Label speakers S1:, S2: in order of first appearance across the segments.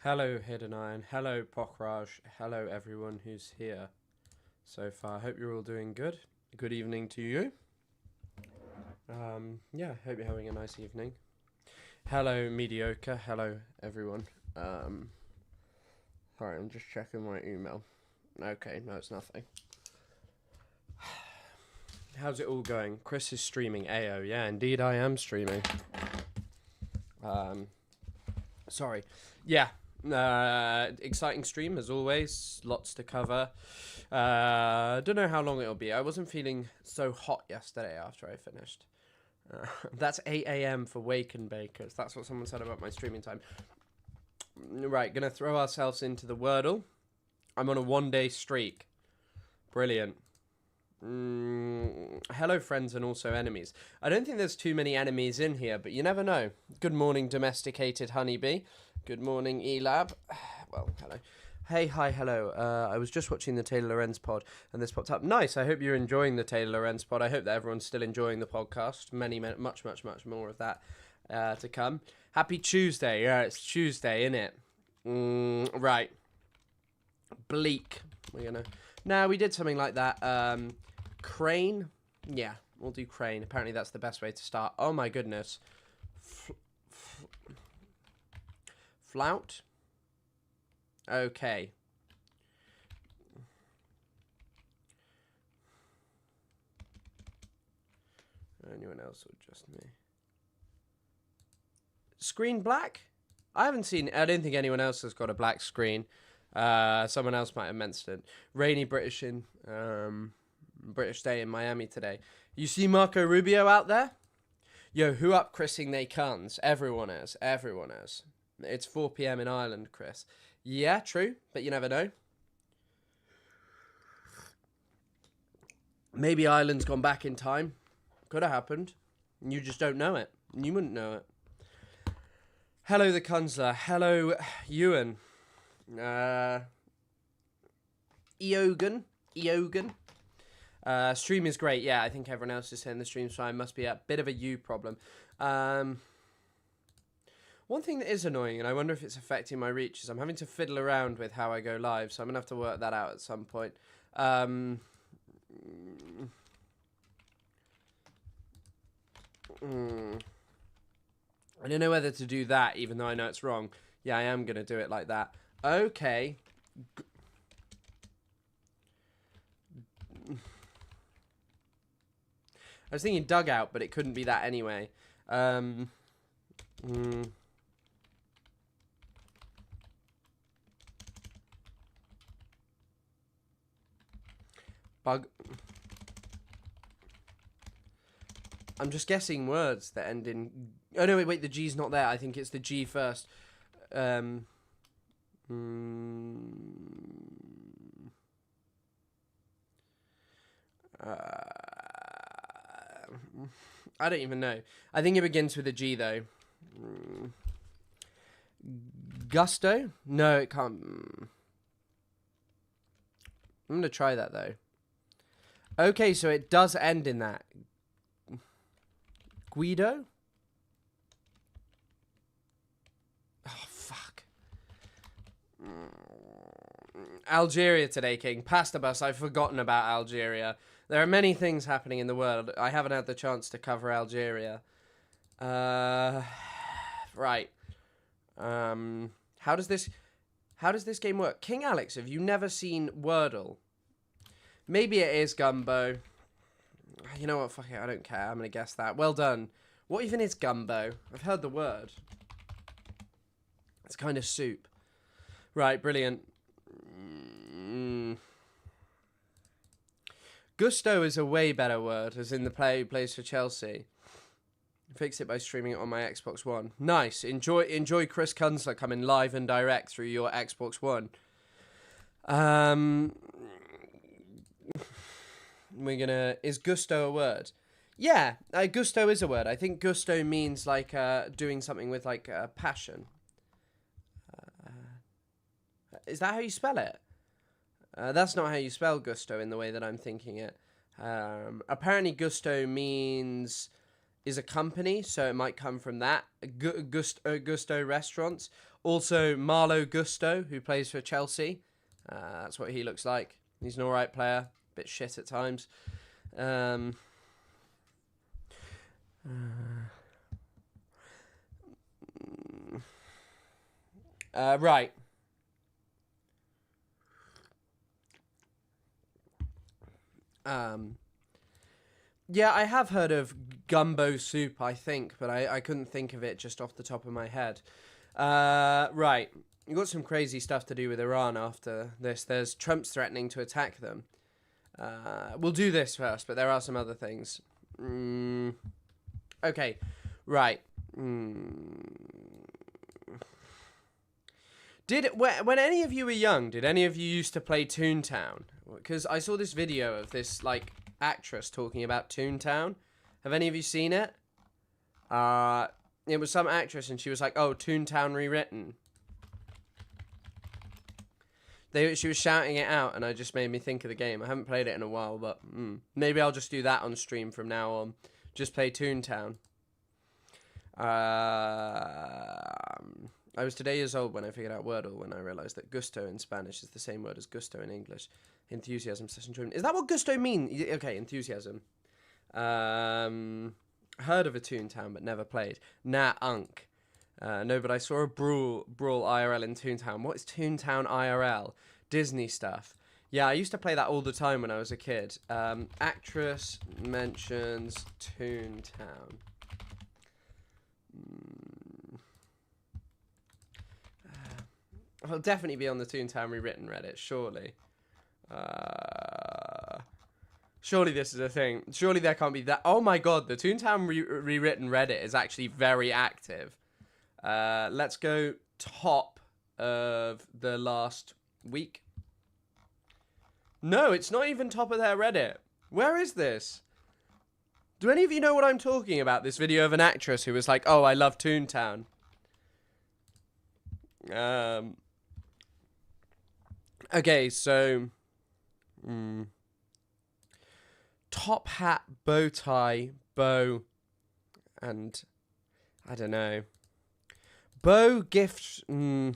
S1: Hello, Hidden Iron. Hello, Pokraj. Hello, everyone who's here so far. Hope you're all doing good. Good evening to you. Yeah, hope you're having a nice evening. Hello, Mediocre. Hello, everyone. Sorry, I'm just checking my email. Okay, no, it's nothing. How's it all going? Chris is streaming AO. Yeah, indeed, I am streaming. Sorry. Yeah. Exciting stream as always. Lots to cover. Don't know how long it'll be. I wasn't feeling so hot yesterday after I finished. That's 8 a.m. for Wake and Bakers. That's what someone said about my streaming time. Right, gonna throw ourselves into the Wordle. I'm on a 1-day streak. Brilliant. Hello, friends, and also enemies. I don't think there's too many enemies in here, but you never know. Good morning, domesticated honeybee. Good morning, Elab. Well, hello. Hey, hi, hello. I was just watching the Taylor Lorenz pod, and this popped up. Nice. I hope you're enjoying the Taylor Lorenz pod. I hope that everyone's still enjoying the podcast. Much more of that to come. Happy Tuesday. Yeah, it's Tuesday, innit? Right. Bleak. We're gonna... No, we did something like that. Crane. Yeah, we'll do Crane. Apparently that's the best way to start. Oh my goodness. Flout. Okay. Anyone else or just me? Screen black? I don't think anyone else has got a black screen. Someone else might have mentioned it. Rainy British day in Miami today. You see Marco Rubio out there? Yo, who up Chrising they cunts? Everyone is. It's 4 p.m. in Ireland, Chris. Yeah, true, but you never know. Maybe Ireland's gone back in time. Could have happened. You just don't know it. You wouldn't know it. Hello, the Kunzler. Hello, Ewan. Eogan. Stream is great. Yeah, I think everyone else is saying the stream's fine. Must be a bit of a you problem. One thing that is annoying, and I wonder if it's affecting my reach, is I'm having to fiddle around with how I go live, so I'm going to have to work that out at some point. I don't know whether to do that, even though I know it's wrong. Yeah, I am going to do it like that. Okay. I was thinking dugout, but it couldn't be that anyway. Bug. I'm just guessing words that end in... Oh, no, wait, the G's not there. I think it's the G first. I don't even know. I think it begins with a G, though. Gusto? No, it can't. I'm going to try that, though. Okay, so it does end in that. Guido? Oh, fuck. Algeria today, King. Pasta bus. I've forgotten about Algeria. There are many things happening in the world. I haven't had the chance to cover Algeria. Right. How does this game work? King Alex, have you never seen Wordle? Maybe it is Gumbo. You know what? Fuck it. I don't care. I'm going to guess that. Well done. What even is Gumbo? I've heard the word. It's kind of soup. Right. Brilliant. Gusto is a way better word, as in the player who plays for Chelsea. Fix it by streaming it on my Xbox One. Nice. Enjoy Chris Kunzler coming live and direct through your Xbox One. Is gusto a word? Yeah, gusto is a word. I think gusto means like doing something with like passion. Is that how you spell it? That's not how you spell gusto in the way that I'm thinking it. Apparently gusto means is a company, so it might come from that. Gusto Restaurants. Also, Marlo Gusto, who plays for Chelsea. That's what he looks like. He's an alright player. Bit shit at times. Right. Yeah, I have heard of gumbo soup, I think, but I couldn't think of it just off the top of my head. Right. You've got some crazy stuff to do with Iran after this. There's Trump's threatening to attack them. We'll do this first, but there are some other things. Okay, right. When any of you were young, did any of you used to play Toontown? Because I saw this video of this, like, actress talking about Toontown. Have any of you seen it? It was some actress, and she was like, oh, Toontown rewritten. She was shouting it out, and it just made me think of the game. I haven't played it in a while, but maybe I'll just do that on stream from now on. Just play Toontown. I was today years old when I figured out Wordle, when I realised that gusto in Spanish is the same word as gusto in English. Enthusiasm, enjoyment. Is that what gusto means? Okay, enthusiasm. Heard of a Toontown, but never played. Nah, unk. No, but I saw a Brawl IRL in Toontown. What is Toontown IRL? Disney stuff. Yeah, I used to play that all the time when I was a kid. Actress mentions Toontown. I'll definitely be on the Toontown rewritten Reddit, surely. Surely this is a thing. Surely there can't be that. Oh my god, the Toontown rewritten Reddit is actually very active. Let's go top of the last week. No, it's not even top of their Reddit. Where is this? Do any of you know what I'm talking about? This video of an actress who was like, oh, I love Toontown. Okay, so... top hat, bow tie, bow, and... I don't know. Bow, gift... bow,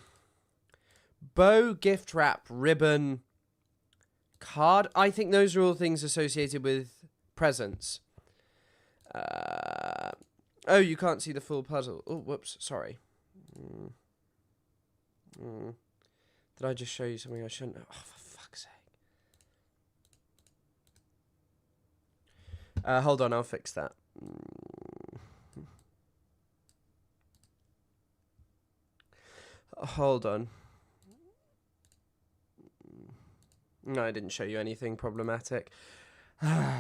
S1: gift wrap, ribbon, card. I think those are all things associated with presents. Oh, you can't see the full puzzle. Oh, whoops, sorry. Did I just show you something I shouldn't have? Oh, for fuck's sake. Hold on, I'll fix that. Hold on. No, I didn't show you anything problematic.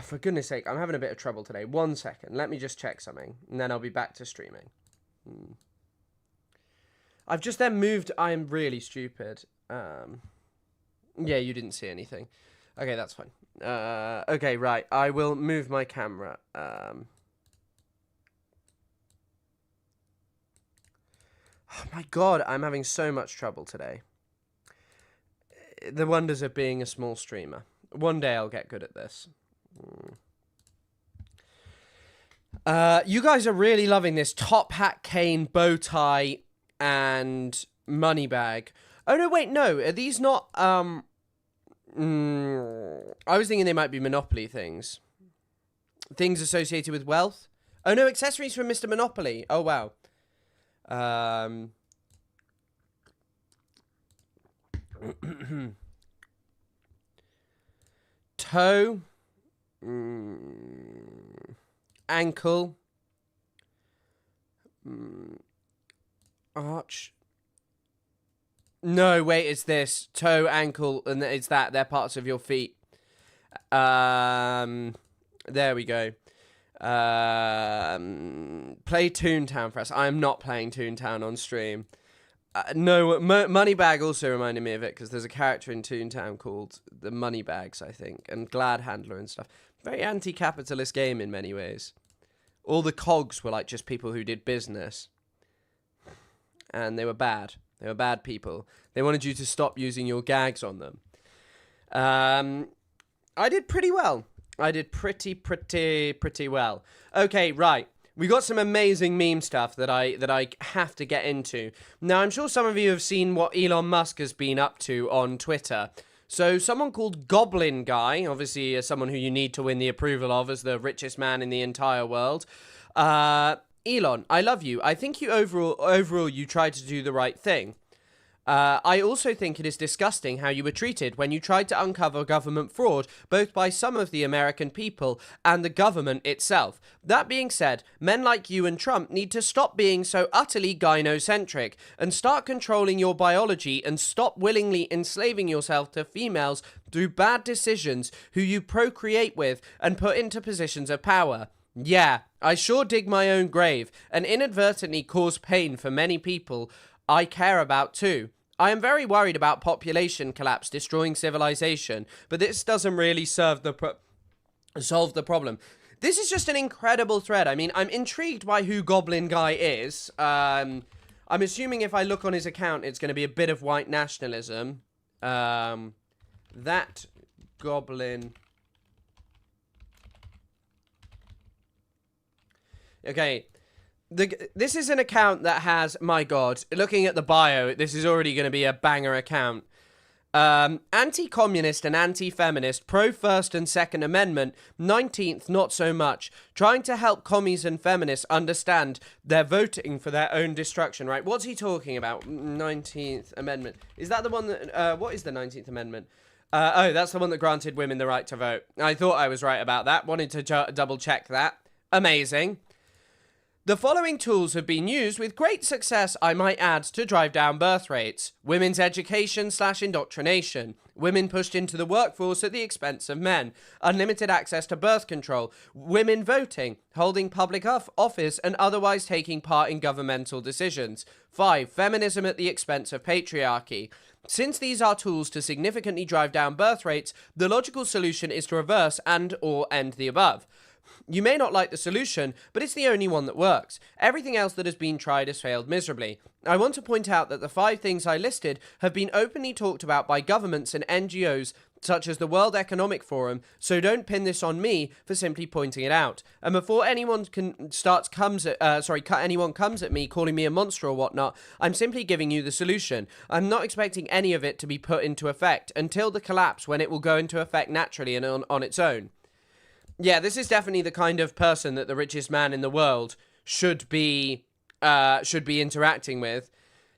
S1: For goodness sake, I'm having a bit of trouble today. 1 second. Let me just check something, and then I'll be back to streaming. I've just then moved... I am really stupid. Yeah, you didn't see anything. Okay, that's fine. Okay, right. I will move my camera. Oh my god, I'm having so much trouble today. The wonders of being a small streamer. One day I'll get good at this. You guys are really loving this top hat, cane, bow tie, and money bag. Oh no, wait, no. Are these not I was thinking they might be Monopoly things. Things associated with wealth. Oh no, accessories from Mr. Monopoly. Oh wow. Toe, ankle, arch. No, wait, it's this. Toe, ankle, and it's that. They're parts of your feet. There we go. Play Toontown for us. I am not playing Toontown on stream. No, Moneybag also reminded me of it, because there's a character in Toontown called the Moneybags, I think, and Glad Handler and stuff. Very anti-capitalist game in many ways. All the cogs were like just people who did business. And they were bad. They were bad people. They wanted you to stop using your gags on them. I did pretty well. I did pretty well. Okay, right. We got some amazing meme stuff that I have to get into. Now, I'm sure some of you have seen what Elon Musk has been up to on Twitter. So, someone called Goblin Guy, obviously someone who you need to win the approval of as the richest man in the entire world. Elon, I love you. I think you overall you tried to do the right thing. I also think it is disgusting how you were treated when you tried to uncover government fraud, both by some of the American people and the government itself. That being said, men like you and Trump need to stop being so utterly gynocentric and start controlling your biology and stop willingly enslaving yourself to females through bad decisions who you procreate with and put into positions of power. Yeah, I sure dig my own grave and inadvertently cause pain for many people I care about too. I am very worried about population collapse destroying civilization, but this doesn't really solve the problem. This is just an incredible thread. I mean, I'm intrigued by who Goblin Guy is. I'm assuming if I look on his account, it's going to be a bit of white nationalism. That Goblin... Okay, this is an account that has, my god, looking at the bio, this is already going to be a banger account. Anti-communist and anti-feminist, pro-First and Second Amendment, 19th not so much, trying to help commies and feminists understand they're voting for their own destruction, right? What's he talking about? 19th Amendment. Is that the one that, what is the 19th Amendment? Oh, that's the one that granted women the right to vote. I thought I was right about that, wanted to double check that. Amazing. The following tools have been used with great success, I might add, to drive down birth rates. Women's education/indoctrination. Women pushed into the workforce at the expense of men. Unlimited access to birth control. Women voting, holding public office and otherwise taking part in governmental decisions. 5. Feminism at the expense of patriarchy. Since these are tools to significantly drive down birth rates, the logical solution is to reverse and/or end the above. You may not like the solution, but it's the only one that works. Everything else that has been tried has failed miserably. I want to point out that the 5 things I listed have been openly talked about by governments and NGOs such as the World Economic Forum, so don't pin this on me for simply pointing it out. And before anyone comes at me calling me a monster or whatnot, I'm simply giving you the solution. I'm not expecting any of it to be put into effect until the collapse, when it will go into effect naturally and on its own. Yeah, this is definitely the kind of person that the richest man in the world should be interacting with.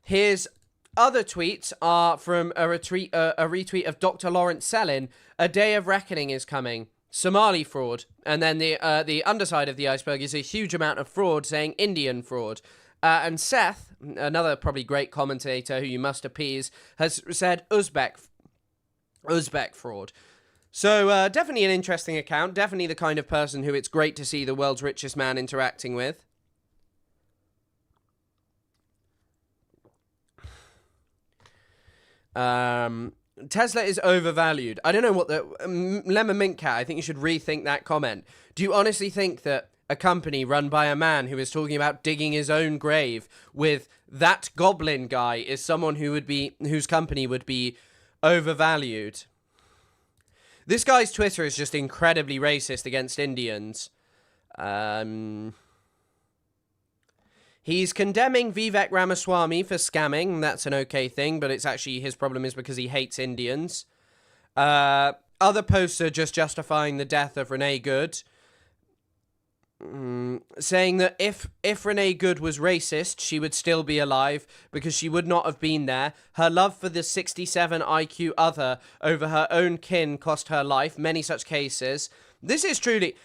S1: His other tweets are from a retweet of Dr. Lawrence Sellin. A day of reckoning is coming. Somali fraud. And then the underside of the iceberg is a huge amount of fraud, saying Indian fraud. And Seth, another probably great commentator who you must appease, has said Uzbek fraud. So, definitely an interesting account. Definitely the kind of person who it's great to see the world's richest man interacting with. Tesla is overvalued. I don't know what the... Lemon Mint Cat, I think you should rethink that comment. Do you honestly think that a company run by a man who is talking about digging his own grave with that Goblin Guy is someone whose company would be overvalued? This guy's Twitter is just incredibly racist against Indians. He's condemning Vivek Ramaswamy for scamming. That's an okay thing, but it's actually his problem is because he hates Indians. Other posts are just justifying the death of Renee Good. Saying that if Renee Good was racist, she would still be alive because she would not have been there. Her love for the 67 IQ other over her own kin cost her life. Many such cases. This is truly...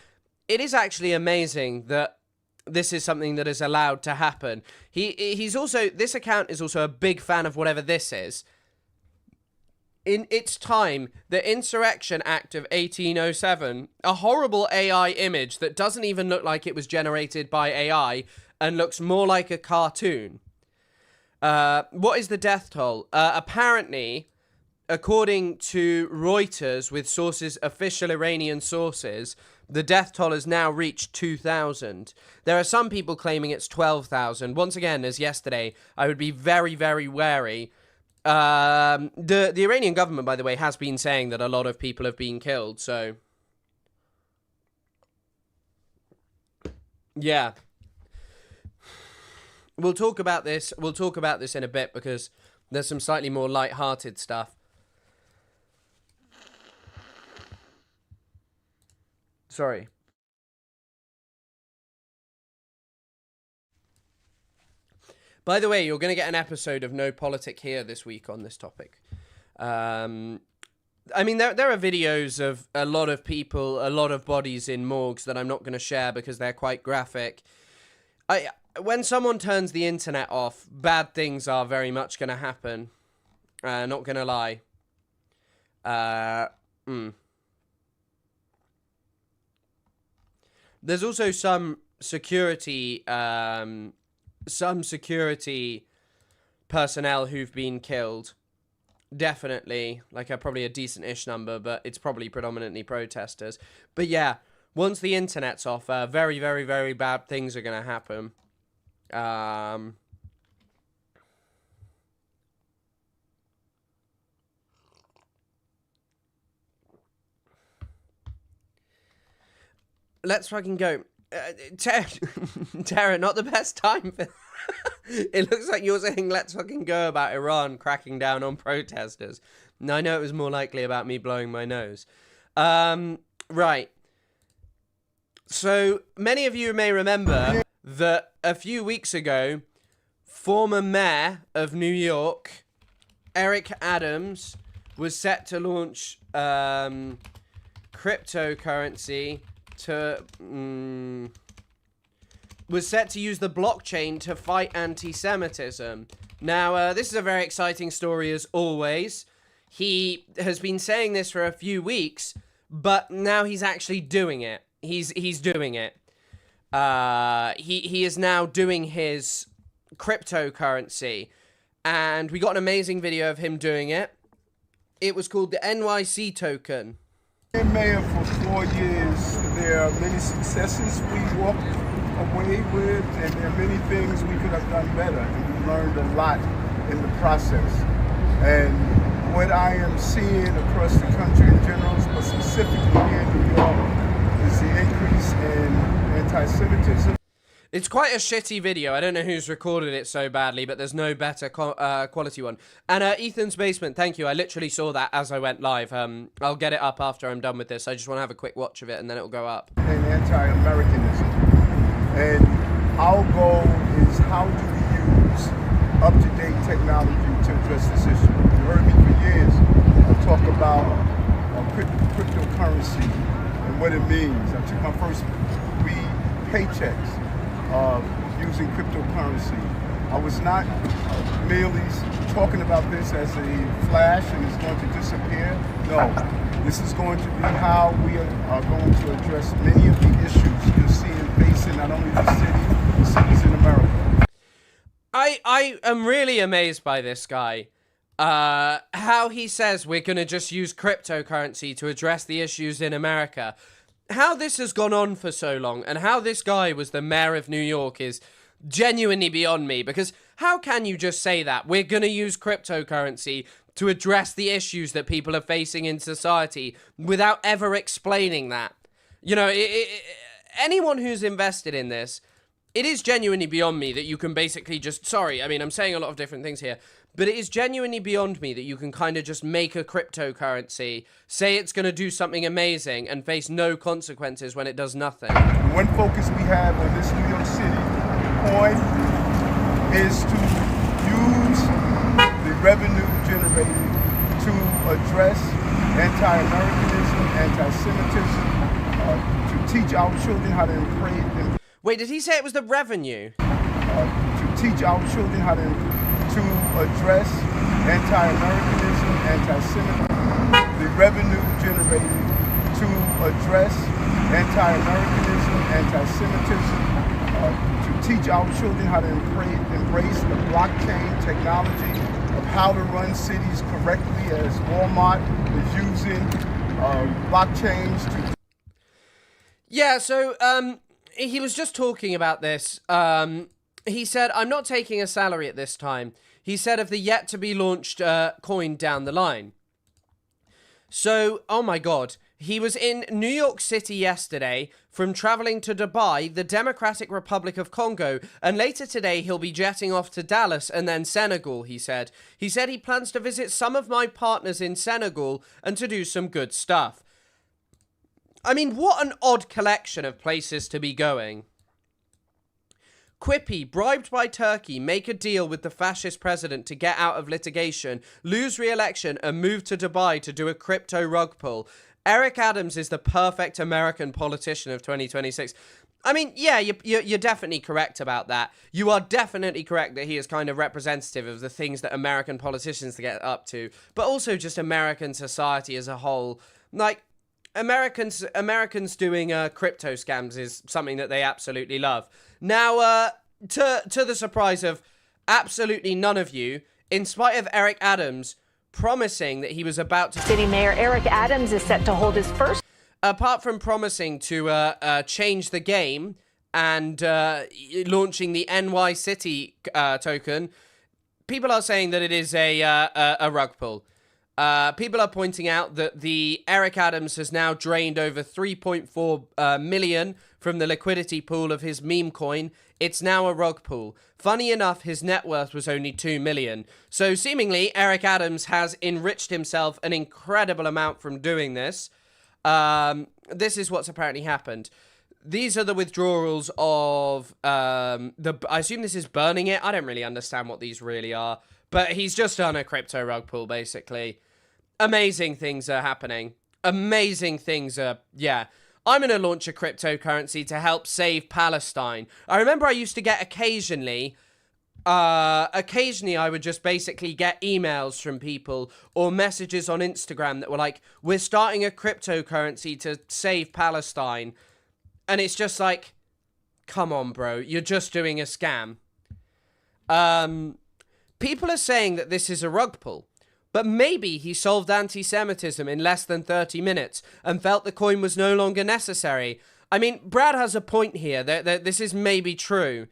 S1: It is actually amazing that this is something that is allowed to happen. He's also... This account is also a big fan of whatever this is. In its time, the Insurrection Act of 1807, a horrible AI image that doesn't even look like it was generated by AI and looks more like a cartoon. What is the death toll? Apparently, according to Reuters, with sources, official Iranian sources, the death toll has now reached 2,000. There are some people claiming it's 12,000. Once again, as yesterday, I would be very, very wary. The Iranian government, by the way, has been saying that a lot of people have been killed, so... Yeah. we'll talk about this. We'll talk about this in a bit because there's some slightly more light-hearted stuff. Sorry. By the way, you're going to get an episode of No Politic here this week on this topic. I mean, there are videos of a lot of people, a lot of bodies in morgues that I'm not going to share because they're quite graphic. When someone turns the internet off, bad things are very much going to happen. Not going to lie. There's also some security personnel who've been killed. Definitely, like probably a decent-ish number, but it's probably predominantly protesters. But yeah, once the internet's off, very, very, very bad things are going to happen. Let's fucking go. Tara, not the best time for... It looks like you're saying let's fucking go about Iran cracking down on protesters. No, I know it was more likely about me blowing my nose. Right. So, many of you may remember that a few weeks ago, former mayor of New York, Eric Adams, was set to launch cryptocurrency to... was set to use the blockchain to fight anti-Semitism. Now, this is a very exciting story as always. He has been saying this for a few weeks, but now he's actually doing it. He's doing it. He is now doing his cryptocurrency, and we got an amazing video of him doing it. It was called the NYC token.
S2: Been mayor for 4 years. There are many successes we walked away with, and there are many things we could have done better, and we learned a lot in the process. And what I am seeing across the country in general, but specifically here in New York, is the increase in anti-Semitism.
S1: It's quite a shitty video. I don't know who's recorded it so badly, but there's no better quality one. And Ethan's Basement, thank you. I literally saw that as I went live. I'll get it up after I'm done with this. I just want to have a quick watch of it, and then it'll go up.
S2: And anti-Americanism. And our goal is how do we use up-to-date technology to address this issue. You heard me for years talk about cryptocurrency and what it means. I took my first 3 paychecks using cryptocurrency. I was not merely talking about this as a flash and it's going to disappear. No, this is going to be how we are going to address many of the issues you're seeing facing not only the city, but cities in America.
S1: I am really amazed by this guy. How he says we're going to just use cryptocurrency to address the issues in America. How this has gone on for so long and how this guy was the mayor of New York is genuinely beyond me, because how can you just say that we're going to use cryptocurrency to address the issues that people are facing in society without ever explaining that? You know, anyone who's invested in this, it is genuinely beyond me that you can basically just, sorry, I mean, I'm saying a lot of different things here, but it is genuinely beyond me that you can kind of just make a cryptocurrency, say it's going to do something amazing, and face no consequences when it does nothing.
S2: One focus we have on this New York City point is to use the revenue generated to address anti-Americanism, anti-Semitism, to teach our children how to embrace.
S1: Wait, did he say it was the revenue?
S2: To teach our children how to address anti-Americanism, anti-Semitism, the revenue generated to address anti-Americanism, anti-Semitism, to teach our children how to embrace the blockchain technology of how to run cities correctly, as Walmart is using blockchains to...
S1: Yeah, so, he was just talking about this. He said, I'm not taking a salary at this time. He said of the yet-to-be-launched coin down the line. So, oh my god, He was in New York City yesterday from traveling to Dubai, the Democratic Republic of Congo, and later today he'll be jetting off to Dallas and then Senegal, he said. He said he plans to visit some of my partners in Senegal and to do some good stuff. I mean, what an odd collection of places to be going. Quippy, bribed by Turkey, make a deal with the fascist president to get out of litigation, lose re-election and move to Dubai to do a crypto rug pull. Eric Adams is the perfect American politician of 2026. I mean, yeah, you're definitely correct about that. You are definitely correct that he is kind of representative of the things that American politicians get up to, but also just American society as a whole. Like, Americans doing crypto scams is something that they absolutely love. Now, to the surprise of absolutely none of you, in spite of Eric Adams promising that he was about to...
S3: City Mayor Eric Adams is set to hold his first...
S1: Apart from promising to change the game and launching the NY City token, people are saying that it is a rug pull. People are pointing out that the Eric Adams has now drained over 3.4 million from the liquidity pool of his meme coin. It's now a rug pull. Funny enough, his net worth was only 2 million. So seemingly, Eric Adams has enriched himself an incredible amount from doing this. This is what's apparently happened. These are the withdrawals of I assume this is burning it. I don't really understand what these really are. But he's just done a crypto rug pull, basically. Amazing things are happening. Amazing things are... Yeah. I'm going to launch a cryptocurrency to help save Palestine. I remember I used to get occasionally I would just basically get emails from people or messages on Instagram that were like, we're starting a cryptocurrency to save Palestine. And it's just like, come on, bro. You're just doing a scam. People are saying that this is a rug pull. But maybe he solved anti-Semitism in less than 30 minutes and felt the coin was no longer necessary. I mean, Brad has a point here. This is maybe true.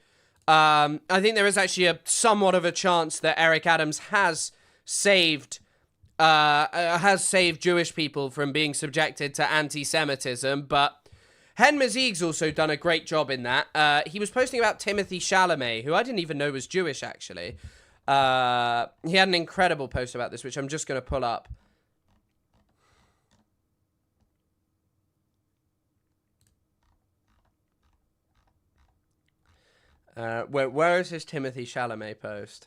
S1: I think there is actually somewhat of a chance that Eric Adams has saved Jewish people from being subjected to anti-Semitism. But Hen Mazig's also done a great job in that. He was posting about Timothy Chalamet, who I didn't even know was Jewish, actually. He had an incredible post about this, which I'm just going to pull up. Where is his Timothy Chalamet post?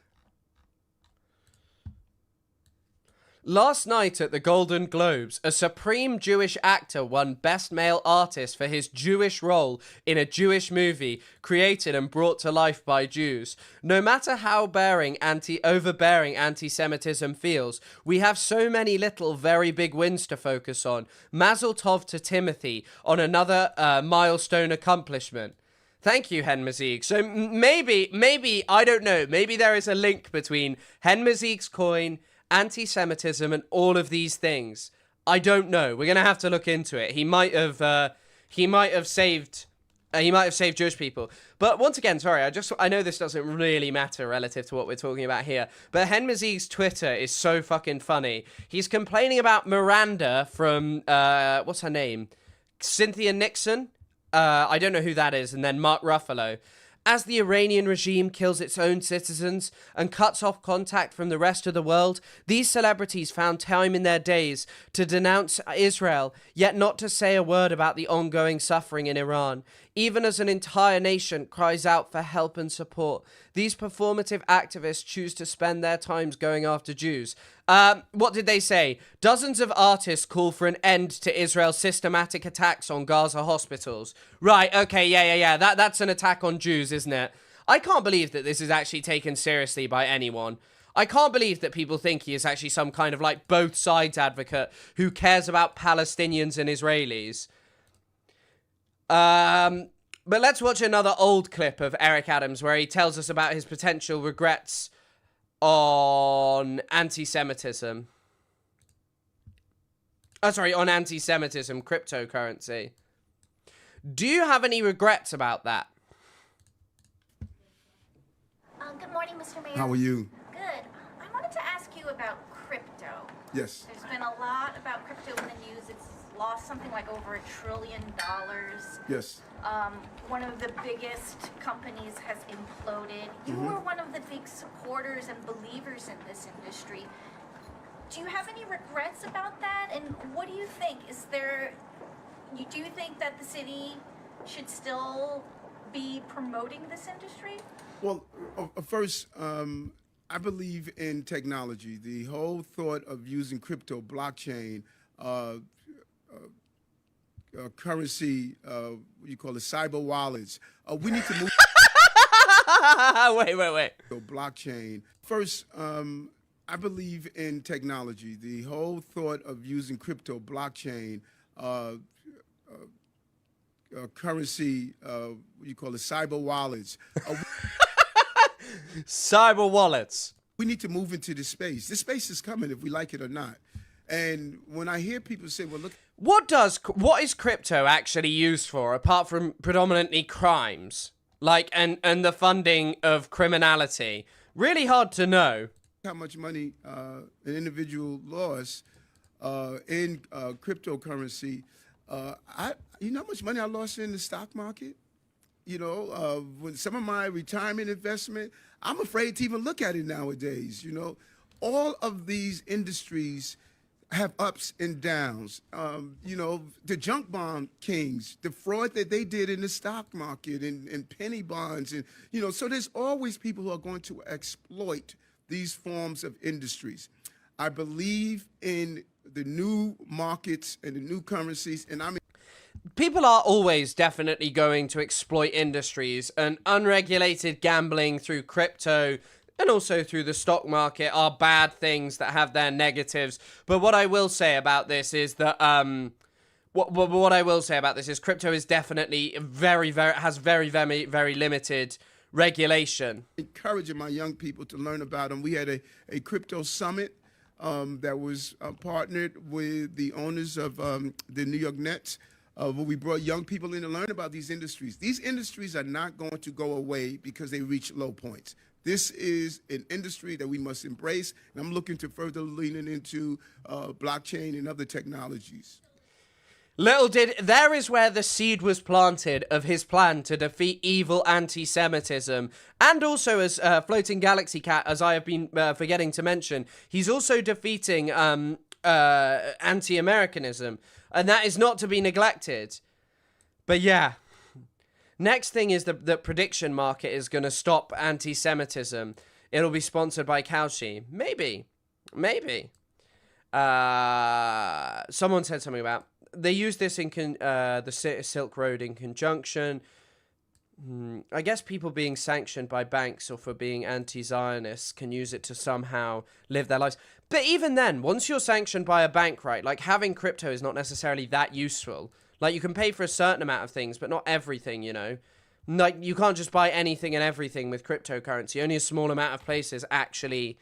S1: Last night at the Golden Globes, a supreme Jewish actor won Best Male Artist for his Jewish role in a Jewish movie created and brought to life by Jews. No matter how overbearing anti-Semitism feels, we have so many little very big wins to focus on. Mazel tov to Timothy on another milestone accomplishment. Thank you, Hen Mazig. So maybe, I don't know, maybe there is a link between Hen Mazig's coin, anti-Semitism, and all of these things. I don't know. We're gonna have to look into it. He might have saved Jewish people. But once again, sorry, I know this doesn't really matter relative to what we're talking about here, but Hen Mazig's Twitter is so fucking funny. He's complaining about Miranda from what's her name? Cynthia Nixon? I don't know who that is, and then Mark Ruffalo. As the Iranian regime kills its own citizens and cuts off contact from the rest of the world, these celebrities found time in their days to denounce Israel, yet not to say a word about the ongoing suffering in Iran. Even as an entire nation cries out for help and support, these performative activists choose to spend their times going after Jews. What did they say? Dozens of artists call for an end to Israel's systematic attacks on Gaza hospitals. Right, okay, yeah. That's an attack on Jews, isn't it? I can't believe that this is actually taken seriously by anyone. I can't believe that people think he is actually some kind of like both sides advocate who cares about Palestinians and Israelis. But let's watch another old clip of Eric Adams where he tells us about his potential regrets on anti-Semitism. On anti-Semitism cryptocurrency. Do you have any regrets about that?
S4: Good morning, Mr. Mayor.
S2: How are you?
S4: Good. I wanted to ask you about crypto.
S2: Yes.
S4: There's been a lot about crypto in the news. It's lost something like over $1 trillion.
S2: Yes.
S4: One of the biggest companies has imploded. You were one of the big supporters and believers in this industry. Do you have any regrets about that? And what do you think? Do you think that the city should still be promoting this industry?
S2: Well, first, I believe in technology. The whole thought of using crypto, blockchain, currency, what you call it, cyber wallets. We need to move.
S1: Wait.
S2: Blockchain. First, I believe in technology. The whole thought of using crypto, blockchain, currency, what you call it, cyber wallets.
S1: Cyber wallets.
S2: We need to move into this space. This space is coming if we like it or not. And when I hear people say, well, look.
S1: What is crypto actually used for, apart from predominantly crimes? Like, and the funding of criminality? Really hard to know.
S2: How much money an individual lost in cryptocurrency. You know how much money I lost in the stock market? You know, with some of my retirement investment, I'm afraid to even look at it nowadays. You know, all of these industries have ups and downs. You know, the junk bond kings, the fraud that they did in the stock market and penny bonds. And, you know, so there's always people who are going to exploit these forms of industries. I believe in the new markets and the new currencies, and
S1: people are always definitely going to exploit industries, and unregulated gambling through crypto and also through the stock market are bad things that have their negatives. But what I will say about this is that what I will say about this is crypto is definitely very limited regulation.
S2: Encouraging my young people to learn about them. We had a crypto summit that was partnered with the owners of the New York Nets, where we brought young people in to learn about these industries. These industries are not going to go away because they reach low points. This is an industry that we must embrace, and I'm looking to further lean into blockchain and other technologies.
S1: There is where the seed was planted of his plan to defeat evil anti-Semitism. And also, as Floating Galaxy Cat, as I have been forgetting to mention, he's also defeating anti-Americanism. And that is not to be neglected. But yeah. Next thing is the prediction market is going to stop anti-Semitism. It'll be sponsored by Kalshi. Maybe. Someone said something about... They use this in the Silk Road in conjunction. I guess people being sanctioned by banks or for being anti-Zionists can use it to somehow live their lives. But even then, once you're sanctioned by a bank, right, like having crypto is not necessarily that useful. Like you can pay for a certain amount of things, but not everything, you know. Like you can't just buy anything and everything with cryptocurrency. Only a small amount of places actually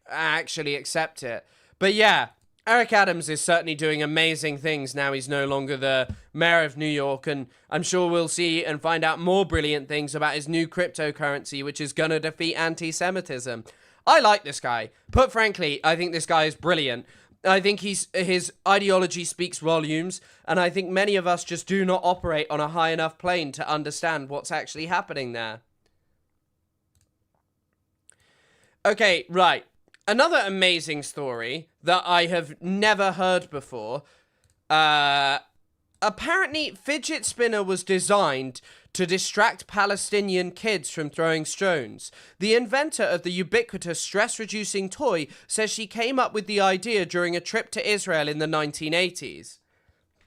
S1: accept it. But yeah. Eric Adams is certainly doing amazing things now he's no longer the mayor of New York, and I'm sure we'll see and find out more brilliant things about his new cryptocurrency, which is gonna defeat anti-Semitism. I like this guy. Put frankly, I think this guy is brilliant. I think his ideology speaks volumes, and I think many of us just do not operate on a high enough plane to understand what's actually happening there. Okay, right. Another amazing story that I have never heard before. Apparently, fidget spinner was designed to distract Palestinian kids from throwing stones. The inventor of the ubiquitous stress-reducing toy says she came up with the idea during a trip to Israel in the 1980s.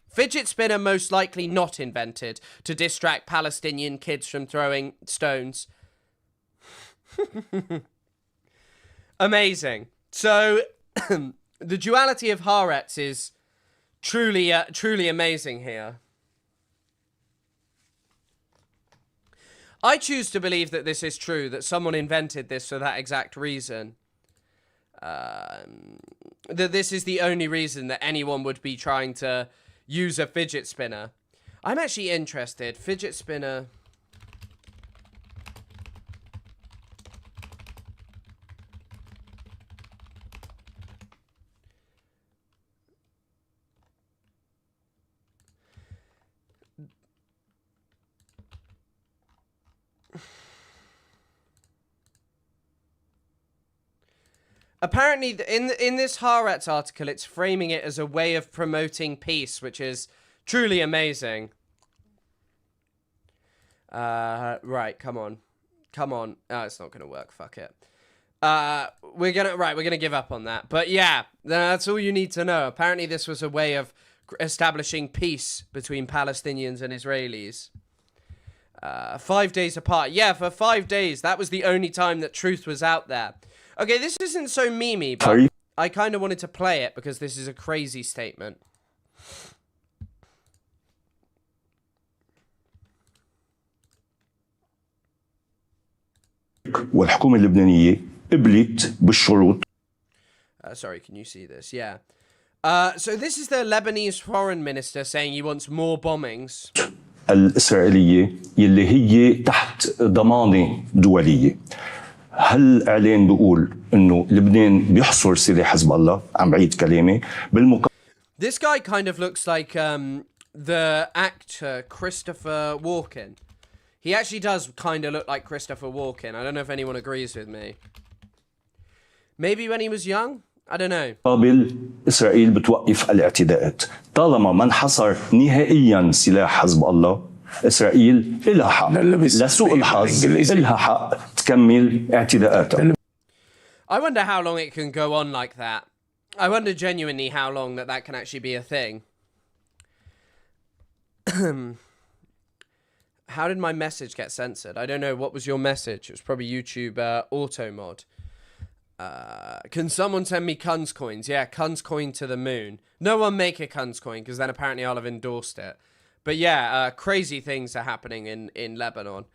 S1: Fidget spinner most likely not invented to distract Palestinian kids from throwing stones. Amazing. So, the duality of Haaretz is truly amazing here. I choose to believe that this is true, that someone invented this for that exact reason. That this is the only reason that anyone would be trying to use a fidget spinner. I'm actually interested. Fidget spinner... Apparently, in this Haaretz article, it's framing it as a way of promoting peace, which is truly amazing. Right, come on. Oh, it's not gonna work. Fuck it. We're gonna give up on that. But yeah, that's all you need to know. Apparently, this was a way of establishing peace between Palestinians and Israelis. 5 days apart. Yeah, for 5 days. That was the only time that truth was out there. Okay, this isn't so memey, but I kind of wanted to play it because this is a crazy statement.
S5: والحكومة اللبنانية قبلت بالشروط.
S1: Sorry, can you see this? Yeah. So this is the Lebanese foreign minister saying he wants more bombings.
S5: الإسرائيلية يلي هي تحت ضمانة دولية. هالإعلان بيقول إنه لبنان بيحصر سلاح حزب الله. عم بعيد كلامي
S1: This guy kind of looks like the actor Christopher Walken. He actually does kind of look like Christopher Walken. I don't know if anyone agrees with me. Maybe when he was young? I don't know.
S5: قابل إسرائيل بتوقف الاعتداءات. طالما ما انحصر نهائيا سلاح حزب الله إسرائيل إلها حق لسوء الحظ إلها حق تكمل اعتداءاتها.
S1: I wonder how long it can go on like that. I wonder genuinely how long that can actually be a thing. How did my message get censored? I don't know. What was your message? It was probably YouTube auto mod. Can someone send me Kunz coins? Yeah, Kunz coin to the moon. No one make a Kunz coin because then apparently I'll have endorsed it. But yeah, crazy things are happening in Lebanon.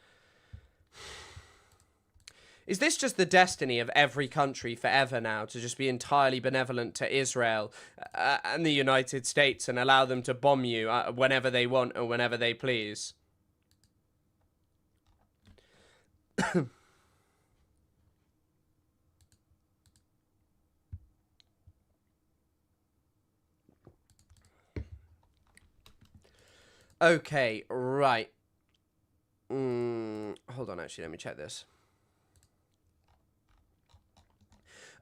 S1: Is this just the destiny of every country forever now, to just be entirely benevolent to Israel and the United States and allow them to bomb you whenever they want or whenever they please? Okay, right. Hold on, actually, let me check this.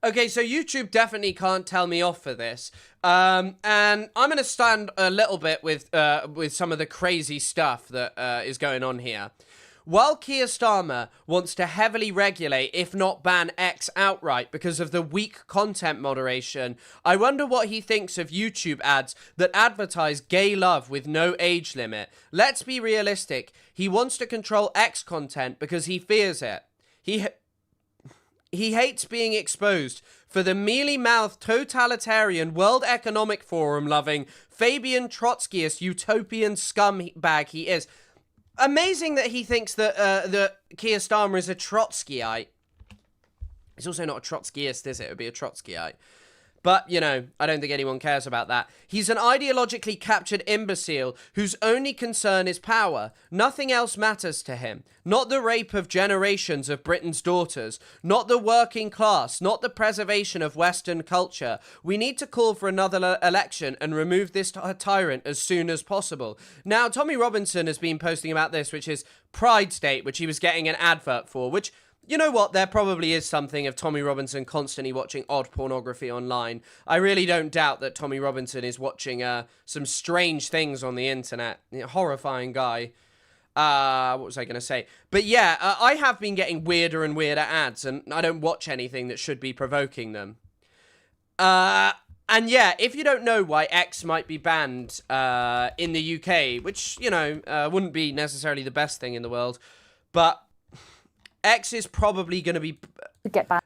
S1: Okay, so YouTube definitely can't tell me off for this. And I'm going to stand a little bit with some of the crazy stuff that is going on here. While Keir Starmer wants to heavily regulate, if not ban X outright because of the weak content moderation, I wonder what he thinks of YouTube ads that advertise gay love with no age limit. Let's be realistic. He wants to control X content because he fears it. He hates being exposed for the mealy-mouthed, totalitarian, World Economic Forum-loving, Fabian Trotskyist, utopian scumbag he is. Amazing that he thinks that Keir Starmer is a Trotskyite. He's also not a Trotskyist, is it? It would be a Trotskyite. But, you know, I don't think anyone cares about that. He's an ideologically captured imbecile whose only concern is power. Nothing else matters to him. Not the rape of generations of Britain's daughters. Not the working class. Not the preservation of Western culture. We need to call for another election and remove this tyrant as soon as possible. Now, Tommy Robinson has been posting about this, which is Pride State, which he was getting an advert for, which... You know what? There probably is something of Tommy Robinson constantly watching odd pornography online. I really don't doubt that Tommy Robinson is watching some strange things on the internet. Horrifying guy. What was I going to say? But yeah, I have been getting weirder and weirder ads, and I don't watch anything that should be provoking them. And yeah, if you don't know why X might be banned in the UK, which, you know, wouldn't be necessarily the best thing in the world, but... X is probably going to be...
S6: Get banned.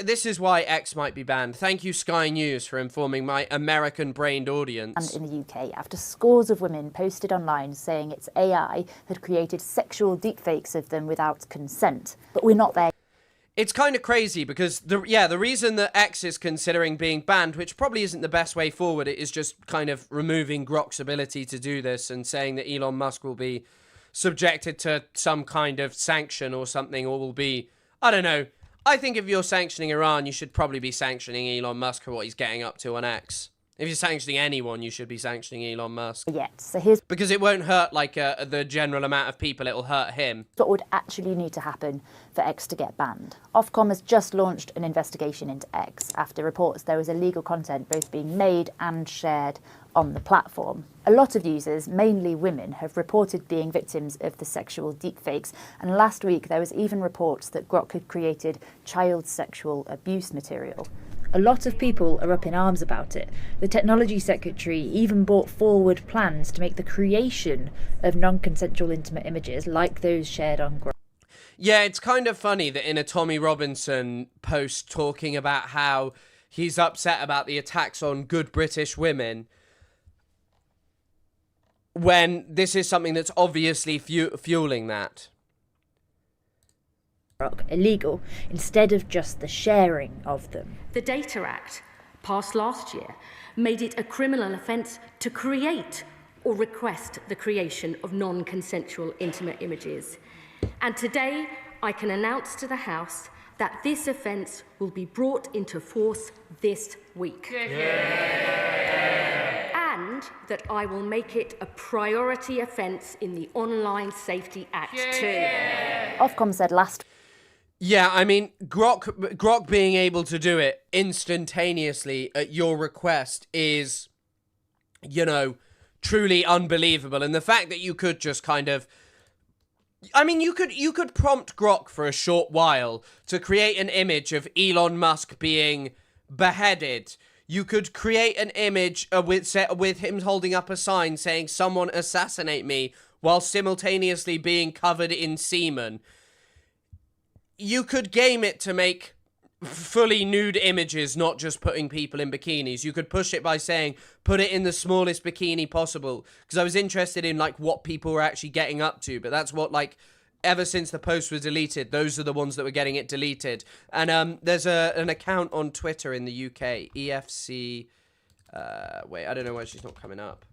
S1: This is why X might be banned. Thank you, Sky News, for informing my American-brained audience.
S6: And in the UK, after scores of women posted online saying its AI had created sexual deepfakes of them without consent. But we're not there.
S1: It's kind of crazy because, the reason that X is considering being banned, which probably isn't the best way forward, it is just kind of removing Grok's ability to do this and saying that Elon Musk will be... subjected to some kind of sanction or something, or will be, I don't know. I think if you're sanctioning Iran, you should probably be sanctioning Elon Musk for what he's getting up to on X. If you're sanctioning anyone, you should be sanctioning Elon Musk.
S6: yet. So here's
S1: Because it won't hurt like the general amount of people, it'll hurt him.
S6: what would actually need to happen for X to get banned. Ofcom has just launched an investigation into X after reports there was illegal content both being made and shared on the platform. A lot of users, mainly women, have reported being victims of the sexual deepfakes, and last week there was even reports that Grok had created child sexual abuse material. A lot of people are up in arms about it. The Technology Secretary even brought forward plans to make the creation of non-consensual intimate images like those shared on Grok.
S1: Yeah, it's kind of funny that in a Tommy Robinson post talking about how he's upset about the attacks on good British women, when this is something that's obviously fueling that.
S6: Illegal instead of just the sharing of them.
S7: The Data Act, passed last year, made it a criminal offence to create or request the creation of non-consensual intimate images. And today, I can announce to the House that this offence will be brought into force this week. And that I will make it a priority offence in the Online Safety Act too.
S6: Ofcom said last
S1: Yeah, I mean, Grok being able to do it instantaneously at your request is, you know, truly unbelievable. And the fact that you could just kind of, I mean, you could prompt Grok for a short while to create an image of Elon Musk being beheaded. You could create an image with him holding up a sign saying, "Someone assassinate me," while simultaneously being covered in semen. You could game it to make fully nude images, not just putting people in bikinis. You could push it by saying, put it in the smallest bikini possible. Because I was interested in, like, what people were actually getting up to. But that's what, like, ever since the post was deleted, those are the ones that were getting it deleted. And there's an account on Twitter in the UK, EFC... wait, I don't know why she's not coming up.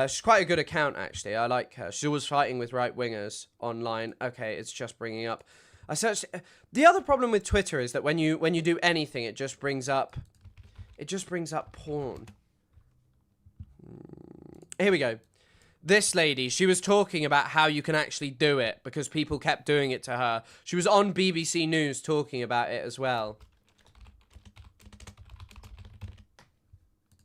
S1: She's quite a good account, actually. I like her. She was fighting with right-wingers online. Okay, it's just bringing up. I searched. The other problem with Twitter is that when you do anything, it just brings up porn. Here we go. This lady, she was talking about how you can actually do it because people kept doing it to her. She was on BBC News talking about it as well.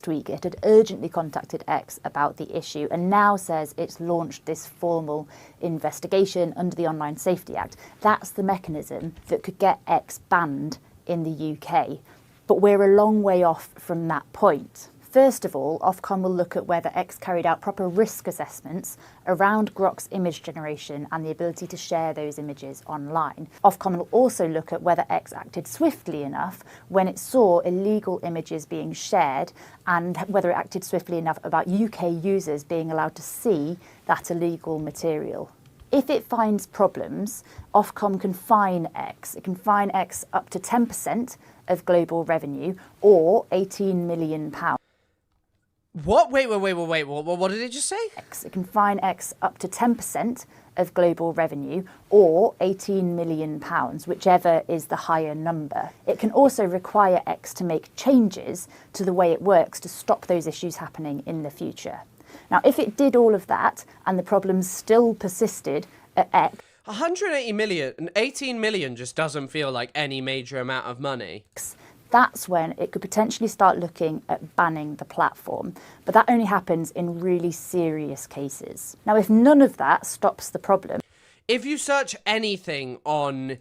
S6: week it had urgently contacted X about the issue and now says it's launched this formal investigation under the Online Safety Act. That's the mechanism that could get X banned in the UK. But we're a long way off from that point. First of all, Ofcom will look at whether X carried out proper risk assessments around Grok's image generation and the ability to share those images online. Ofcom will also look at whether X acted swiftly enough when it saw illegal images being shared and whether it acted swiftly enough about UK users being allowed to see that illegal material. If it finds problems, Ofcom can fine X. It can fine X up to 10% of global revenue or £18 million.
S1: What? Wait. What did it just say?
S6: It can fine X up to 10% of global revenue or £18 million, whichever is the higher number. It can also require X to make changes to the way it works to stop those issues happening in the future. Now, if it did all of that and the problems still persisted at X...
S1: 180 million and 18 million just doesn't feel like any major amount of money.
S6: That's when it could potentially start looking at banning the platform. But that only happens in really serious cases. Now, if none of that stops the problem...
S1: If you search anything on...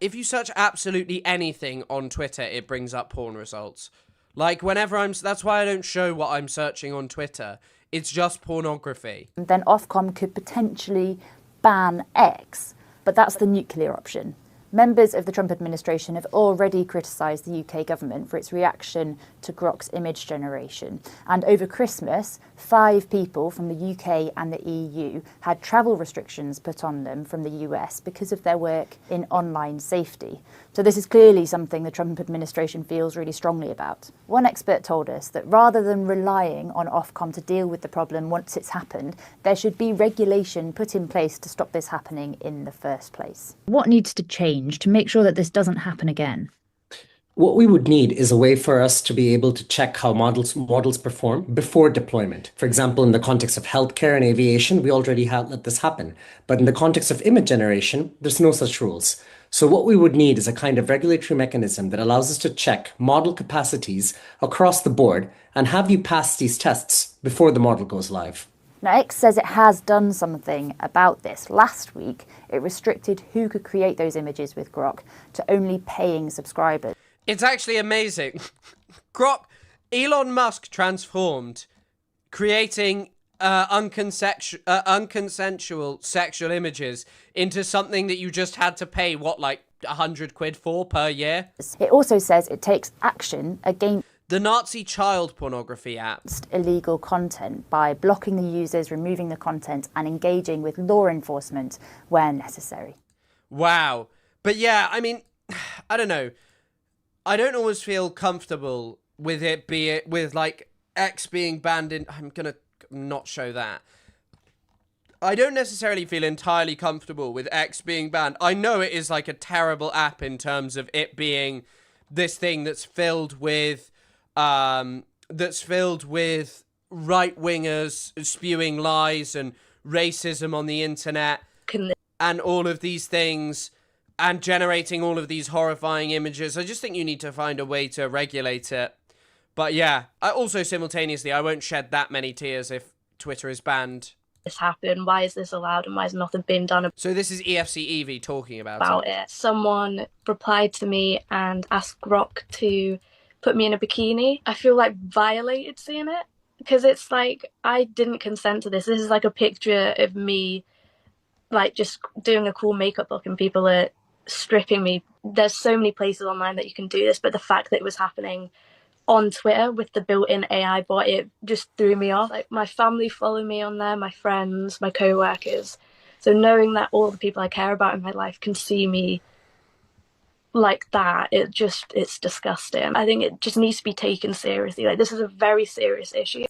S1: if you search absolutely anything on Twitter, it brings up porn results. Like, whenever that's why I don't show what I'm searching on Twitter. It's just pornography.
S6: Then Ofcom could potentially ban X, but that's the nuclear option. Members of the Trump administration have already criticised the UK government for its reaction to Grok's image generation. And over Christmas, 5 people from the UK and the EU had travel restrictions put on them from the US because of their work in online safety. So this is clearly something the Trump administration feels really strongly about. One expert told us that rather than relying on Ofcom to deal with the problem once it's happened, there should be regulation put in place to stop this happening in the first place. What needs to change to make sure that this doesn't happen again?
S8: What we would need is a way for us to be able to check how models perform before deployment. For example, in the context of healthcare and aviation, we already let this happen. But in the context of image generation, there's no such rules. So what we would need is a kind of regulatory mechanism that allows us to check model capacities across the board and have you pass these tests before the model goes live.
S6: Now, X says it has done something about this. Last week, it restricted who could create those images with Grok to only paying subscribers.
S1: It's actually amazing. Grok, Elon Musk transformed, creating unconsensual sexual images into something that you just had to pay, what, like 100 quid for per year?
S6: It also says it takes action against
S1: the Nazi child pornography app.
S6: Illegal content by blocking the users, removing the content, and engaging with law enforcement where necessary.
S1: Wow. But yeah, I mean, I don't know. I don't always feel comfortable with with like X being banned in. I'm gonna not show that. I don't necessarily feel entirely comfortable with X being banned. I know it is like a terrible app in terms of it being this thing that's filled with right-wingers spewing lies and racism on the internet and all of these things and generating all of these horrifying images. I just think you need to find a way to regulate it. But yeah, also simultaneously, I won't shed that many tears if Twitter is banned.
S9: This happened, why is this allowed, and why has nothing been done
S1: So this is EFC Evie talking about
S9: it. Someone replied to me and asked Grok to put me in a bikini. I feel like violated seeing it, because it's like, I didn't consent to this. This is like a picture of me like just doing a cool makeup look and people are stripping me. There's so many places online that you can do this, but the fact that it was happening on Twitter with the built-in AI bot, it just threw me off. Like, my family follow me on there, my friends, my co-workers. So knowing that all the people I care about in my life can see me like that, it's disgusting. I think it just needs to be taken seriously. Like, this is a very serious issue.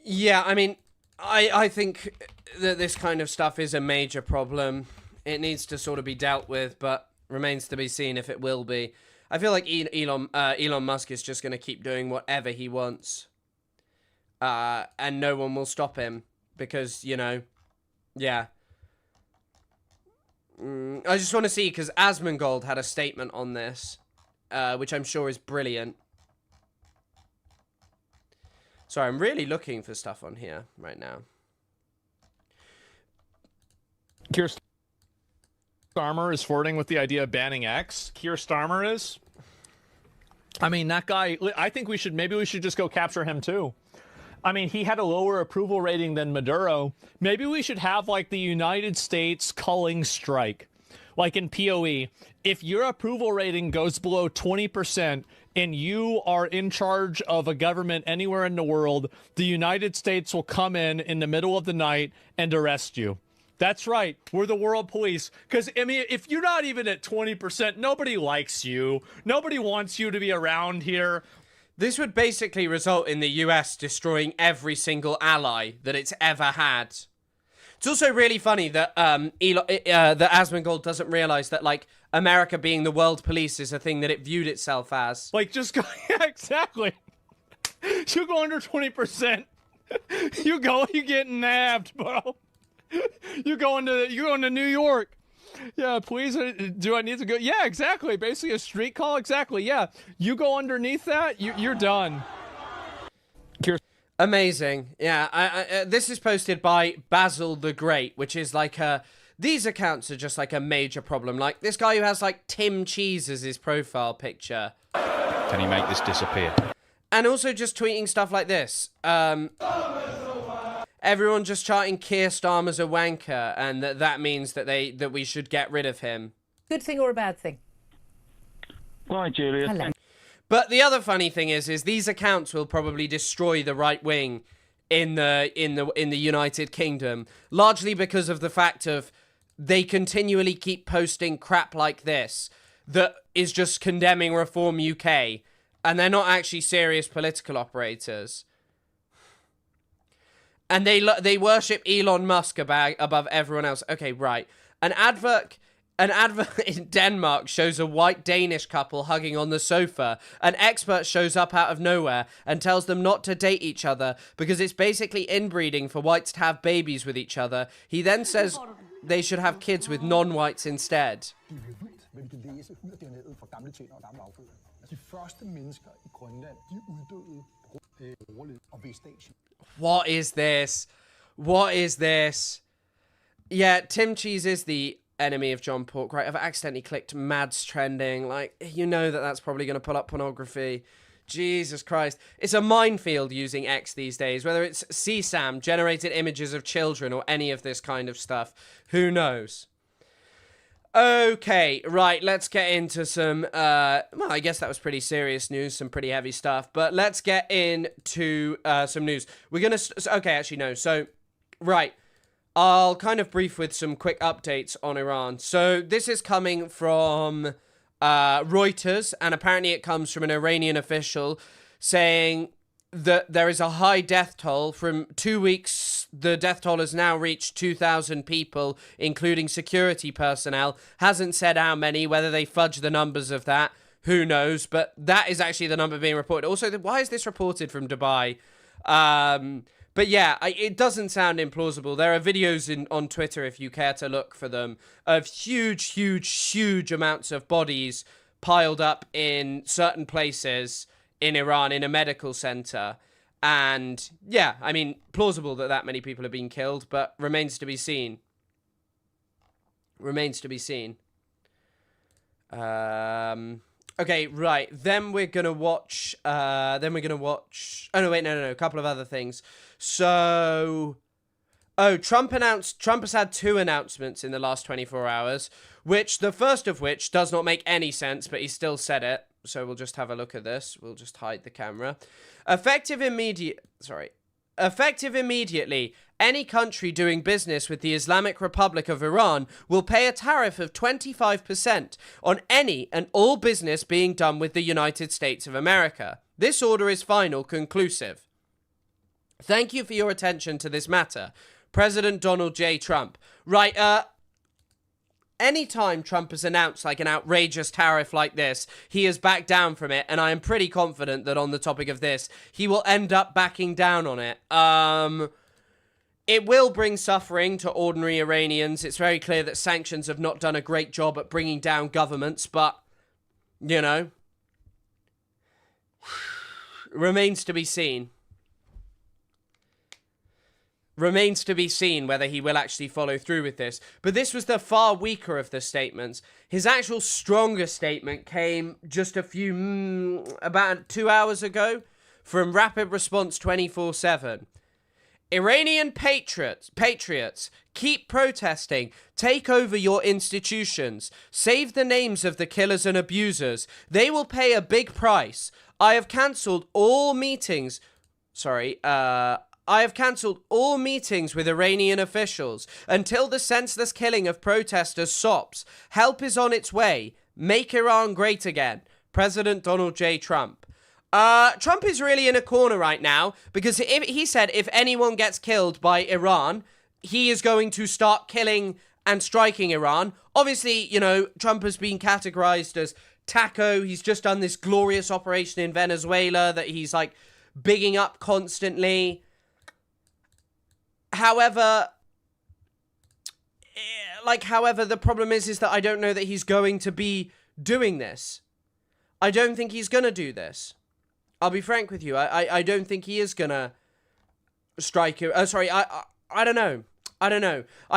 S1: Yeah, I mean, I think that this kind of stuff is a major problem. It needs to sort of be dealt with, but remains to be seen if it will be. I feel like Elon Musk is just going to keep doing whatever he wants. And no one will stop him because, you know, yeah. I just want to see, because Asmongold had a statement on this, which I'm sure is brilliant. Sorry, I'm really looking for stuff on here right now.
S10: Keir Starmer is flirting with the idea of banning X. Keir Starmer is. I mean, that guy, I think maybe we should just go capture him too. I mean, he had a lower approval rating than Maduro. Maybe we should have like the United States culling strike. Like in PoE, if your approval rating goes below 20% and you are in charge of a government anywhere in the world, the United States will come in the middle of the night and arrest you. That's right. We're the world police. Because, I mean, if you're not even at 20%, nobody likes you. Nobody wants you to be around here.
S1: This would basically result in the US destroying every single ally that it's ever had. It's also really funny that that Asmongold doesn't realize that, like, America being the world police is a thing that it viewed itself as.
S10: Like, just go, yeah, exactly. You go under 20%. You get nabbed, bro. You going to New York. Yeah, please, do I need to go? Yeah, exactly. Basically a street call. Exactly. Yeah. You go underneath that, you're done.
S1: Amazing. Yeah, this is posted by Basil the Great, which is like these accounts are just like a major problem. Like this guy who has like Tim Cheese as his profile picture.
S11: Can he make this disappear?
S1: And also just tweeting stuff like this. Everyone just charting Keir Starmer's a wanker, and that means that we should get rid of him.
S12: Good thing or a bad thing?
S11: Hi, Julia.
S12: Hello.
S1: But the other funny thing is these accounts will probably destroy the right wing in the United Kingdom, largely because of the fact of they continually keep posting crap like this that is just condemning Reform UK, and they're not actually serious political operators. And they worship Elon Musk above everyone else. Okay, right. An advert An advert in Denmark shows a white Danish couple hugging on the sofa. An expert shows up out of nowhere and tells them not to date each other because it's basically inbreeding for whites to have babies with each other. He then says they should have kids with non-whites instead. What is this? What is this? Yeah, Tim Cheese is the enemy of John Pork, right? I've accidentally clicked Mads trending. Like, you know that's probably going to pull up pornography. Jesus Christ. It's a minefield using X these days, whether it's CSAM, generated images of children, or any of this kind of stuff. Who knows? Okay, right, let's get into some, well, I guess that was pretty serious news, some pretty heavy stuff, but let's get into some news. We're going to, okay, actually, no, so, right. I'll kind of brief with some quick updates on Iran. So this is coming from Reuters, and apparently it comes from an Iranian official saying that there is a high death toll. From 2 weeks, the death toll has now reached 2,000 people, including security personnel. Hasn't said how many, whether they fudge the numbers of that, who knows, but that is actually the number being reported. Also, why is this reported from Dubai? But yeah, it doesn't sound implausible. There are videos on Twitter, if you care to look for them, of huge amounts of bodies piled up in certain places in Iran in a medical center. And yeah, I mean, plausible that many people have been killed, but remains to be seen. Remains to be seen. Okay, right. Then we're gonna watch. Oh no, wait, no. A couple of other things. So, Trump has had 2 announcements in the last 24 hours, which the first of which does not make any sense, but he still said it. So we'll just have a look at this. We'll just hide the camera. Effective immediately, any country doing business with the Islamic Republic of Iran will pay a tariff of 25% on any and all business being done with the United States of America. This order is final, conclusive. Thank you for your attention to this matter. President Donald J. Trump. Right, anytime Trump has announced like an outrageous tariff like this, he has backed down from it, and I am pretty confident that on the topic of this, he will end up backing down on it. It will bring suffering to ordinary Iranians. It's very clear that sanctions have not done a great job at bringing down governments, but, you know, remains to be seen. Remains to be seen whether he will actually follow through with this. But this was the far weaker of the statements. His actual stronger statement came just about 2 hours ago from Rapid Response 24/7. Iranian patriots, keep protesting, take over your institutions, save the names of the killers and abusers. They will pay a big price. I have cancelled all meetings. I have cancelled all meetings with Iranian officials until the senseless killing of protesters stops. Help is on its way. Make Iran great again. President Donald J. Trump. Trump is really in a corner right now because he said if anyone gets killed by Iran, he is going to start killing and striking Iran. Obviously, you know, Trump has been categorized as Taco. He's just done this glorious operation in Venezuela that he's like bigging up constantly. However, the problem is that I don't know that he's going to be doing this. I don't think he's going to do this. I'll be frank with you. I don't think he is going to strike... I don't know. I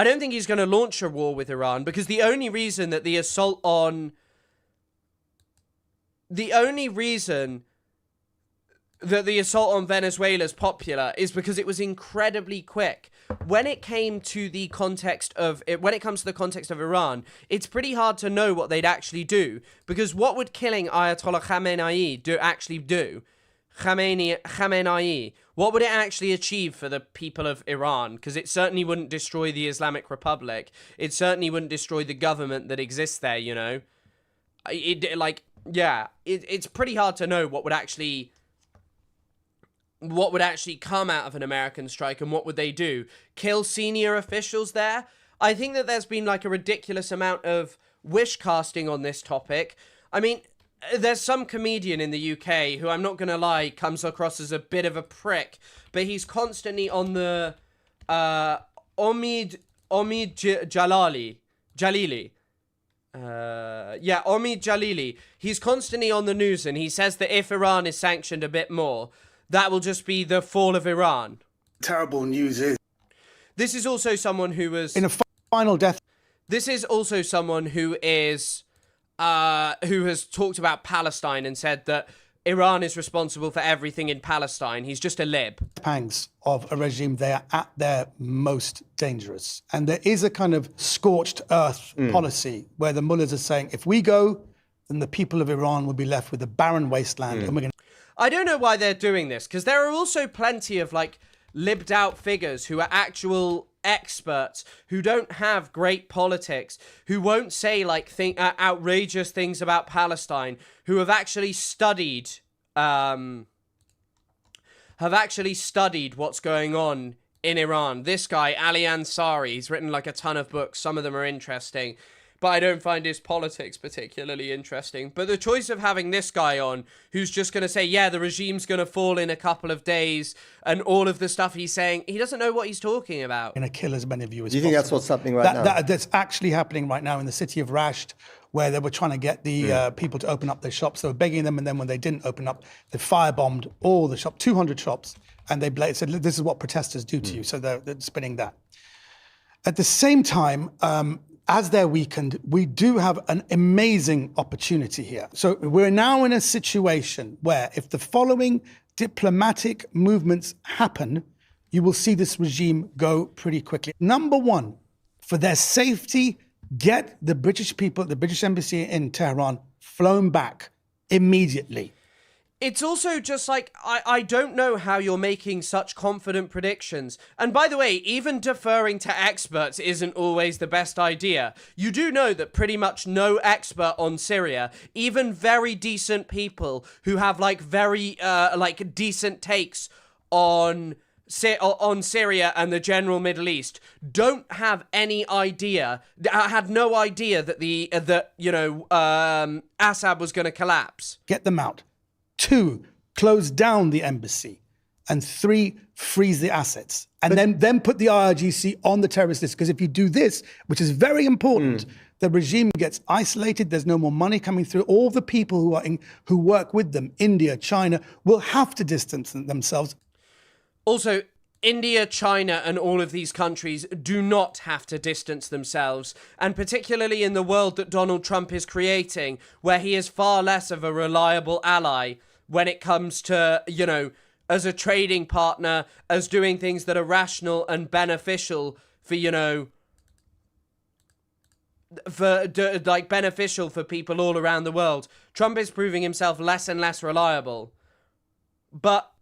S1: don't think he's going to launch a war with Iran because the only reason that the assault on Venezuela is popular is because it was incredibly quick. When it came to the context of Iran, it's pretty hard to know what they'd actually do, because what would killing Ayatollah Khamenei do? Khamenei, what would it actually achieve for the people of Iran? Because it certainly wouldn't destroy the Islamic Republic. It certainly wouldn't destroy the government that exists there, you know? It's pretty hard to know what would actually come out of an American strike and what would they do? Kill senior officials there? I think that there's been like a ridiculous amount of wish casting on this topic. I mean, there's some comedian in the UK who, I'm not going to lie, comes across as a bit of a prick, but he's constantly on the Omid Jalili. Omid Jalili. He's constantly on the news, and he says that if Iran is sanctioned a bit more, that will just be the fall of Iran.
S12: Terrible news is.
S1: This is also someone who was
S12: in a final death.
S1: This is also someone who is who has talked about Palestine and said that Iran is responsible for everything in Palestine. He's just a lib.
S12: Pangs of a regime, they are at their most dangerous. And there is a kind of scorched earth policy where the mullahs are saying, if we go, then the people of Iran will be left with a barren wasteland. And we're going to...
S1: I don't know why they're doing this, because there are also plenty of like libbed out figures who are actual experts who don't have great politics, who won't say like outrageous things about Palestine, who have actually studied what's going on in Iran. This guy, Ali Ansari, he's written like a ton of books. Some of them are interesting, but I don't find his politics particularly interesting. But the choice of having this guy on, who's just going to say, yeah, the regime's going to fall in a couple of days, and all of the stuff he's saying, he doesn't know what he's talking about.
S12: Going to kill as many of you as possible.
S13: Do you think that's what's happening right now?
S12: That's actually happening right now in the city of Rasht, where they were trying to get the people to open up their shops. They were begging them, and then when they didn't open up, they firebombed all the shops, 200 shops, and they said, this is what protesters do to you. So they're spinning that. At the same time, as they're weakened, we do have an amazing opportunity here. So we're now in a situation where if the following diplomatic movements happen, you will see this regime go pretty quickly. Number one, for their safety, get the British people at the British Embassy in Tehran flown back immediately.
S1: It's also just like, I don't know how you're making such confident predictions. And by the way, even deferring to experts isn't always the best idea. You do know that pretty much no expert on Syria, even very decent people who have like very decent takes on Syria and the general Middle East, don't have any idea, had no idea that Assad was going to collapse.
S12: Get them out. 2, close down the embassy. And 3, freeze the assets. And then put the IRGC on the terrorist list. Because if you do this, which is very important, the regime gets isolated. There's no more money coming through. All the people who work with them, India, China, will have to distance themselves.
S1: Also, India, China, and all of these countries do not have to distance themselves, and particularly in the world that Donald Trump is creating, where he is far less of a reliable ally when it comes to, as a trading partner, as doing things that are rational and beneficial for, beneficial for people all around the world. Trump is proving himself less and less reliable. But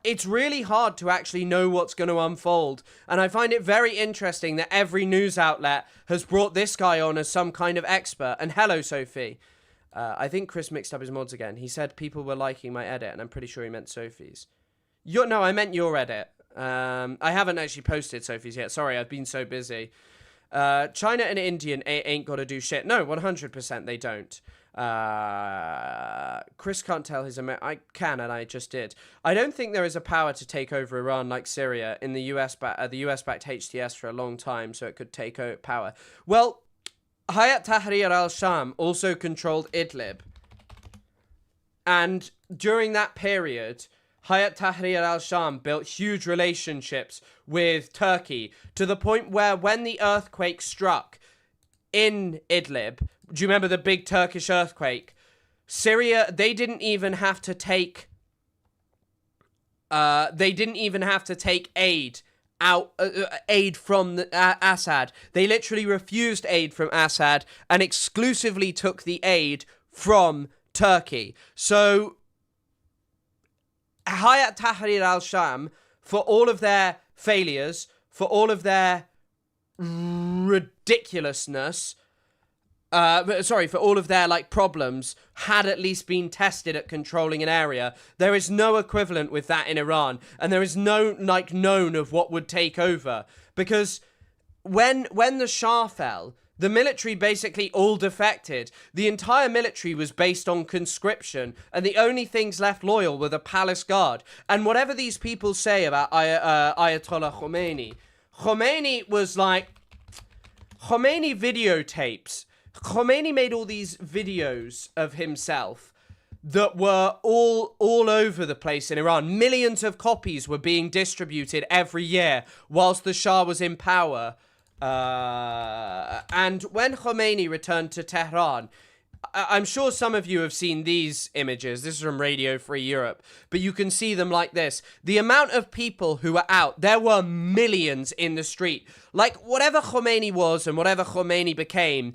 S1: it's really hard to actually know what's going to unfold. And I find it very interesting that every news outlet has brought this guy on as some kind of expert. And hello, Sophie. I think Chris mixed up his mods again. He said people were liking my edit, and I'm pretty sure he meant Sophie's. No, I meant your edit. I haven't actually posted Sophie's yet. Sorry, I've been so busy. China and India ain't got to do shit. No, 100% they don't. Chris can't tell his I can, and I just did. I don't think there is a power to take over Iran like Syria in the US backed HTS for a long time, so it could take over power. Well, Hayat Tahrir al-Sham also controlled Idlib, and during that period, Hayat Tahrir al-Sham built huge relationships with Turkey to the point where when the earthquake struck in Idlib, do you remember the big Turkish earthquake? Syria, they didn't even have to take aid from Assad. They literally refused aid from Assad and exclusively took the aid from Turkey. So Hayat Tahrir al-Sham, for all of their failures, for all of their ridiculousness, for all of their like problems, had at least been tested at controlling an area. There is no equivalent with that in Iran, and there is no like known of what would take over, because when the Shah fell, the military basically all defected. The entire military was based on conscription, and the only things left loyal were the palace guard. And whatever these people say about Ayatollah Khomeini, Khomeini was like, Khomeini videotapes. Khomeini made all these videos of himself that were all over the place in Iran. Millions of copies were being distributed every year whilst the Shah was in power. And when Khomeini returned to Tehran, I'm sure some of you have seen these images. This is from Radio Free Europe, but you can see them like this. The amount of people who were out, there were millions in the street. Like, whatever Khomeini was and whatever Khomeini became,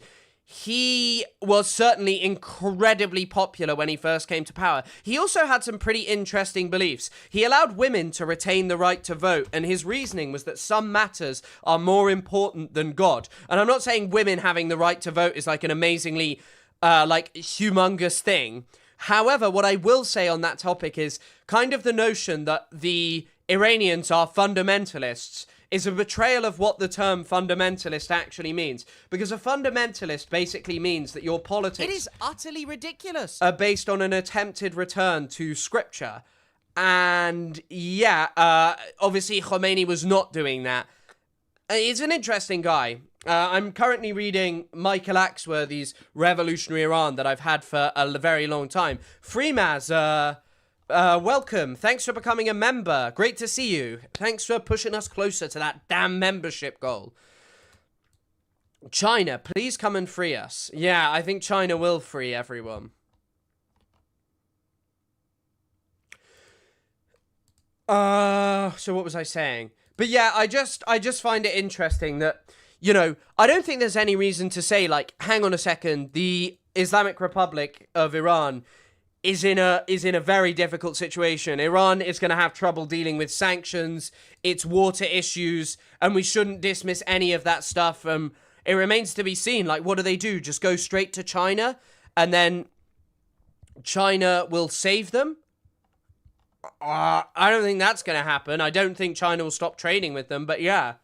S1: he was certainly incredibly popular when he first came to power. He also had some pretty interesting beliefs. He allowed women to retain the right to vote, and his reasoning was that some matters are more important than God. And I'm not saying women having the right to vote is like an amazingly, humongous thing. However, what I will say on that topic is kind of the notion that the Iranians are fundamentalists is a betrayal of what the term fundamentalist actually means. Because a fundamentalist basically means that your politics...
S13: It is utterly ridiculous.
S1: ...are based on an attempted return to scripture. And yeah, obviously Khomeini was not doing that. He's an interesting guy. I'm currently reading Michael Axworthy's Revolutionary Iran that I've had for a very long time. Freemaz, welcome. Thanks for becoming a member. Great to see you. Thanks for pushing us closer to that damn membership goal. China, please come and free us. Yeah, I think China will free everyone. So what was I saying? But yeah, I just find it interesting that, you know, I don't think there's any reason to say, like, hang on a second, the Islamic Republic of Iran is in a very difficult situation. Iran is going to have trouble dealing with sanctions, its water issues, and we shouldn't dismiss any of that stuff. It remains to be seen. Like, what do? Just go straight to China, and then China will save them? I don't think that's going to happen. I don't think China will stop trading with them, but yeah.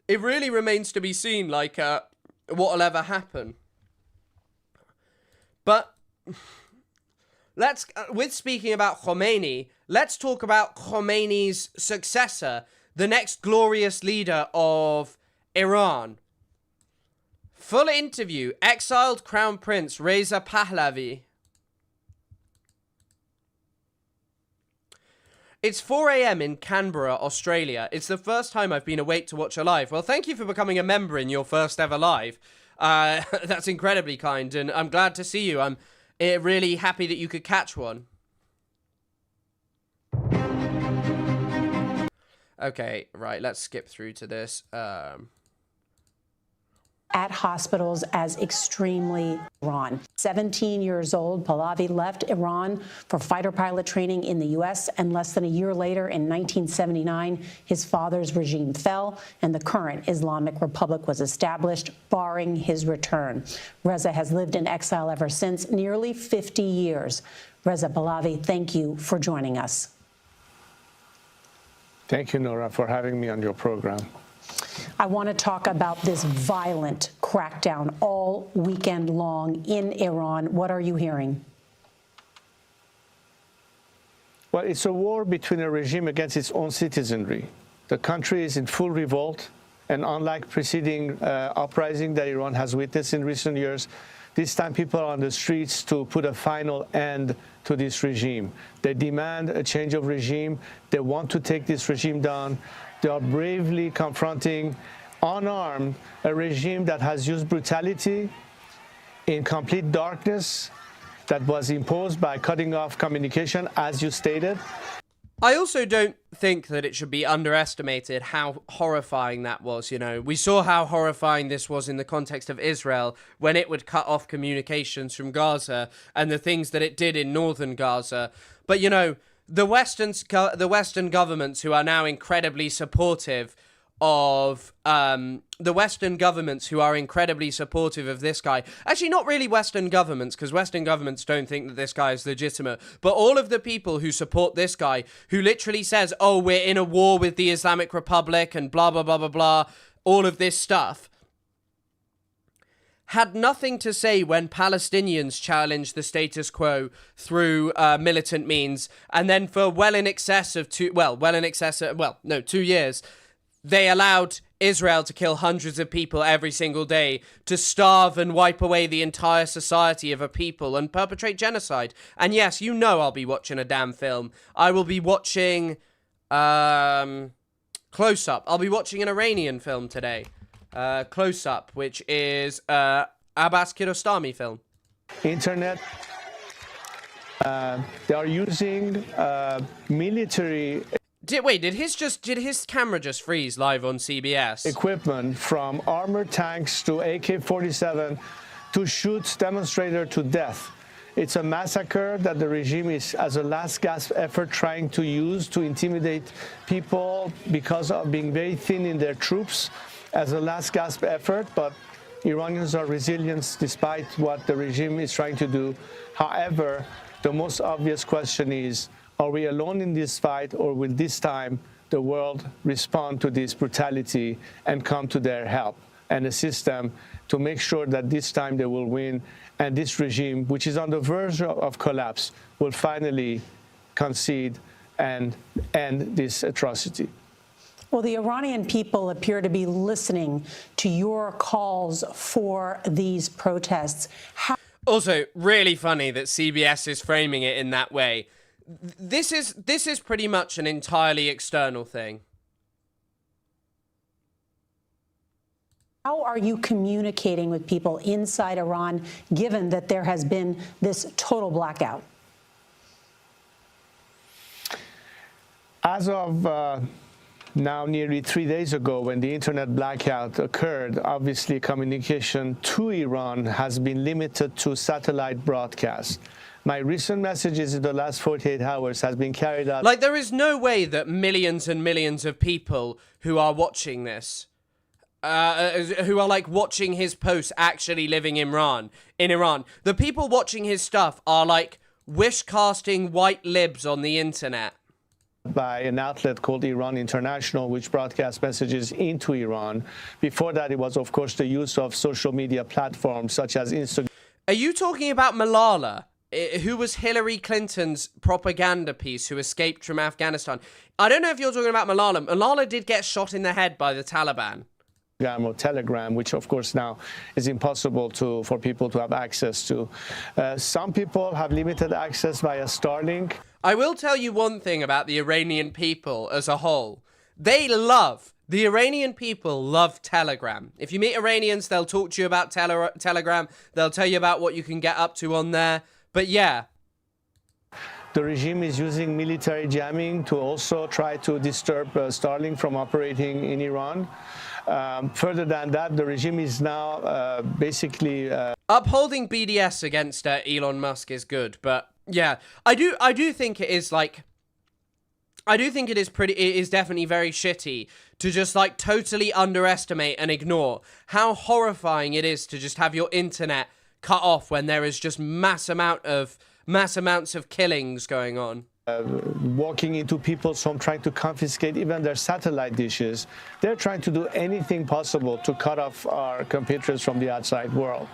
S1: It really remains to be seen, like, what will ever happen. But... with speaking about Khomeini, let's talk about Khomeini's successor, the next glorious leader of Iran. Full interview, exiled Crown Prince Reza Pahlavi. It's 4 a.m. in Canberra, Australia. It's the first time I've been awake to watch a live. Well, thank you for becoming a member in your first ever live. That's incredibly kind, and I'm glad to see you. I'm really happy that you could catch one. Okay, right, let's skip through to this.
S14: At hospitals as extremely Iran. 17 years old, Pahlavi left Iran for fighter pilot training in the U.S., and less than a year later, in 1979, his father's regime fell, and the current Islamic Republic was established, barring his return. Reza has lived in exile ever since, nearly 50 years. Reza Pahlavi, thank you for joining us.
S15: Thank you, Nora, for having me on your program.
S14: I want to talk about this violent crackdown all weekend long in Iran. What are you hearing?
S15: Well, it's a war between a regime against its own citizenry. The country is in full revolt, and unlike preceding uprising that Iran has witnessed in recent years, this time people are on the streets to put a final end to this regime. They demand a change of regime. They want to take this regime down. They are bravely confronting, unarmed, a regime that has used brutality in complete darkness that was imposed by cutting off communication, as you stated.
S1: I also don't think that it should be underestimated how horrifying that was, you know. We saw how horrifying this was in the context of Israel when it would cut off communications from Gaza and the things that it did in northern Gaza. But, you know, the Western governments who are now incredibly supportive of the Western governments who are incredibly supportive of this guy. Actually, not really Western governments, because Western governments don't think that this guy is legitimate. But all of the people who support this guy, who literally says, oh, we're in a war with the Islamic Republic and blah, blah, blah, blah, blah, all of this stuff, had nothing to say when Palestinians challenged the status quo through militant means. And then for 2 years, they allowed Israel to kill hundreds of people every single day, to starve and wipe away the entire society of a people and perpetrate genocide. And yes, you know I'll be watching a damn film. I will be watching Close Up. I'll be watching an Iranian film today. Close Up, which is Abbas Kiarostami film.
S15: Internet. They are using military
S1: Did his camera just freeze live on CBS?
S15: Equipment from armored tanks to AK-47 to shoot demonstrators to death. It's a massacre that the regime is, as a last gasp effort, trying to use to intimidate people because of being very thin in their troops, as a last gasp effort. But Iranians are resilient despite what the regime is trying to do. However, the most obvious question is, are we alone in this fight, or will this time the world respond to this brutality and come to their help and assist them to make sure that this time they will win, and this regime, which is on the verge of collapse, will finally concede and end this atrocity?
S14: Well, the Iranian people appear to be listening to your calls for these protests.
S1: Also, really funny that CBS is framing it in that way. This is pretty much an entirely external thing.
S14: How are you communicating with people inside Iran, given that there has been this total blackout?
S15: As of now, nearly 3 days ago, when the internet blackout occurred, obviously communication to Iran has been limited to satellite broadcast. My recent messages in the last 48 hours has been carried out.
S1: Like, there is no way that millions and millions of people who are watching this, who are like watching his posts, actually living in Iran. The people watching his stuff are like wish-casting white libs on the internet.
S15: By an outlet called Iran International, which broadcasts messages into Iran. Before that, it was, of course, the use of social media platforms such as Instagram.
S1: Are you talking about Malala, who was Hillary Clinton's propaganda piece who escaped from Afghanistan? I don't know if you're talking about Malala. Malala did get shot in the head by the Taliban.
S15: Or Telegram, which of course now is impossible for people to have access to. Some people have limited access via Starlink.
S1: I will tell you one thing about the Iranian people as a whole. The Iranian people love Telegram. If you meet Iranians, they'll talk to you about Telegram. They'll tell you about what you can get up to on there. But yeah.
S15: The regime is using military jamming to also try to disturb Starlink from operating in Iran. Further than that, the regime is now basically
S1: upholding BDS against Elon Musk is good, but yeah, I do think it is like, it is definitely very shitty to just like totally underestimate and ignore how horrifying it is to just have your internet cut off when there is just mass amounts of killings going on.
S15: Walking into people's home, trying to confiscate even their satellite dishes. They're trying to do anything possible to cut off our computers from the outside world.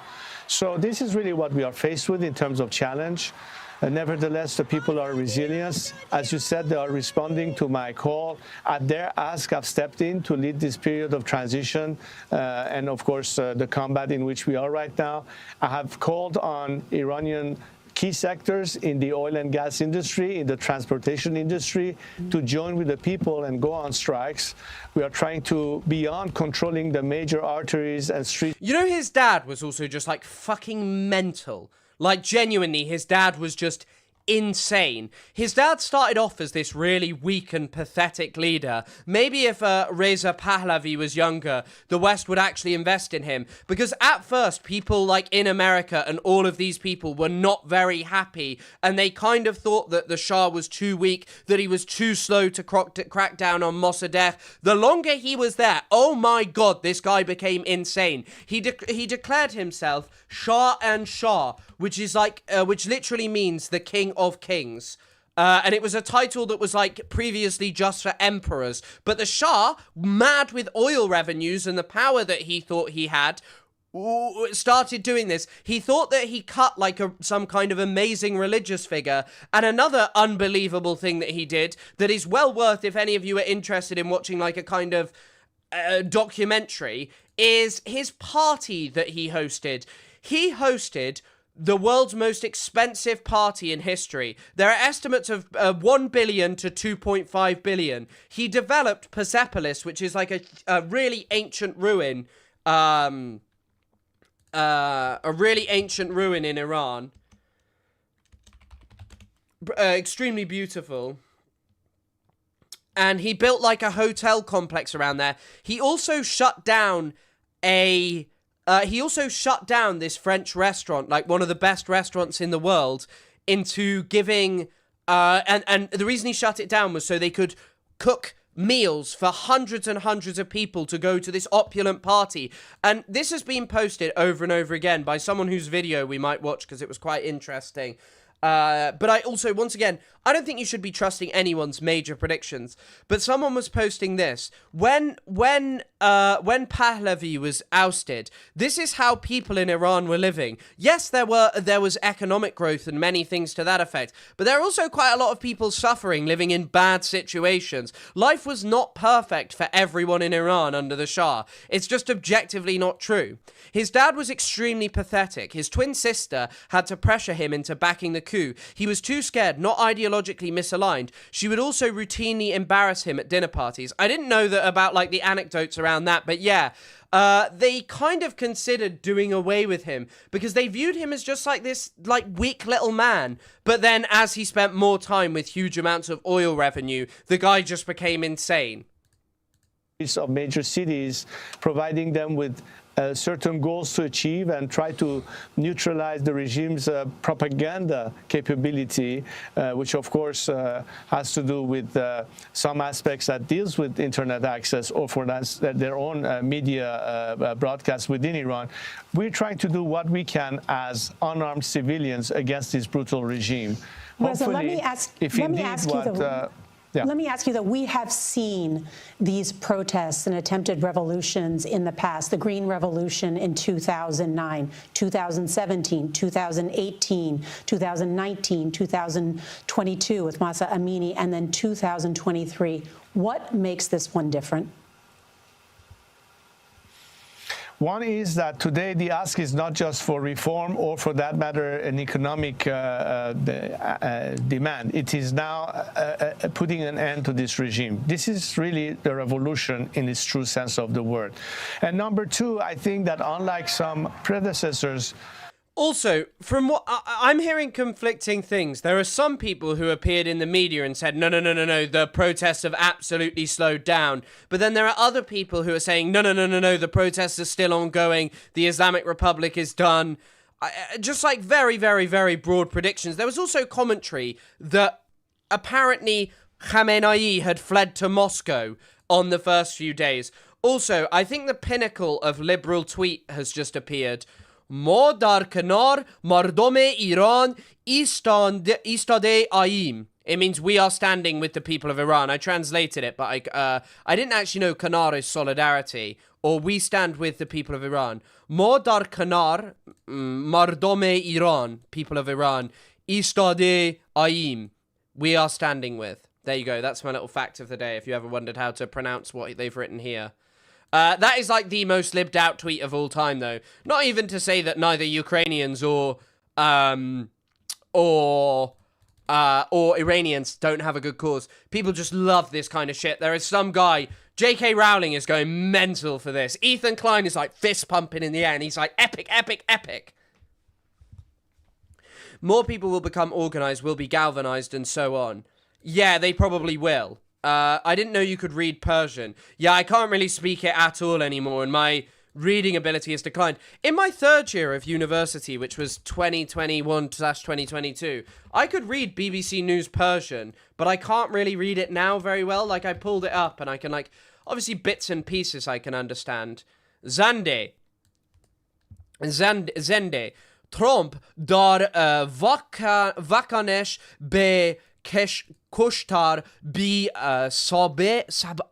S15: So this is really what we are faced with in terms of challenge. Nevertheless, the people are resilient. As you said, they are responding to my call. At their ask, I've stepped in to lead this period of transition and, of course, the combat in which we are right now. I have called on Iranian key sectors in the oil and gas industry, in the transportation industry, to join with the people and go on strikes. We are trying to, beyond controlling the major arteries and streets.
S1: You know, his dad was also just like fucking mental. Like, genuinely, his dad was just insane. His dad started off as this really weak and pathetic leader. Maybe if Reza Pahlavi was younger, the West would actually invest in him. Because at first, people like in America and all of these people were not very happy. And they kind of thought that the Shah was too weak, that he was too slow to crack down on Mossadegh. The longer he was there, oh my God, this guy became insane. He declared himself Shah and Shah, which is like, which literally means the King of Kings. And it was a title that was like previously just for emperors. But the Shah, mad with oil revenues and the power that he thought he had, started doing this. He thought that he cut like some kind of amazing religious figure. And another unbelievable thing that he did that is well worth, if any of you are interested in watching like a kind of documentary, is his party that he hosted. He hosted the world's most expensive party in history. There are estimates of 1 billion to 2.5 billion. He developed Persepolis, which is like a really ancient ruin, a really ancient ruin in Iran. Extremely beautiful. And he built like a hotel complex around there. He also shut down this French restaurant, like one of the best restaurants in the world, into giving, and the reason he shut it down was so they could cook meals for hundreds and hundreds of people to go to this opulent party. And this has been posted over and over again by someone whose video we might watch because it was quite interesting. But I also, once again, I don't think you should be trusting anyone's major predictions. But someone was posting this. When Pahlavi was ousted, this is how people in Iran were living. Yes, there was economic growth and many things to that effect. But there are also quite a lot of people suffering, living in bad situations. Life was not perfect for everyone in Iran under the Shah. It's just objectively not true. His dad was extremely pathetic. His twin sister had to pressure him into backing the coup. He was too scared, not ideologically misaligned. She would also routinely embarrass him at dinner parties. I didn't know that about like the anecdotes around that, but yeah, they kind of considered doing away with him because they viewed him as just like this like weak little man. But then as he spent more time with huge amounts of oil revenue, the guy just became insane.
S15: Of major cities, providing them with certain goals to achieve and try to neutralize the regime's propaganda capability, which of course has to do with some aspects that deals with internet access or for their own media broadcasts within Iran. We're trying to do what we can as unarmed civilians against this brutal regime.
S14: Reza, let me ask you that we have seen these protests and attempted revolutions in the past, the Green Revolution in 2009, 2017, 2018, 2019, 2022 with Mahsa Amini, and then 2023. What makes this one different?
S15: One is that today the ask is not just for reform or, for that matter, an economic demand. It is now putting an end to this regime. This is really the revolution in its true sense of the word. And number two, I think that unlike some predecessors,
S1: also, from what I'm hearing conflicting things. There are some people who appeared in the media and said, no, the protests have absolutely slowed down. But then there are other people who are saying, no, the protests are still ongoing. The Islamic Republic is done. Just like very, very, very broad predictions. There was also commentary that apparently Khamenei had fled to Moscow on the first few days. Also, I think the pinnacle of liberal tweet has just appeared. ما در کنار مردم ایران ایستاده آییم. It means we are standing with the people of Iran. I translated it, but I didn't actually know kanar is solidarity, or we stand with the people of Iran. ما در کنار مردم ایران, people of Iran, ایستاده آییم. We are standing with. There you go. That's my little fact of the day, if you ever wondered how to pronounce what they've written here. That is like the most libbed out tweet of all time, though. Not even to say that neither Ukrainians or Iranians don't have a good cause. People just love this kind of shit. There is some guy, J.K. Rowling is going mental for this. Ethan Klein is like fist pumping in the air, and he's like, epic, epic, epic. more people will become organized, will be galvanized, and so on. Yeah, they probably will. I didn't know you could read Persian. Yeah, I can't really speak it at all anymore, and my reading ability has declined. In my third year of university, which was 2021/2022, I could read BBC News Persian, but I can't really read it now very well. Like, I pulled it up, and I can, like, obviously bits and pieces I can understand. Zende. Trump dar vakanesh be kushtar bi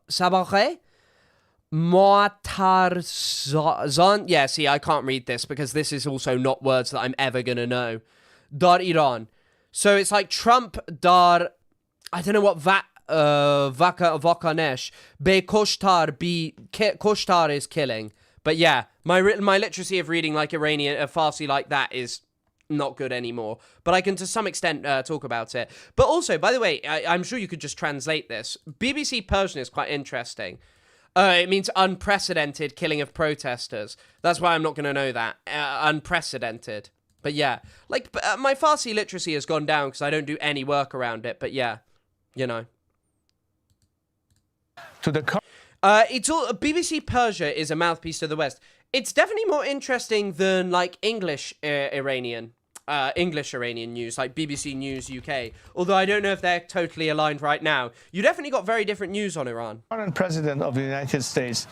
S1: sabahe Moatarzan. Yeah, see, I can't read this because this is also not words that I'm ever gonna know. Dar Iran. So it's like Trump dar. I don't know what vakanesh be kushtar is killing. But yeah, my literacy of reading like Iranian, Farsi like that is not good anymore. But I can to some extent talk about it. But also, by the way, I'm sure you could just translate this. BBC Persian is quite interesting. It means unprecedented killing of protesters. That's why I'm not going to know that. Unprecedented. But yeah, like my Farsi literacy has gone down because I don't do any work around it. But yeah, you know.
S15: To the
S1: it's all BBC Persia is a mouthpiece to the West. It's definitely more interesting than like English Iranian news, like BBC News UK. Although I don't know if they're totally aligned right now. You definitely got very different news on Iran.
S15: Current president of the United States,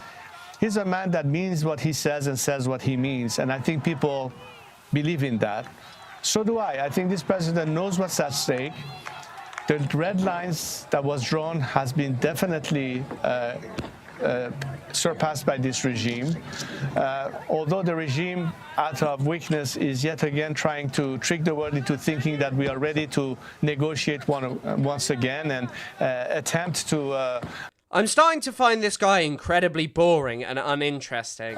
S15: he's a man that means what he says and says what he means, and I think people believe in that. So do I. I think this president knows what's at stake. The red lines that was drawn has been definitely surpassed by this regime. Although the regime, out of weakness, is yet again trying to trick the world into thinking that we are ready to negotiate once again and attempt to...
S1: I'm starting to find this guy incredibly boring and uninteresting.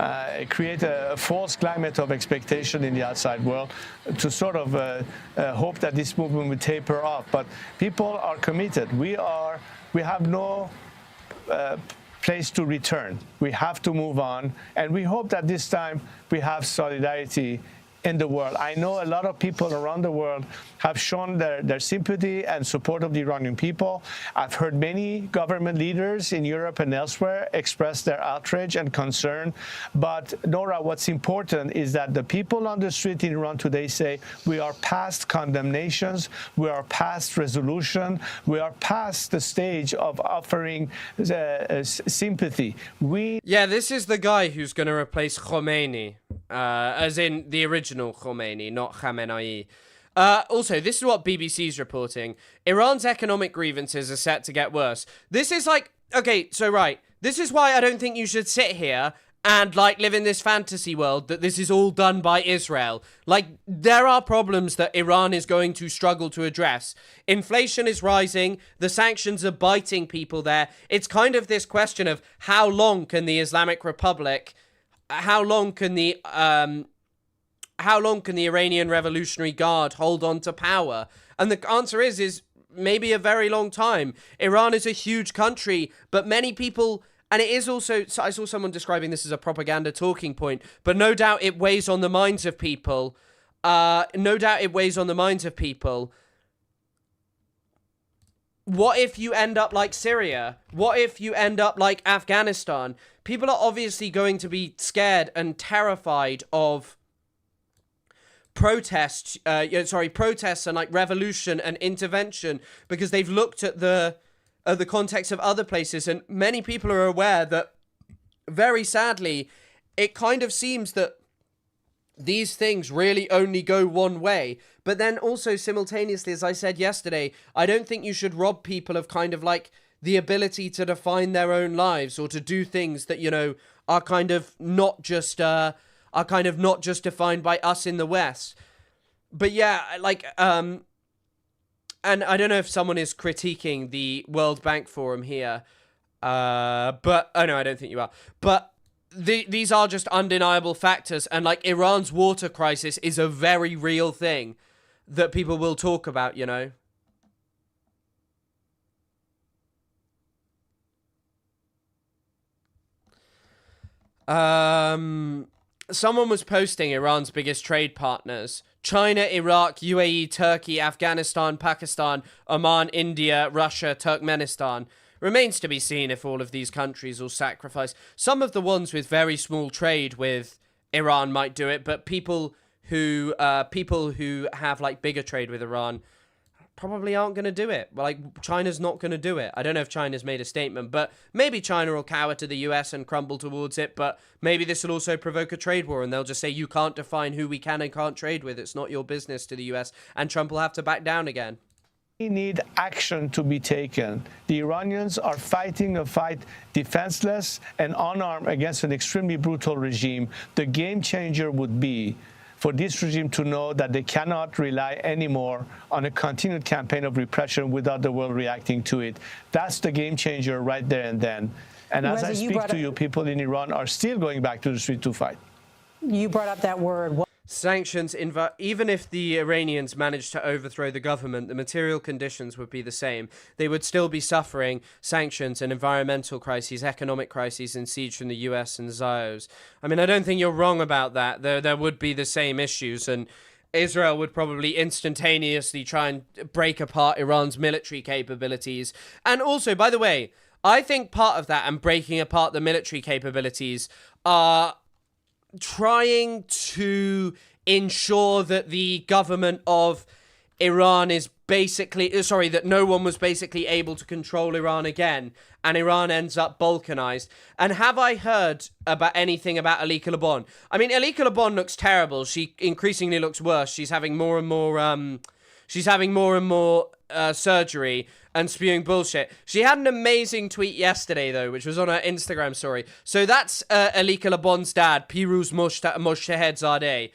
S15: Create a false climate of expectation in the outside world to sort of hope that this movement will taper off. But people are committed. We have no place to return. We have to move on. And we hope that this time we have solidarity in the world. I know a lot of people around the world have shown their sympathy and support of the Iranian people. I've heard many government leaders in Europe and elsewhere express their outrage and concern. But Nora, what's important is that the people on the street in Iran today say, we are past condemnations, we are past resolution, we are past the stage of offering sympathy.
S1: Yeah, this is the guy who's going to replace Khomeini, as in the original Khomeini, not Khamenei. Also, this is what BBC's reporting. Iran's economic grievances are set to get worse. This is like, okay, so right, this is why I don't think you should sit here and like live in this fantasy world that this is all done by Israel. Like, there are problems that Iran is going to struggle to address. Inflation is rising, the sanctions are biting people there. It's kind of this question of how long can the Islamic Republic, how long can the Iranian Revolutionary Guard hold on to power? And the answer is maybe a very long time. Iran is a huge country, but many people, and it is also, I saw someone describing this as a propaganda talking point, but no doubt it weighs on the minds of people. What if you end up like Syria? What if you end up like Afghanistan? People are obviously going to be scared and terrified of protests and like revolution and intervention because they've looked at the context of other places, and many people are aware that, very sadly, it kind of seems that these things really only go one way. But then also simultaneously, as I said yesterday, I don't think you should rob people of kind of like the ability to define their own lives or to do things that, you know, are kind of not just defined by us in the West. But yeah, like, and I don't know if someone is critiquing the World Bank Forum here, but, oh no, I don't think you are. But these are just undeniable factors, and like Iran's water crisis is a very real thing that people will talk about, you know. someone was posting Iran's biggest trade partners: China, Iraq, UAE, Turkey, Afghanistan, Pakistan, Oman, India, Russia, Turkmenistan. Remains to be seen if all of these countries will sacrifice. Some of the ones with very small trade with Iran might do it, but people who have like bigger trade with Iran probably aren't going to do it. Like, China's not going to do it. I don't know if China's made a statement, but maybe China will cower to the US and crumble towards it, but maybe this will also provoke a trade war, and they'll just say, you can't define who we can and can't trade with. It's not your business, to the US, and Trump will have to back down again.
S15: We need action to be taken. The Iranians are fighting a fight defenseless and unarmed against an extremely brutal regime. The game changer would be for this regime to know that they cannot rely anymore on a continued campaign of repression without the world reacting to it. That's the game changer right there and then. And as I speak to you, people in Iran are still going back to the street to fight.
S14: You brought up that word.
S1: Sanctions, even if the Iranians managed to overthrow the government, the material conditions would be the same. They would still be suffering sanctions and environmental crises, economic crises, and siege from the US and Zios. I mean, I don't think you're wrong about that. There would be the same issues, and Israel would probably instantaneously try and break apart Iran's military capabilities. And also, by the way, I think part of that and breaking apart the military capabilities are trying to ensure that the government of Iran is basically, that no one was basically able to control Iran again, and Iran ends up balkanized. And have I heard about anything about Alika Lebon? I mean, Alika Lebon looks terrible. She increasingly looks worse. She's having more and more surgery and spewing bullshit. She had an amazing tweet yesterday, though, which was on her Instagram story. So that's Alika Lebon's dad, Piruz Moshtahedzadeh.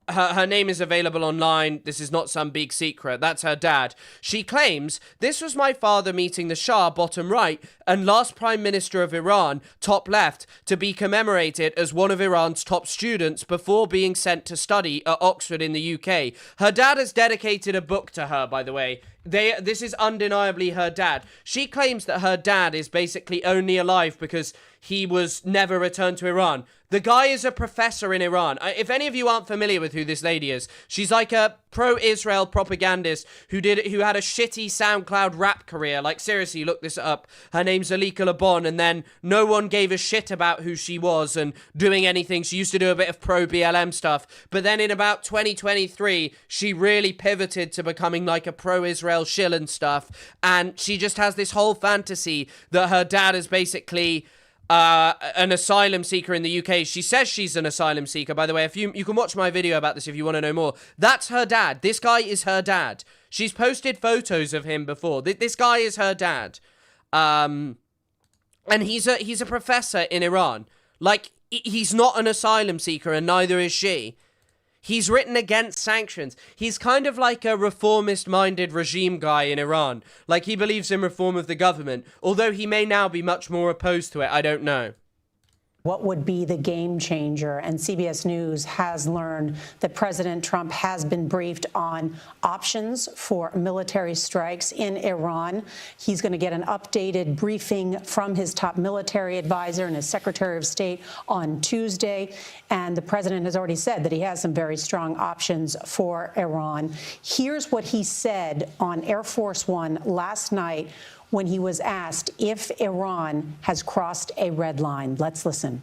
S1: Her name is available online. This is not some big secret. That's her dad. She claims, "This was my father meeting the Shah, bottom right, and last Prime Minister of Iran, top left, to be commemorated as one of Iran's top students before being sent to study at Oxford in the UK." Her dad has dedicated a book to her, by the way. This is undeniably her dad. She claims that her dad is basically only alive because he was never returned to Iran. The guy is a professor in Iran. If any of you aren't familiar with who this lady is, she's like a pro-Israel propagandist who had a shitty SoundCloud rap career. Like, seriously, look this up. Her name's Alika Lebon, and then no one gave a shit about who she was and doing anything. She used to do a bit of pro-BLM stuff, but then in about 2023, she really pivoted to becoming like a pro-Israel shill and stuff, and she just has this whole fantasy that her dad is basically an asylum seeker in the UK. She says she's an asylum seeker, by the way. If you can watch my video about this if you want to know more. That's her dad. This guy is her dad. She's posted photos of him before. This guy is her dad. And he's a professor in Iran. Like, he's not an asylum seeker, and neither is she. He's written against sanctions. He's kind of like a reformist-minded regime guy in Iran. Like, he believes in reform of the government. Although he may now be much more opposed to it, I don't know.
S14: What would be the game changer? And CBS News has learned that President Trump has been briefed on options for military strikes in Iran. He's going to get an updated briefing from his top military advisor and his Secretary of State on Tuesday. And the president has already said that he has some very strong options for Iran. Here's what he said on Air Force One last night when he was asked if Iran has crossed a red line. Let's listen.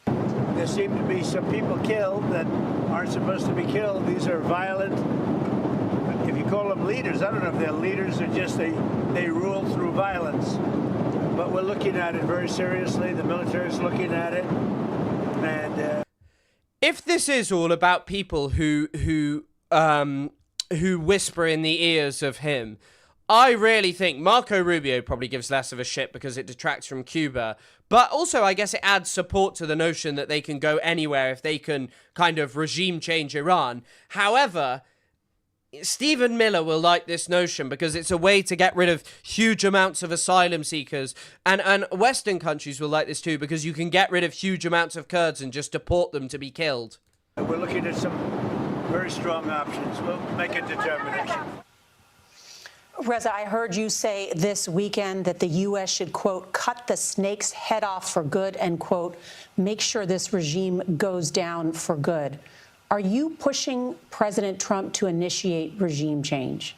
S16: There seem to be some people killed that aren't supposed to be killed. These are violent, if you call them leaders, I don't know if they're leaders or just they rule through violence. But we're looking at it very seriously. The military's looking at it. And
S1: if this is all about people who whisper in the ears of him, I really think Marco Rubio probably gives less of a shit because it detracts from Cuba. But also, I guess it adds support to the notion that they can go anywhere if they can kind of regime change Iran. However, Stephen Miller will like this notion because it's a way to get rid of huge amounts of asylum seekers. And Western countries will like this too because you can get rid of huge amounts of Kurds and just deport them to be killed.
S16: we're looking at some very strong options. We'll make a determination.
S14: Reza, I heard you say this weekend that the U.S. should, quote, cut the snake's head off for good and, quote, make sure this regime goes down for good. Are you pushing President Trump to initiate regime change?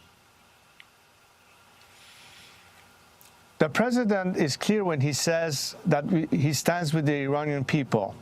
S15: The president is clear when he says that he stands with the Iranian people.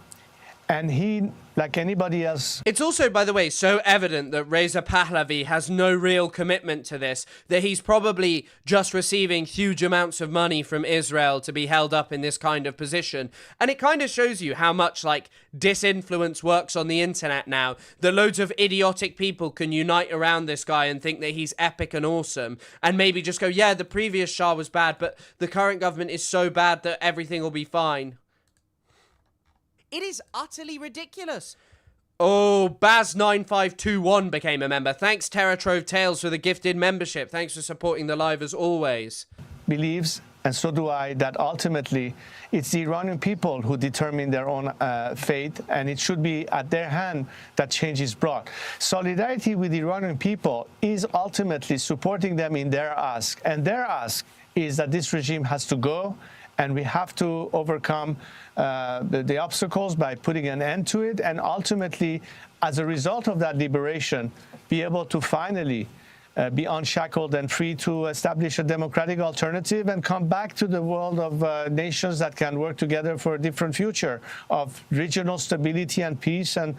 S15: And he, like anybody else...
S1: It's also, by the way, so evident that Reza Pahlavi has no real commitment to this, that he's probably just receiving huge amounts of money from Israel to be held up in this kind of position. And it kind of shows you how much, like, disinfluence works on the internet now, that loads of idiotic people can unite around this guy and think that he's epic and awesome, and maybe just go, yeah, the previous Shah was bad, but the current government is so bad that everything will be fine.
S13: It is utterly ridiculous.
S1: Oh, Baz9521 became a member. Thanks, Terra Trove Tales, for the gifted membership. Thanks for supporting the live as always.
S15: Believes, and so do I, that ultimately it's the Iranian people who determine their own fate, and it should be at their hand that change is brought. Solidarity with the Iranian people is ultimately supporting them in their ask, and their ask is that this regime has to go, and we have to overcome the obstacles by putting an end to it, and ultimately, as a result of that liberation, be able to finally be unshackled and free to establish a democratic alternative and come back to the world of nations that can work together for a different future of regional stability and peace and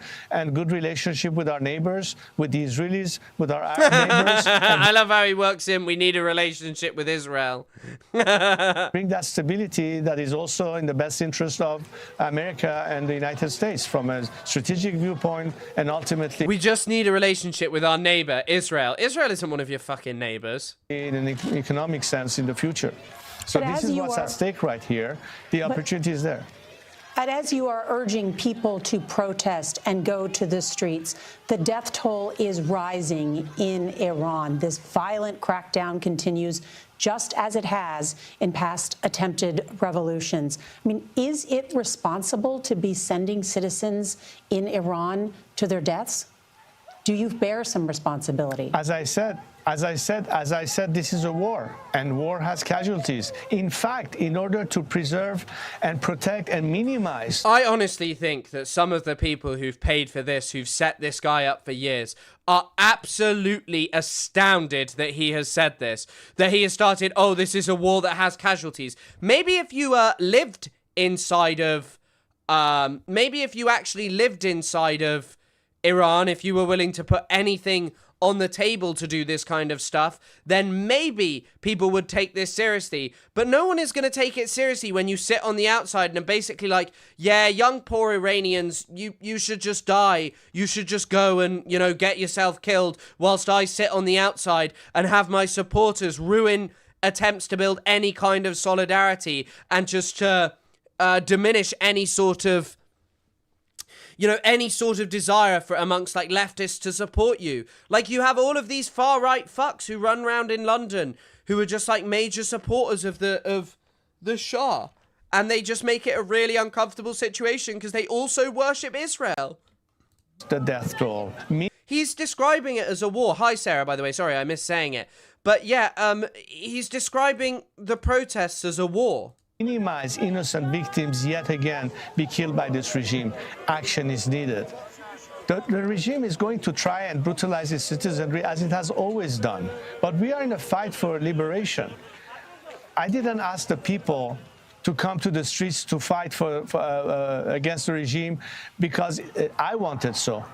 S15: good relationship with our neighbors, with the Israelis, with our Arab neighbors.
S1: I love how he works in, we need a relationship with Israel.
S15: Bring that stability that is also in the best interest of America and the United States from a strategic viewpoint, and ultimately...
S1: We just need a relationship with our neighbor, Israel. Israel isn't one of your fucking neighbors.
S15: In an economic sense in the future. So this is what's at stake right here. The opportunity is there.
S14: And as you are urging people to protest and go to the streets, the death toll is rising in Iran. This violent crackdown continues just as it has in past attempted revolutions. I mean, is it responsible to be sending citizens in Iran to their deaths? Do you bear some responsibility?
S15: As I said, this is a war, and war has casualties. In fact, in order to preserve and protect and minimize...
S1: I honestly think that some of the people who've paid for this, who've set this guy up for years, are absolutely astounded that he has said this, that he has started, oh, this is a war that has casualties. Maybe if you lived inside of... maybe if you actually lived inside of Iran, if you were willing to put anything on the table to do this kind of stuff, then maybe people would take this seriously. But no one is going to take it seriously when you sit on the outside and are basically like, yeah, young poor Iranians, you should just die. You should just go and, you know, get yourself killed whilst I sit on the outside and have my supporters ruin attempts to build any kind of solidarity and just to diminish any sort of, you know, any sort of desire for amongst like leftists to support you. Like, you have all of these far right fucks who run around in London who are just like major supporters of the Shah, and they just make it a really uncomfortable situation because they also worship Israel.
S15: The death toll.
S1: He's describing it as a war. Hi, Sarah, by the way. Sorry, I missed saying it. But yeah, he's describing the protests as a war.
S15: Minimize innocent victims yet again be killed by this regime. Action is needed. The regime is going to try and brutalize its citizenry as it has always done. But we are in a fight for liberation. I didn't ask the people to come to the streets to fight against the regime because I wanted so.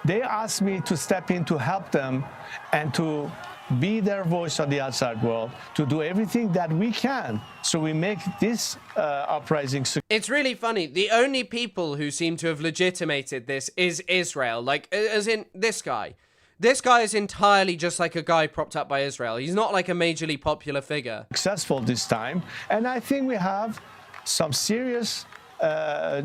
S15: They asked me to step in to help them and to be their voice on the outside world, to do everything that we can so we make this uprising succeed.
S1: It's really funny. The only people who seem to have legitimated this is Israel. Like, as in this guy. This guy is entirely just like a guy propped up by Israel. He's not like a majorly popular figure.
S15: Successful this time. And I think we have some serious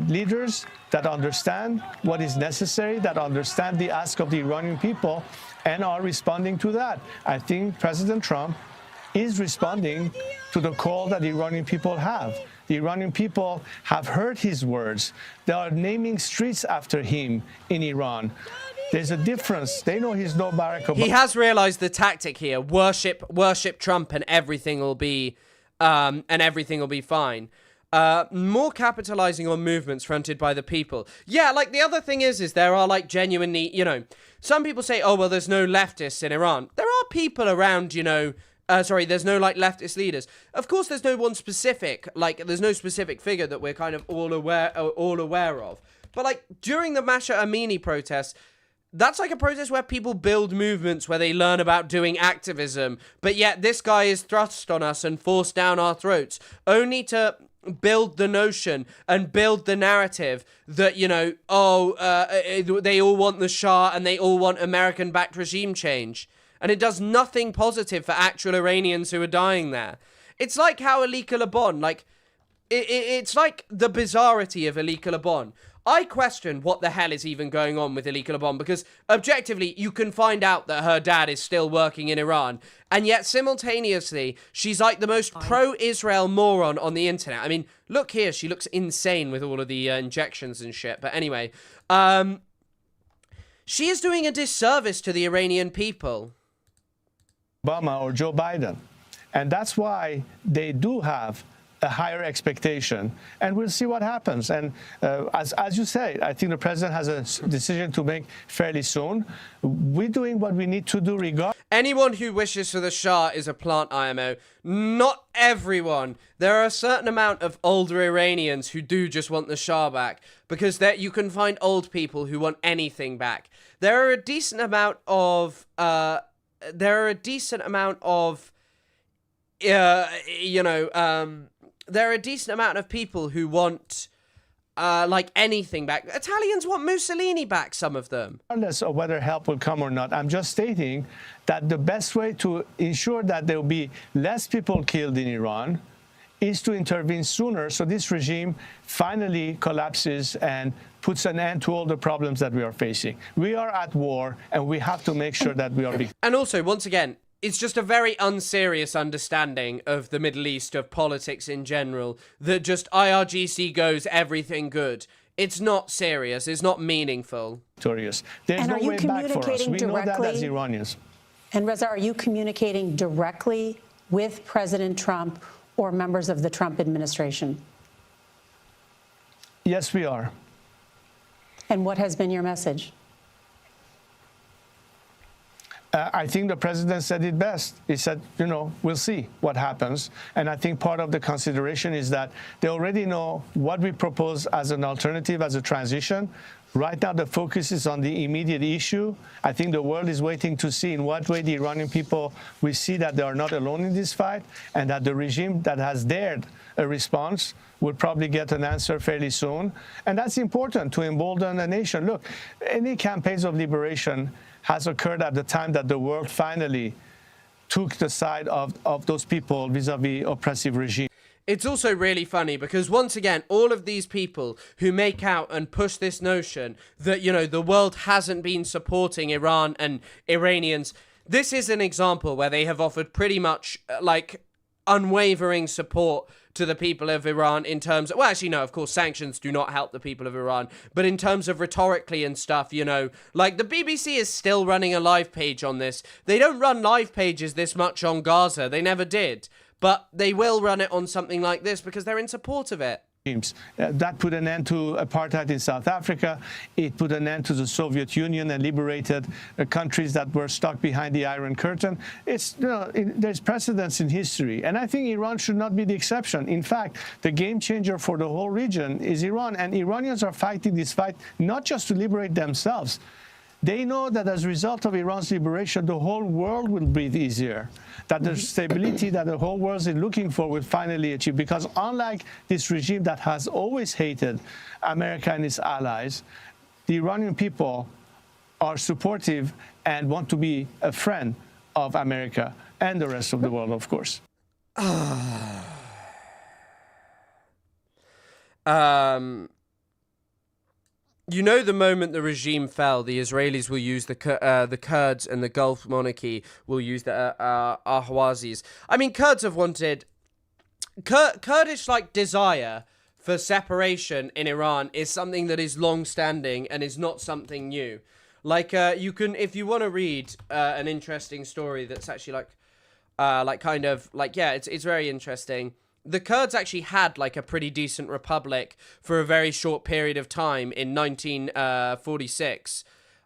S15: leaders that understand what is necessary, that understand the ask of the Iranian people, and are responding to that. I think President Trump is responding to the call that the Iranian people have. The Iranian people have heard his words. They are naming streets after him in Iran. There's a difference. They know he's no Barack Obama.
S1: He has realized the tactic here. Worship Trump and everything will be fine. More capitalizing on movements fronted by the people. Yeah, like the other thing is there are like genuinely, some people say, oh, well, there's no leftists in Iran. There are people around, there's no like leftist leaders. Of course, there's no one specific, there's no specific figure that we're kind of all aware of. But like during the Masha Amini protests, that's like a protest where people build movements where they learn about doing activism. But yet this guy is thrust on us and forced down our throats only to build the notion and build the narrative that, they all want the Shah and they all want American-backed regime change. And it does nothing positive for actual Iranians who are dying there. It's like how Alika Lebon, it's like the bizarrity of Alika Lebon. I question what the hell is even going on with Alika Lebon, because objectively you can find out that her dad is still working in Iran, and yet simultaneously she's like the most pro-Israel moron on the internet. I mean, look here, she looks insane with all of the injections and shit. But anyway, she is doing a disservice to the Iranian people.
S15: Obama or Joe Biden. And that's why they do have a higher expectation, and we'll see what happens. And as you say, I think the president has a decision to make fairly soon. We're doing what we need to do regardless.
S1: Anyone who wishes for the Shah is a plant, IMO. Not everyone. There are a certain amount of older Iranians who do just want the Shah back, because you can find old people who want anything back. There are a decent amount of there are a decent amount of people who want anything back. Italians want Mussolini back, some of them.
S15: Regardless of whether help will come or not, I'm just stating that the best way to ensure that there will be less people killed in Iran is to intervene sooner, so this regime finally collapses and puts an end to all the problems that we are facing. We are at war, and we have to make sure that we are...
S1: And also, once again, it's just a very unserious understanding of the Middle East, of politics in general, that just IRGC goes everything good. It's not serious. It's not meaningful.
S15: There's no way back for us. We know that as Iranians.
S14: And Reza, are you communicating directly with President Trump or members of the Trump administration?
S15: Yes, we are.
S14: And what has been your message?
S15: I think the president said it best. He said, we'll see what happens. And I think part of the consideration is that they already know what we propose as an alternative, as a transition. Right now, the focus is on the immediate issue. I think the world is waiting to see in what way the Iranian people will see that they are not alone in this fight, and that the regime that has dared a response will probably get an answer fairly soon. And that's important to embolden a nation. Look, any campaigns of liberation has occurred at the time that the world finally took the side of those people vis-a-vis oppressive regime.
S1: It's also really funny because, once again, all of these people who make out and push this notion that, the world hasn't been supporting Iran and Iranians, this is an example where they have offered pretty much, unwavering support to the people of Iran in terms of, well, actually, no, of course, sanctions do not help the people of Iran, but in terms of rhetorically and stuff, the BBC is still running a live page on this. They don't run live pages this much on Gaza. They never did. But they will run it on something like this because they're in support of it.
S15: That put an end to apartheid in South Africa. It put an end to the Soviet Union and liberated countries that were stuck behind the Iron Curtain. There's precedence in history, and I think Iran should not be the exception. In fact, the game changer for the whole region is Iran, and Iranians are fighting this fight not just to liberate themselves. They know that as a result of Iran's liberation, the whole world will breathe easier, that the stability that the whole world is looking for will finally achieve. Because unlike this regime that has always hated America and its allies, the Iranian people are supportive and want to be a friend of America and the rest of the world, of course.
S1: The moment the regime fell, the Israelis will use the Kurds, and the Gulf monarchy will use the Ahwazis. I mean, Kurds have wanted... Kurdish, desire for separation in Iran is something that is long-standing and is not something new. Like, you can, if you want to read an interesting story that's actually like kind of like, yeah, it's very interesting. The Kurds actually had like a pretty decent republic for a very short period of time in 1946.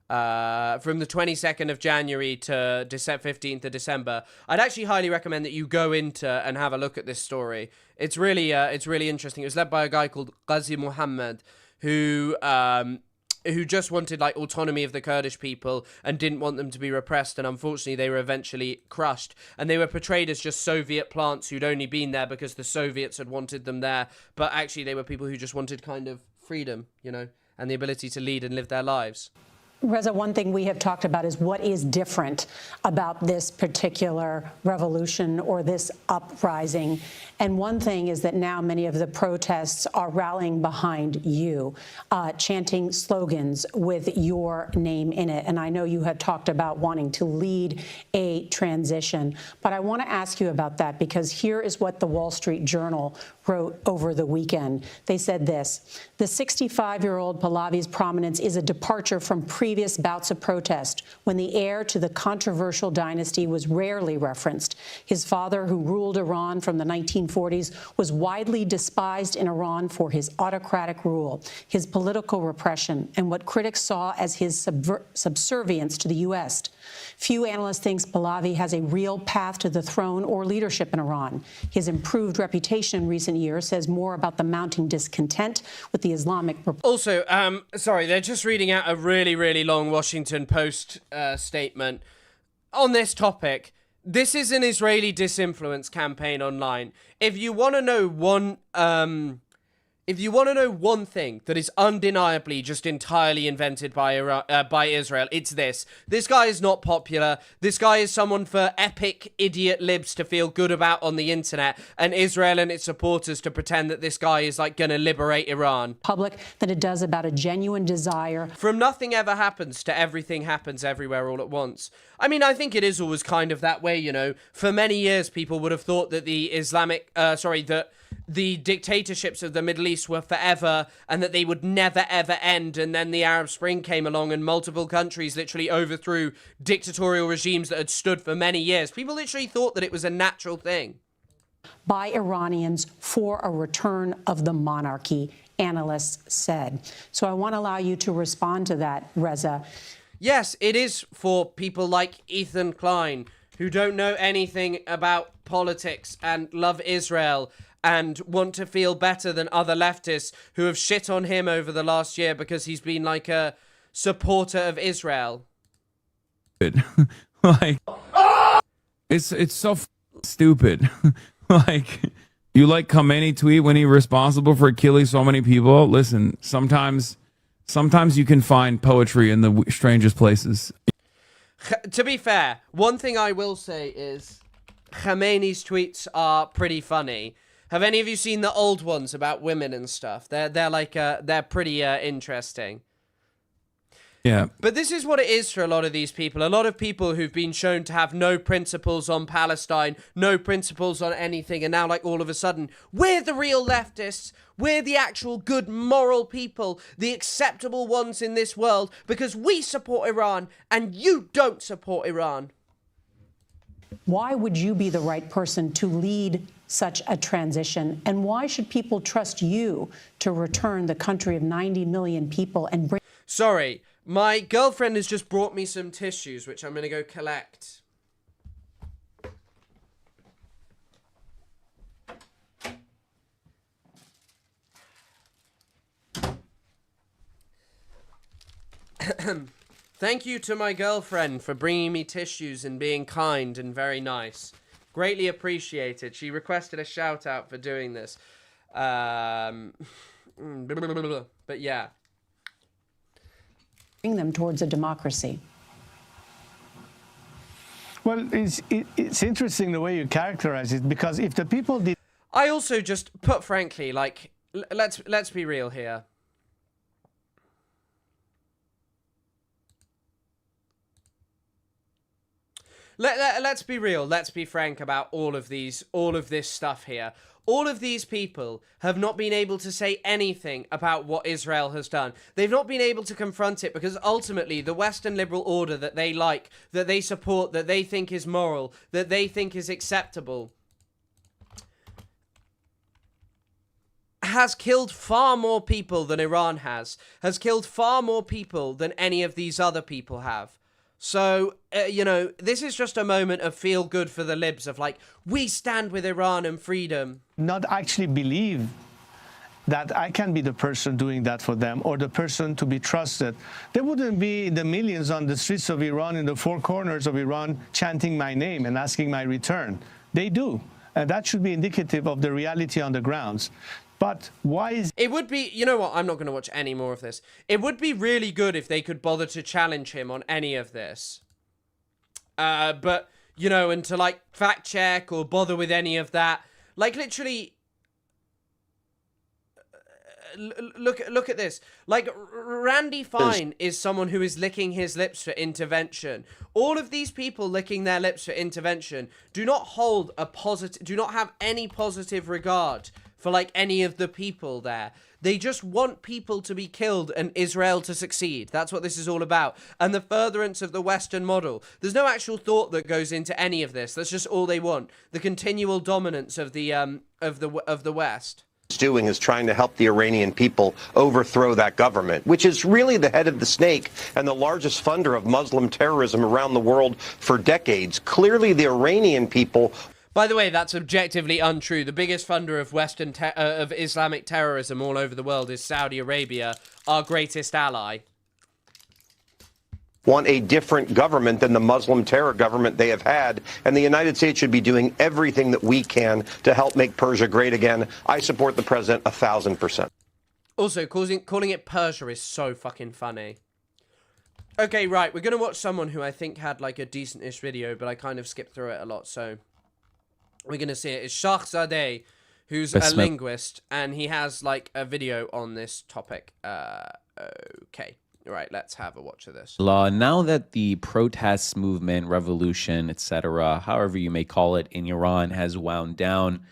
S1: From the 22nd of January to 15th of December. I'd actually highly recommend that you go into and have a look at this story. It's really interesting. It was led by a guy called Ghazi Muhammad, who just wanted like autonomy of the Kurdish people and didn't want them to be repressed, and unfortunately they were eventually crushed, and they were portrayed as just Soviet plants who'd only been there because the Soviets had wanted them there, but actually they were people who just wanted kind of freedom, you know, and the ability to lead and live their lives.
S14: Reza, one thing we have talked about is what is different about this particular revolution or this uprising. And one thing is that now many of the protests are rallying behind you, chanting slogans with your name in it. And I know you have talked about wanting to lead a transition. But I want to ask you about that, because here is what the Wall Street Journal wrote over the weekend. They said this: the 65-year-old Pahlavi's prominence is a departure from previous bouts of protest, when the heir to the controversial dynasty was rarely referenced. His father, who ruled Iran from the 1940s, was widely despised in Iran for his autocratic rule, his political repression, and what critics saw as his subservience to the U.S. Few analysts think Pahlavi has a real path to the throne or leadership in Iran. His improved reputation in recent years says more about the mounting discontent with the Islamic Republic.
S1: Also, sorry, they're just reading out a really, really long Washington Post statement on this topic. This is an Israeli disinfluence campaign online. If you want to know one, thing that is undeniably just entirely invented by Israel, it's this. This guy is not popular. This guy is someone for epic idiot libs to feel good about on the internet, and Israel and its supporters to pretend that this guy is like going to liberate Iran.
S14: Public than it does about a genuine desire.
S1: From nothing ever happens to everything happens everywhere all at once. I mean, I think it is always kind of that way, you know. For many years, people would have thought that the dictatorships of the Middle East were forever and that they would never, ever end. And then the Arab Spring came along and multiple countries literally overthrew dictatorial regimes that had stood for many years. People literally thought that it was a natural thing.
S14: By Iranians for a return of the monarchy, analysts said. So I want to allow you to respond to that, Reza.
S1: Yes, it is for people like Ethan Klein, who don't know anything about politics and love Israel and want to feel better than other leftists who have shit on him over the last year because he's been like a supporter of Israel.
S17: Like, it's so stupid. Like, you like Khamenei tweet when he responsible for killing so many people? Listen, sometimes you can find poetry in the strangest places.
S1: To be fair, one thing I will say is Khamenei's tweets are pretty funny. Have any of you seen the old ones about women and stuff? They're pretty interesting.
S17: Yeah.
S1: But this is what it is for a lot of these people. A lot of people who've been shown to have no principles on Palestine, no principles on anything, and now like all of a sudden, we're the real leftists. We're the actual good moral people, the acceptable ones in this world, because we support Iran and you don't support Iran.
S14: Why would you be the right person to lead such a transition? And why should people trust you to return the country of 90 million people and bring...
S1: Sorry, my girlfriend has just brought me some tissues, which I'm going to go collect. Thank you to my girlfriend for bringing me tissues and being kind and very nice. Greatly appreciated. She requested a shout out for doing this. But yeah.
S14: Bring them towards a democracy.
S15: Well, it's interesting the way you characterize it, because if the people did...
S1: I also just, put frankly, like, let's be real here. Let's be real. Let's be frank about all of this stuff here. All of these people have not been able to say anything about what Israel has done. They've not been able to confront it because ultimately the Western liberal order that they like, that they support, that they think is moral, that they think is acceptable, has killed far more people than Iran has killed far more people than any of these other people have. So, you know, this is just a moment of feel good for the libs of like, we stand with Iran and freedom.
S15: Not actually believe that I can be the person doing that for them or the person to be trusted. There wouldn't be the millions on the streets of Iran, in the four corners of Iran, chanting my name and asking my return. They do. And that should be indicative of the reality on the grounds. But why is...
S1: It would be... You know what? I'm not going to watch any more of this. It would be really good if they could bother to challenge him on any of this. But, you know, and to, like, fact check or bother with any of that. Like, literally... Look at this. Like, Randy Fine is someone who is licking his lips for intervention. All of these people licking their lips for intervention do not hold a positive... Do not have any positive regard for, like, any of the people there. They just want people to be killed and Israel to succeed. That's what this is all about. And the furtherance of the Western model. There's no actual thought that goes into any of this. That's just all they want. The continual dominance of the West.
S18: Doing is trying to help the Iranian people overthrow that government, which is really the head of the snake and the largest funder of Muslim terrorism around the world for decades. Clearly, the Iranian people...
S1: By the way, that's objectively untrue. The biggest funder of of Islamic terrorism all over the world is Saudi Arabia, our greatest ally.
S18: Want a different government than the Muslim terror government they have had, and the United States should be doing everything that we can to help make Persia great again. I support the president 1,000%.
S1: Also, calling it Persia is so fucking funny. Okay, right, we're going to watch someone who I think had like a decent-ish video, but I kind of skipped through it a lot, so we're going to see it. It's Shahzadeh, who's a linguist, and he has like a video on this topic. Okay. Right, let's have a watch of this.
S19: Now that the protests movement, revolution, etc., however you may call it, in Iran has wound down.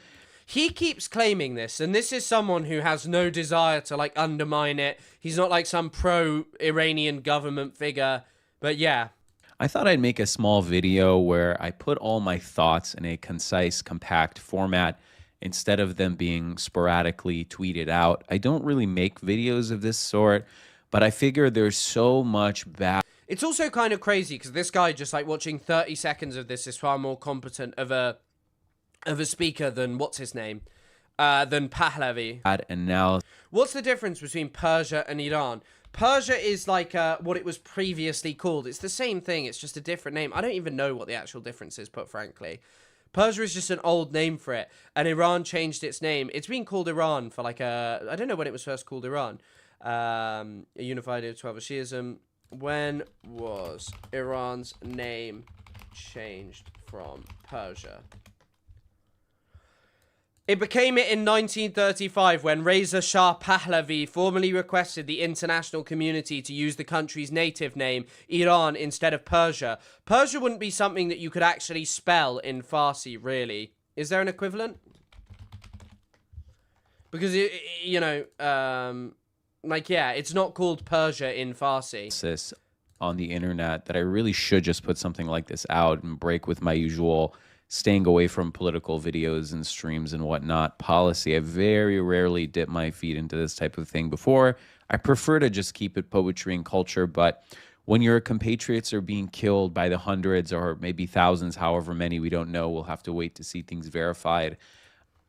S1: He keeps claiming this, and this is someone who has no desire to, like, undermine it. He's not like some pro-Iranian government figure, but yeah.
S19: I thought I'd make a small video where I put all my thoughts in a concise, compact format instead of them being sporadically tweeted out. I don't really make videos of this sort, but I figure there's so much bad.
S1: It's also kind of crazy because this guy, just like watching 30 seconds of this, is far more competent of a speaker than what's his name, than Pahlavi.
S19: And now,
S1: what's the difference between Persia and Iran? Persia is like what it was previously called. It's the same thing. It's just a different name. I don't even know what the actual difference is, put frankly. Persia is just an old name for it, and Iran changed its name. It's been called Iran for like I don't know when it was first called Iran. A unified of 12 Shiism. When was Iran's name changed from Persia? It became it in 1935 when Reza Shah Pahlavi formally requested the international community to use the country's native name, Iran, instead of Persia. Persia wouldn't be something that you could actually spell in Farsi, really. Is there an equivalent? Because, you know, like, yeah, it's not called Persia in Farsi.
S19: On the internet that I really should just put something like this out and break with my usual staying away from political videos and streams and whatnot policy. I very rarely dip my feet into this type of thing before. I prefer to just keep it poetry and culture, but when your compatriots are being killed by the hundreds or maybe thousands, however many, we don't know, we'll have to wait to see things verified,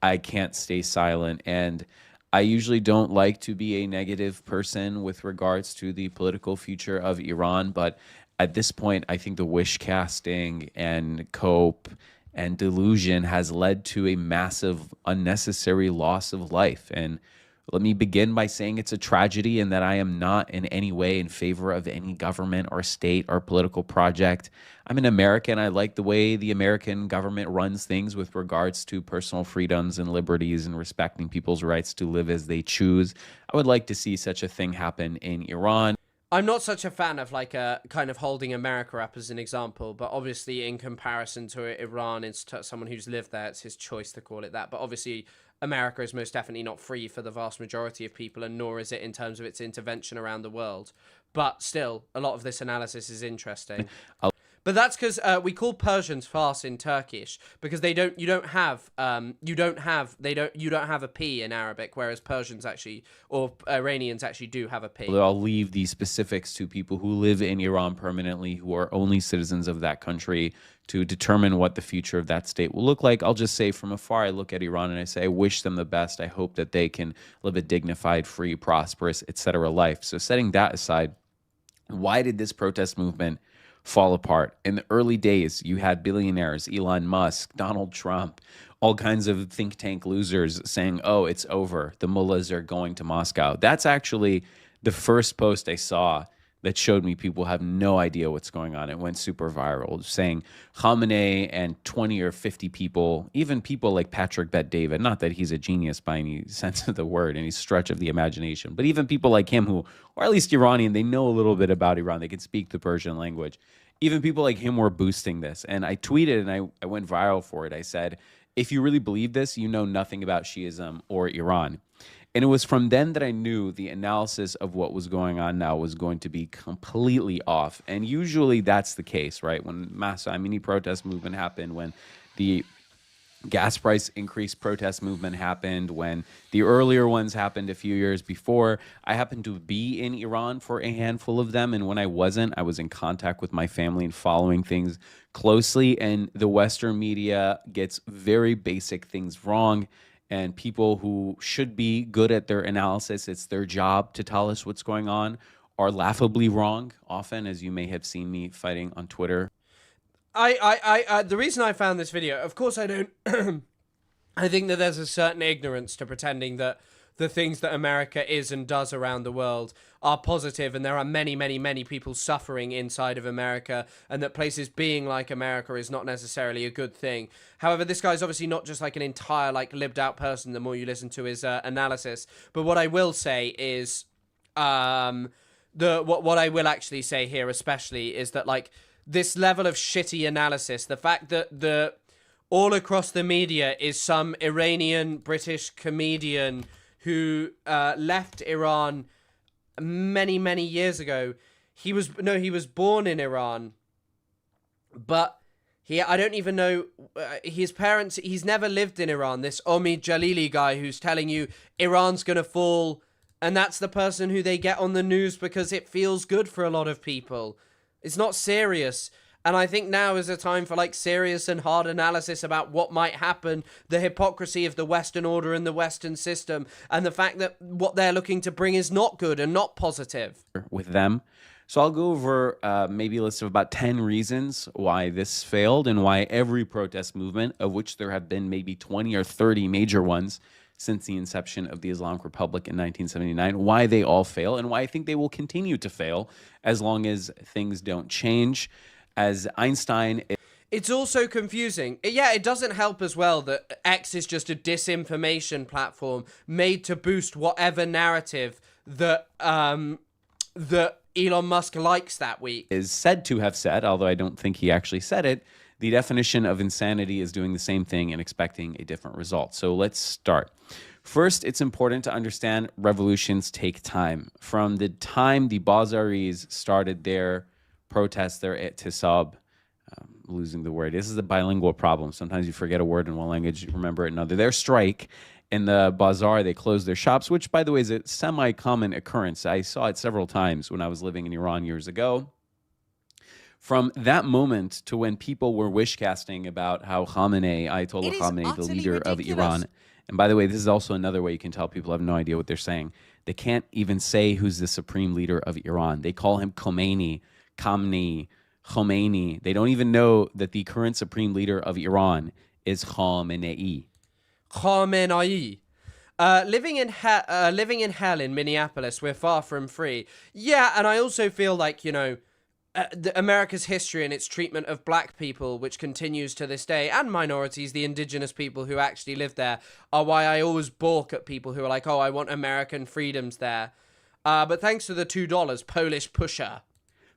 S19: I can't stay silent. And I usually don't like to be a negative person with regards to the political future of Iran, but at this point, I think the wish casting and cope and delusion has led to a massive, unnecessary loss of life. And let me begin by saying it's a tragedy and that I am not in any way in favor of any government or state or political project. I'm an American. I like the way the American government runs things with regards to personal freedoms and liberties and respecting people's rights to live as they choose. I would like to see such a thing happen in Iran.
S1: I'm not such a fan of like a kind of holding America up as an example, but obviously in comparison to Iran, it's someone who's lived there, it's his choice to call it that. But obviously America is most definitely not free for the vast majority of people, and nor is it in terms of its intervention around the world. But still, a lot of this analysis is interesting. But that's because we call Persians fars in Turkish because you don't have a P in Arabic, whereas Persians actually, or Iranians actually do have a P.
S19: I'll leave the specifics to people who live in Iran permanently, who are only citizens of that country, to determine what the future of that state will look like. I'll just say from afar, I look at Iran and I say, I wish them the best. I hope that they can live a dignified, free, prosperous, etc. life. So setting that aside, why did this protest movement fall apart? In the early days, you had billionaires, Elon Musk, Donald Trump, all kinds of think tank losers saying, oh, it's over. The mullahs are going to Moscow. That's actually the first post I saw that showed me people have no idea what's going on. It went super viral, saying Khamenei and 20 or 50 people, even people like Patrick Bet-David, not that he's a genius by any sense of the word, any stretch of the imagination, but even people like him who, or at least Iranian, they know a little bit about Iran. They can speak the Persian language. Even people like him were boosting this. And I tweeted and I went viral for it. I said, if you really believe this, you know nothing about Shiism or Iran. And it was from then that I knew the analysis of what was going on now was going to be completely off. And usually that's the case, right? When Mahsa Amini protest movement happened, when the gas price increase protest movement happened, when the earlier ones happened a few years before, I happened to be in Iran for a handful of them. And when I wasn't, I was in contact with my family and following things closely. And the Western media gets very basic things wrong. And people who should be good at their analysis, it's their job to tell us what's going on, are laughably wrong often, as you may have seen me fighting on Twitter.
S1: The reason I found this video, of course I don't, I think that there's a certain ignorance to pretending that the things that America is and does around the world are positive, and there are many, many, many people suffering inside of America, and that places being like America is not necessarily a good thing. However, this guy's obviously not just like an entire like lived out person the more you listen to his analysis. But what I will say is, what I will actually say here especially is that like this level of shitty analysis, the fact that all across the media is some Iranian British comedian who left Iran many, many years ago. He was born in Iran, but I don't even know his parents. He's never lived in Iran. This Omid Jalili guy who's telling you Iran's gonna fall, and that's the person who they get on the news because it feels good for a lot of people. It's not serious. And I think now is a time for like serious and hard analysis about what might happen, the hypocrisy of the Western order and the Western system, and the fact that what they're looking to bring is not good and not positive.
S19: With them. So I'll go over maybe a list of about 10 reasons why this failed and why every protest movement, of which there have been maybe 20 or 30 major ones since the inception of the Islamic Republic in 1979, why they all fail and why I think they will continue to fail as long as things don't change. As Einstein...
S1: It's also confusing. Yeah, it doesn't help as well that X is just a disinformation platform made to boost whatever narrative that that Elon Musk likes that week.
S19: Is said to have said, although I don't think he actually said it, the definition of insanity is doing the same thing and expecting a different result. So let's start. First, it's important to understand revolutions take time. From the time the Bazaris started their protests, their Ihtisab, losing the word. This is a bilingual problem. Sometimes you forget a word in one language, you remember it in another. Their strike in the bazaar, they closed their shops, which, by the way, is a semi-common occurrence. I saw it several times when I was living in Iran years ago. From that moment to when people were wish-casting about how Khamenei, Ayatollah Khamenei, the leader of Iran, and by the way, this is also another way you can tell people have no idea what they're saying. They can't even say who's the supreme leader of Iran. They call him Khomeini, Khomeini. They don't even know that the current supreme leader of Iran is Khamenei.
S1: Khamenei. Living in hell in Minneapolis, we're far from free. Yeah, and I also feel like, you know, America's history and its treatment of black people, which continues to this day, and minorities, the indigenous people who actually live there, are why I always balk at people who are like, oh, I want American freedoms there. But thanks for the $2, Polish pusher.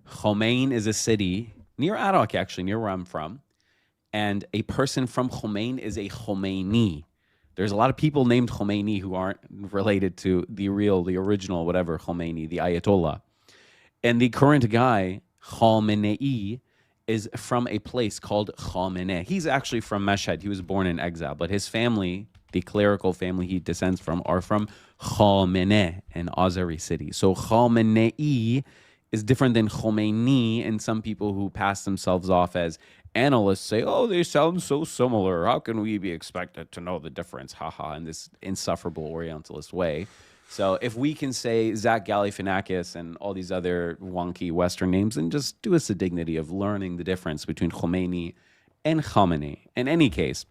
S19: Khomein is a city near Arak, actually, near where I'm from. And a person from Khomein is a Khomeini. There's a lot of people named Khomeini who aren't related to the original, whatever, Khomeini, the Ayatollah. And the current guy, Khamenei, is from a place called Khamenei. He's actually from Mashhad. He was born in exile, but his family, the clerical family he descends from, are from Khamenei, an Azeri city. So Khamenei is different than Khomeini, and some people who pass themselves off as analysts say, oh, they sound so similar. How can we be expected to know the difference? Haha, in this insufferable Orientalist way. So if we can say Zach Galifianakis and all these other wonky Western names, then just do us the dignity of learning the difference between Khomeini and Khamenei. In any case,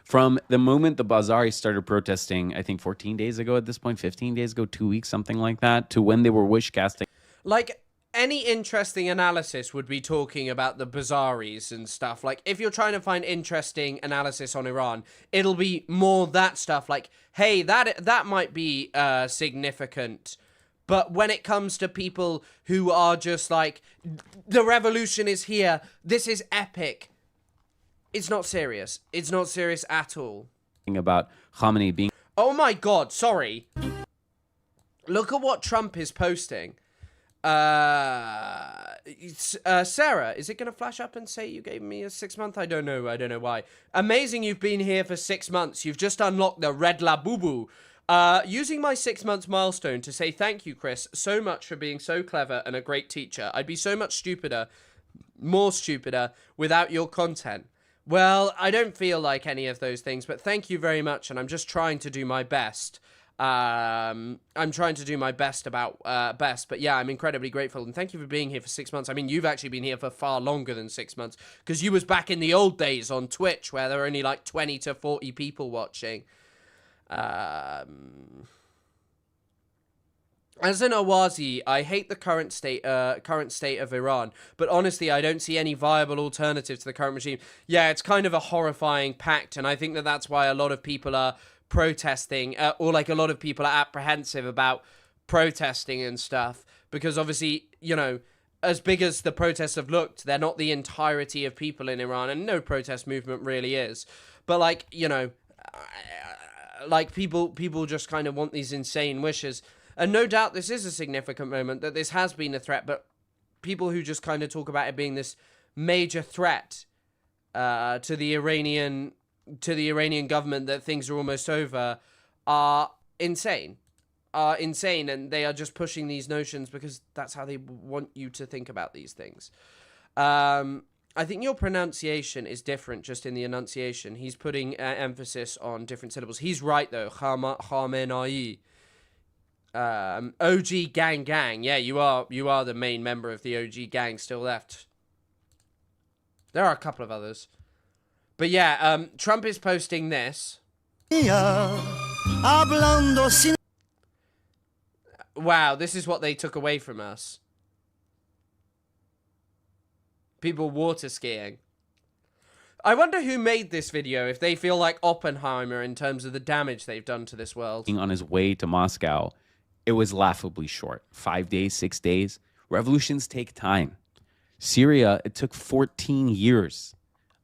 S19: from the moment the Bazaris started protesting, I think 14 days ago at this point, 15 days ago, 2 weeks, something like that, to when they were wish casting.
S1: Like, any interesting analysis would be talking about the Bazaris and stuff. Like, if you're trying to find interesting analysis on Iran, it'll be more that stuff. Like, hey, that might be significant. But when it comes to people who are just like, the revolution is here, this is epic, it's not serious. It's not serious at all.
S19: About Khamenei being...
S1: Oh my god, sorry. Look at what Trump is posting. Sarah, is it going to flash up and say you gave me a 6 month? I don't know why. Amazing, you've been here for 6 months. You've just unlocked the Red Labubu. Using my 6 months milestone to say thank you, Chris, so much for being so clever and a great teacher. I'd be so much stupider, more stupider, without your content. Well, I don't feel like any of those things, but thank you very much, and I'm just trying to do my best. I'm trying to do my best but yeah, I'm incredibly grateful, and thank you for being here for 6 months. I mean, you've actually been here for far longer than 6 months, because you was back in the old days on Twitch, where there were only like 20 to 40 people watching. As an Awazi, I hate the current state of Iran, but honestly, I don't see any viable alternative to the current regime. Yeah, it's kind of a horrifying pact, and I think that that's why a lot of people are protesting, or like a lot of people are apprehensive about protesting and stuff, because obviously, you know, as big as the protests have looked, they're not the entirety of people in Iran, and no protest movement really is. But like, you know, like people just kind of want these insane wishes. And no doubt this is a significant moment, that this has been a threat, but people who just kind of talk about it being this major threat to the Iranian government, that things are almost over, are insane. And they are just pushing these notions because that's how they want you to think about these things. I think your pronunciation is different just in the enunciation. He's putting emphasis on different syllables. He's right, though. Khamenei. OG gang. Yeah, you are the main member of the OG gang still left. There are a couple of others. But yeah, Trump is posting this. Wow, this is what they took away from us. People water skiing. I wonder who made this video, if they feel like Oppenheimer in terms of the damage they've done to this world.
S19: On his way to Moscow, it was laughably short. 5 days, 6 days. Revolutions take time. Syria, it took 14 years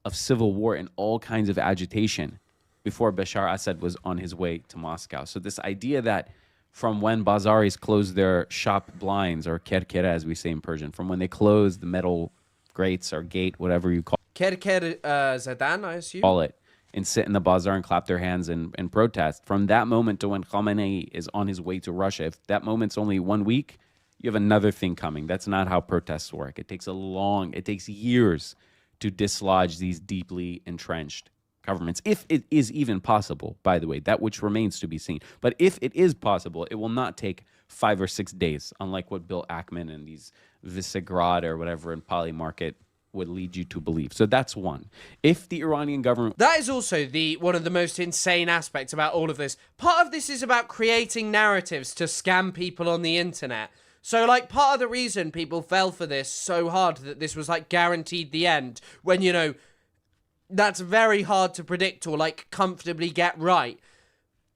S19: of civil war and all kinds of agitation before Bashar Assad was on his way to Moscow. So this idea that from when Bazaris closed their shop blinds, or kerkera as we say in Persian, from when they closed the metal grates or gate, whatever you call
S1: Zadan, I assume?
S19: Call it, and sit in the bazaar and clap their hands and protest. From that moment to when Khamenei is on his way to Russia, if that moment's only 1 week, you have another thing coming. That's not how protests work. It takes years to dislodge these deeply entrenched governments, if it is even possible, by the way, that which remains to be seen. But if it is possible, it will not take 5 or 6 days, unlike what Bill Ackman and these Visegrad or whatever in Polymarket would lead you to believe. So that's one. If the Iranian government...
S1: That is also one of the most insane aspects about all of this. Part of this is about creating narratives to scam people on the internet. So, like, part of the reason people fell for this so hard, that this was, like, guaranteed the end, when, you know, that's very hard to predict or, like, comfortably get right.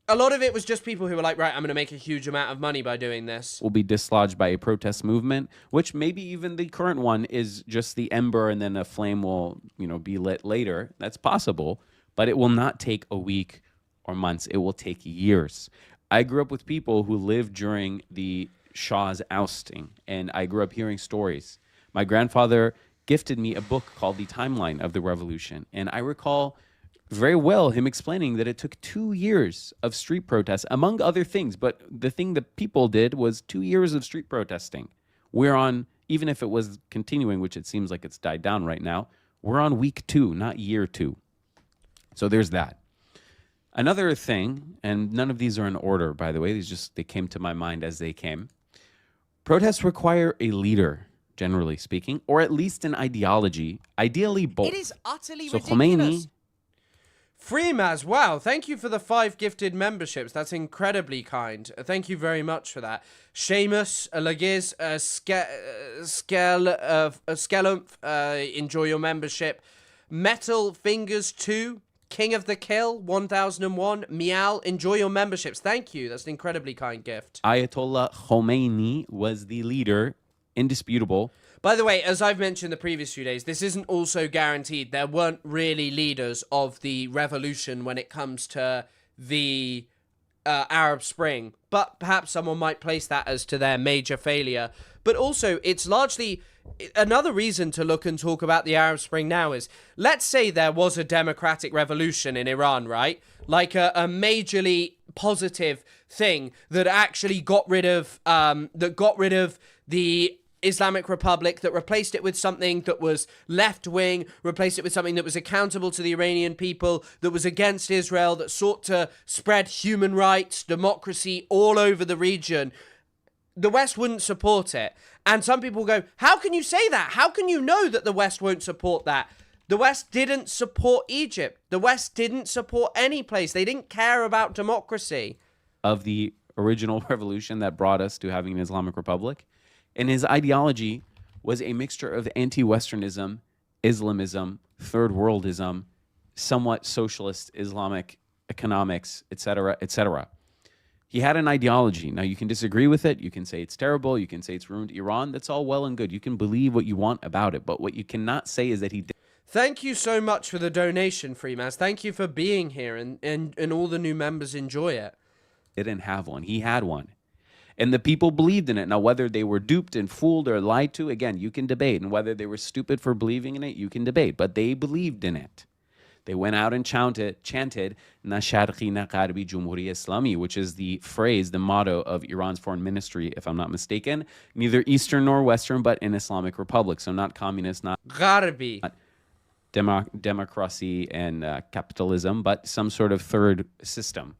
S1: a lot of it was just people who were like, right, I'm going to make a huge amount of money by doing this.
S19: Will be dislodged by a protest movement, which maybe even the current one is just the ember and then a flame will, be lit later. That's possible, but it will not take a week or months. It will take years. I grew up with people who lived during the Shah's ousting, and I grew up hearing stories. My grandfather gifted me a book called The Timeline of the Revolution, and I recall very well him explaining that it took 2 years of street protests, among other things. But the thing that people did was 2 years of street protesting. We're on, even if it was continuing, which it seems like it's died down right now, we're on week 2, not year 2. So there's that. Another thing, and none of these are in order, by the way, they came to my mind as they came. Protests require a leader, generally speaking, or at least an ideology, ideally both.
S13: It is utterly
S19: so
S13: ridiculous.
S19: Khomeini,
S1: Freemaz, wow, thank you for the 5 gifted memberships. That's incredibly kind. Thank you very much for that. Seamus, Lagiz, Skelumph, enjoy your membership. Metal Fingers 2, King of the Kill, 1001, Meow, enjoy your memberships. Thank you. That's an incredibly kind gift.
S19: Ayatollah Khomeini was the leader, indisputable.
S1: By the way, as I've mentioned the previous few days, this isn't also guaranteed. There weren't really leaders of the revolution when it comes to the Arab Spring. But perhaps someone might place that as to their major failure. But also, it's largely... Another reason to look and talk about the Arab Spring now is, let's say there was a democratic revolution in Iran, right? Like a majorly positive thing that actually got rid of the Islamic Republic, that replaced it with something that was left-wing, replaced it with something that was accountable to the Iranian people, that was against Israel, that sought to spread human rights, democracy all over the region. The West wouldn't support it. And some people go, how can you say that? How can you know that the West won't support that? The West didn't support Egypt. The West didn't support any place. They didn't care about democracy.
S19: Of the original revolution that brought us to having an Islamic Republic. And his ideology was a mixture of anti-Westernism, Islamism, third worldism, somewhat socialist Islamic economics, etc., etc. He had an ideology. Now, you can disagree with it. You can say it's terrible. You can say it's ruined Iran. That's all well and good. You can believe what you want about it. But what you cannot say is that he did.
S1: Thank you so much for the donation, Freemaz. Thank you for being here, and all the new members enjoy it.
S19: Didn't have one. He had one. And the people believed in it. Now, whether they were duped and fooled or lied to, again, you can debate. And whether they were stupid for believing in it, you can debate. But they believed in it. They went out and chanted Na Sharqi na Gharbi Jumhuriya Islami, which is the phrase, the motto of Iran's foreign ministry, if I'm not mistaken. Neither Eastern nor Western, but an Islamic Republic. So not communist, not
S1: Gharbi.
S19: Democracy and capitalism, but some sort of third system,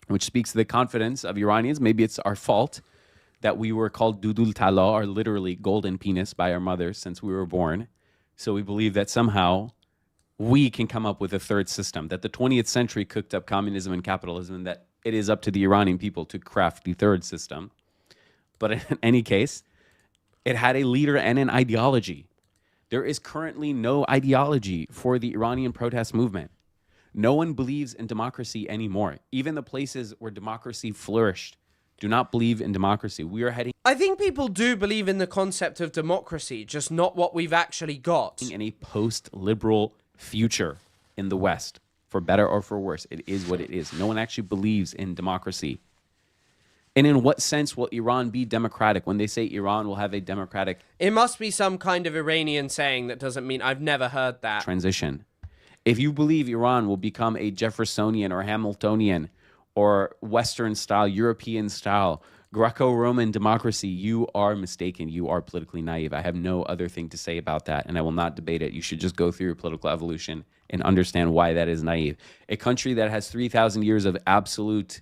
S19: which speaks to the confidence of Iranians. Maybe it's our fault that we were called Dudul Tala, or literally golden penis, by our mothers since we were born. So we believe that somehow we can come up with a third system, that the 20th century cooked up communism and capitalism, and that it is up to the Iranian people to craft the third system. But in any case, it had a leader and an ideology. There is currently no ideology for the Iranian protest movement. No one believes in democracy anymore. Even the places where democracy flourished do not believe in democracy. We are heading...
S1: I think people do believe in the concept of democracy, just not what we've actually got.
S19: In a post-liberal future in the West, for better or for worse. It is what it is. No one actually believes in democracy. And in what sense will Iran be democratic? When they say Iran will have a democratic...
S1: It must be some kind of Iranian saying that doesn't mean... I've never heard that.
S19: ...transition. If you believe Iran will become a Jeffersonian or Hamiltonian or Western-style, European-style, Greco-Roman democracy, you are mistaken. You are politically naive. I have no other thing to say about that, and I will not debate it. You should just go through your political evolution and understand why that is naive. A country that has 3,000 years of absolute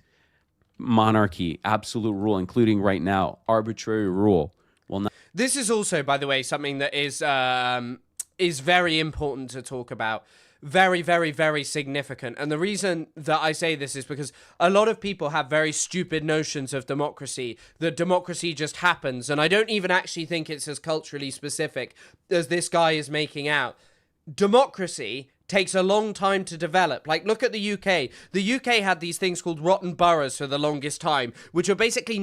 S19: monarchy, absolute rule, including right now, arbitrary rule, will not...
S1: This is also, by the way, something that is very important to talk about. Very, very, very significant. And the reason that I say this is because a lot of people have very stupid notions of democracy, that democracy just happens. And I don't even actually think it's as culturally specific as this guy is making out. Democracy takes a long time to develop. Like, look at the UK. The UK had these things called rotten boroughs for the longest time, which were basically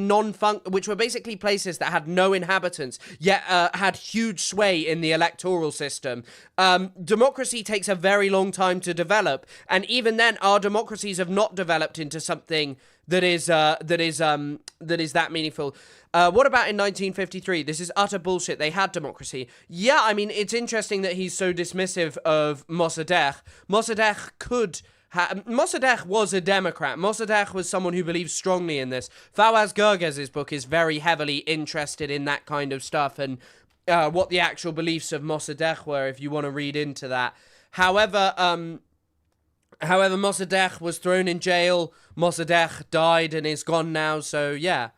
S1: places that had no inhabitants, yet had huge sway in the electoral system. Democracy takes a very long time to develop, and even then, our democracies have not developed into something that is that meaningful. What about in 1953? This is utter bullshit. They had democracy. Yeah, I mean, it's interesting that he's so dismissive of Mossadegh. Mossadegh was a Democrat. Mossadegh was someone who believes strongly in this. Fawaz Gerges's book is very heavily interested in that kind of stuff and what the actual beliefs of Mossadegh were, if you want to read into that. However, Mossadegh was thrown in jail. Mossadegh died and is gone now, so yeah.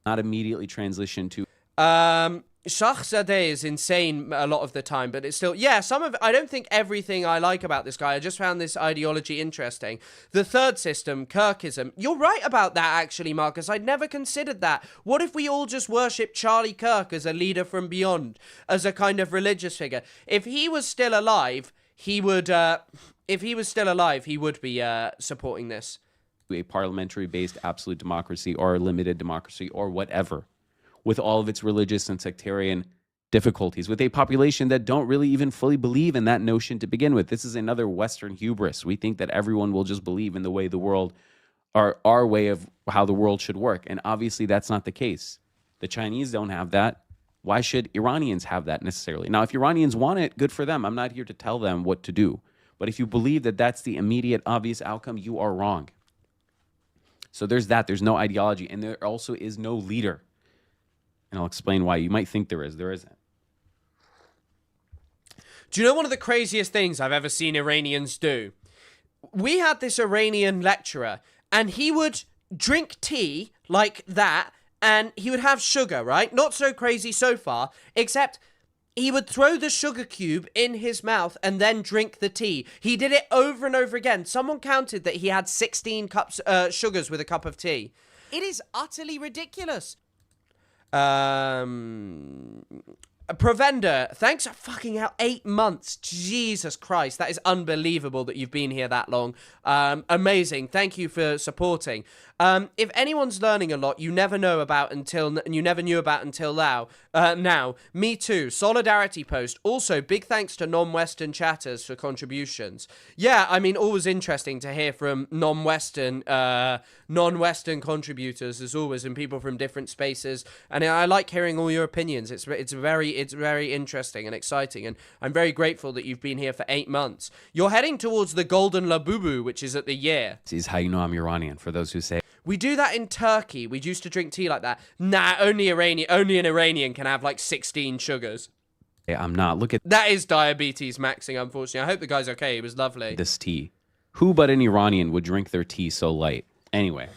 S19: Not immediately transition to...
S1: Shahzadeh is insane a lot of the time, but it's still... Yeah, I don't think everything I like about this guy. I just found this ideology interesting. The third system, Kirkism. You're right about that, actually, Marcus. I'd never considered that. What if we all just worship Charlie Kirk as a leader from beyond, as a kind of religious figure? If he was still alive, he would... he would be supporting this.
S19: A parliamentary-based absolute democracy or a limited democracy or whatever, with all of its religious and sectarian difficulties, with a population that don't really even fully believe in that notion to begin with. This is another Western hubris. We think that everyone will just believe in the way the world, our way of how the world should work. And obviously that's not the case. The Chinese don't have that. Why should Iranians have that necessarily? Now, if Iranians want it, good for them. I'm not here to tell them what to do. But if you believe that that's the immediate, obvious outcome, you are wrong. So there's that. There's no ideology. And there also is no leader. And I'll explain why. You might think there is. There isn't.
S1: Do you know one of the craziest things I've ever seen Iranians do? We had this Iranian lecturer, and he would drink tea like that, and he would have sugar, right? Not so crazy so far, except... he would throw the sugar cube in his mouth and then drink the tea. He did it over and over again. Someone counted that he had 16 sugars with a cup of tea.
S13: It is utterly ridiculous.
S1: Provender, thanks for fucking hell, 8 months. Jesus Christ, that is unbelievable that you've been here that long. Amazing. Thank you for supporting. If anyone's learning a lot you never knew about until now. Now, me too. Solidarity post. Also, big thanks to non-Western chatters for contributions. Yeah, I mean, always interesting to hear from non-Western contributors as always, and people from different spaces. And I like hearing all your opinions. It's very interesting and exciting, and I'm very grateful that you've been here for 8 months. You're heading towards the Golden Labubu, which is at the year.
S19: This is how you know I'm Iranian, for those who say...
S1: We do that in Turkey. We used to drink tea like that. Nah, only an Iranian can have like 16 sugars.
S19: Yeah, I'm not. Look at...
S1: that is diabetes maxing, unfortunately. I hope the guy's okay. He was lovely.
S19: This tea. Who but an Iranian would drink their tea so light? Anyway.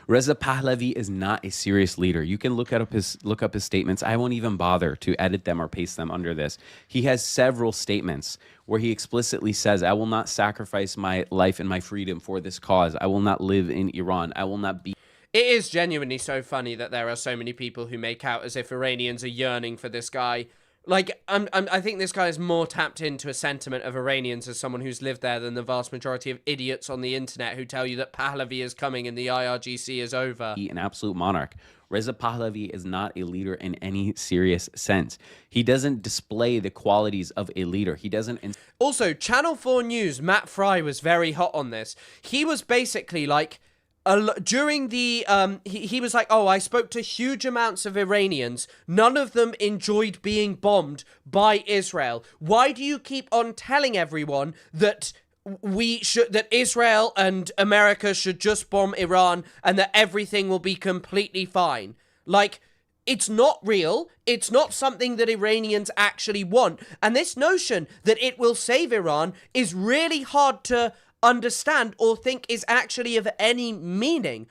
S19: Reza Pahlavi is not a serious leader. You can look up his statements. I won't even bother to edit them or paste them under this. He has several statements where he explicitly says, I will not sacrifice my life and my freedom for this cause. I will not live in Iran. I will not be...
S1: It is genuinely so funny that there are so many people who make out as if Iranians are yearning for this guy. Like, I think this guy is more tapped into a sentiment of Iranians as someone who's lived there than the vast majority of idiots on the internet who tell you that Pahlavi is coming and the IRGC is over.
S19: An absolute monarch. Reza Pahlavi is not a leader in any serious sense. He doesn't display the qualities of a leader. He doesn't...
S1: Also, Channel 4 News, Matt Fry was very hot on this. He was basically like... during the he was like, oh, I spoke to huge amounts of Iranians, none of them enjoyed being bombed by Israel. Why do you keep on telling everyone that that Israel and America should just bomb Iran and that everything will be completely fine? Like, it's not real. It's not something that Iranians actually want. And this notion that it will save Iran is really hard to understand or think is actually of any meaning.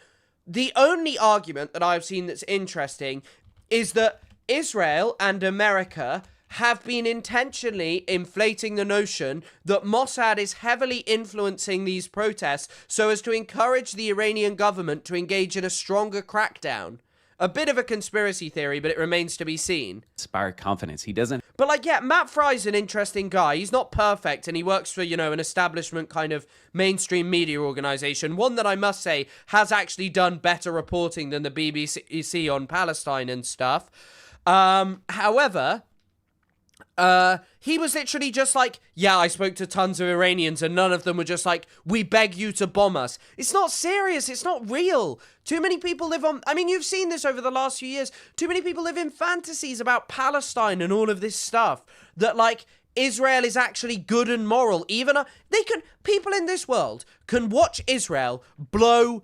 S1: The only argument that I've seen that's interesting is that Israel and America have been intentionally inflating the notion that Mossad is heavily influencing these protests so as to encourage the Iranian government to engage in a stronger crackdown. a bit of a conspiracy theory, but it remains to be seen.
S19: Inspire confidence. He doesn't.
S1: But like, yeah, Matt Fry's an interesting guy. He's not perfect, and he works for, you know, an establishment kind of mainstream media organization. One that I must say has actually done better reporting than the BBC on Palestine and stuff. However, he was literally just like, yeah, I spoke to tons of Iranians and none of them were just like, we beg you to bomb us. It's not serious. It's not real. Too many people live on, I mean, you've seen this over the last few years. Too many people live in fantasies about Palestine and all of this stuff that like Israel is actually good and moral. Even people in this world can watch Israel blow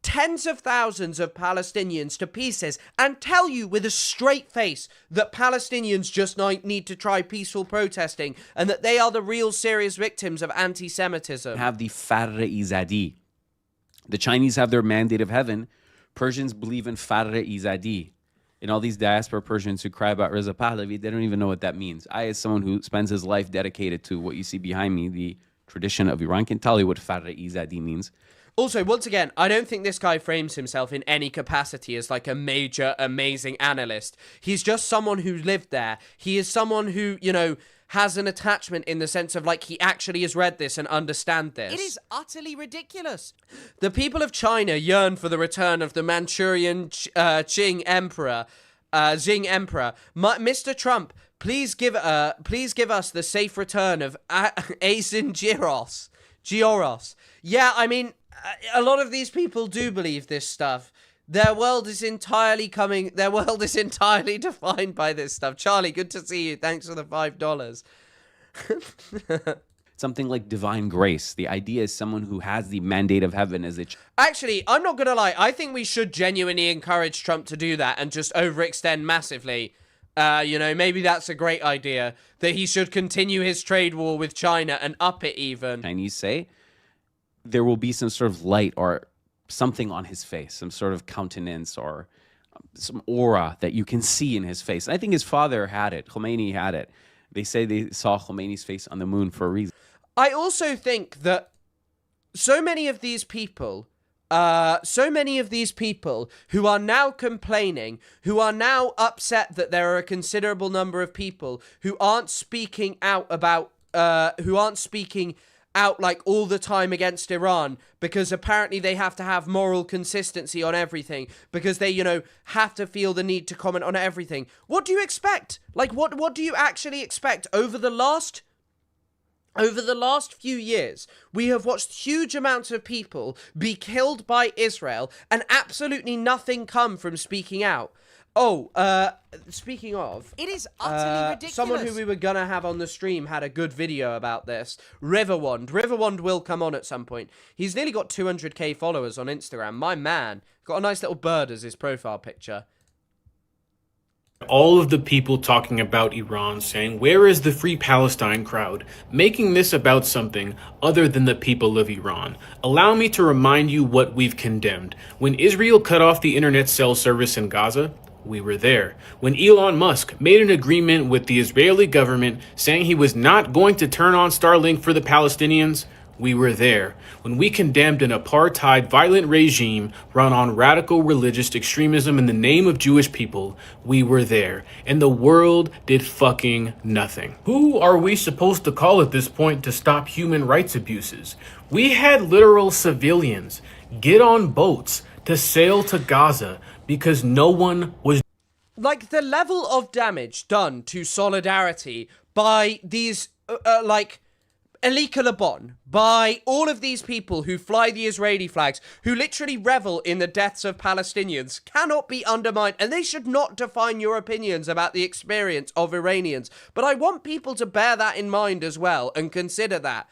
S1: tens of thousands of Palestinians to pieces and tell you with a straight face that Palestinians just need to try peaceful protesting and that they are the real serious victims of anti-Semitism.
S19: Have the Farra-i-Zadi. The Chinese have their mandate of heaven. Persians believe in Farra-i-Zadi. And all these diaspora Persians who cry about Reza Pahlavi, they don't even know what that means. I, as someone who spends his life dedicated to what you see behind me, the tradition of Iran, can tell you what Farra-i-Zadi means.
S1: Also, once again, I don't think this guy frames himself in any capacity as like a major, amazing analyst. He's just someone who lived there. He is someone who, you know, has an attachment in the sense of like he actually has read this and understand this.
S13: It is utterly ridiculous.
S1: The people of China yearn for the return of the Manchurian Qing Emperor, Mr. Trump, please give us the safe return of Asin Gioros. Yeah, I mean, a lot of these people do believe this stuff. Their world is entirely defined by this stuff. Charlie, good to see you. Thanks for the $5.
S19: Something like divine grace. The idea is someone who has the mandate of heaven as it.
S1: Actually, I'm not gonna lie. I think we should genuinely encourage Trump to do that and just overextend massively. You know, maybe that's a great idea. That he should continue his trade war with China and up it even.
S19: Chinese say there will be some sort of light or something on his face, some sort of countenance or some aura that you can see in his face. And I think his father had it. Khomeini had it. They say they saw Khomeini's face on the moon for a reason.
S1: I also think that so many of these people who are now complaining, who are now upset that there are a considerable number of people who aren't speaking out about, out like all the time against Iran because apparently they have to have moral consistency on everything because they, you know, have to feel the need to comment on everything. What do you expect? Like, what do you actually expect? Over the last few years, we have watched huge amounts of people be killed by Israel and absolutely nothing come from speaking out. Oh, speaking of...
S13: It is utterly ridiculous.
S1: Someone who we were gonna have on the stream had a good video about this. Riverwand. Riverwand will come on at some point. He's nearly got 200k followers on Instagram. My man. Got a nice little bird as his profile picture.
S20: All of the people talking about Iran saying, where is the Free Palestine crowd? Making this about something other than the people of Iran. Allow me to remind you what we've condemned. When Israel cut off the internet cell service in Gaza, we were there. When Elon Musk made an agreement with the Israeli government saying he was not going to turn on Starlink for the Palestinians, we were there. When we condemned an apartheid violent regime run on radical religious extremism in the name of Jewish people, we were there. And the world did fucking nothing. Who are we supposed to call at this point to stop human rights abuses? We had literal civilians get on boats to sail to Gaza because no one was...
S1: Like, the level of damage done to solidarity by these, Elika Lebon, by all of these people who fly the Israeli flags, who literally revel in the deaths of Palestinians, cannot be undermined, and they should not define your opinions about the experience of Iranians. But I want people to bear that in mind as well, and consider that.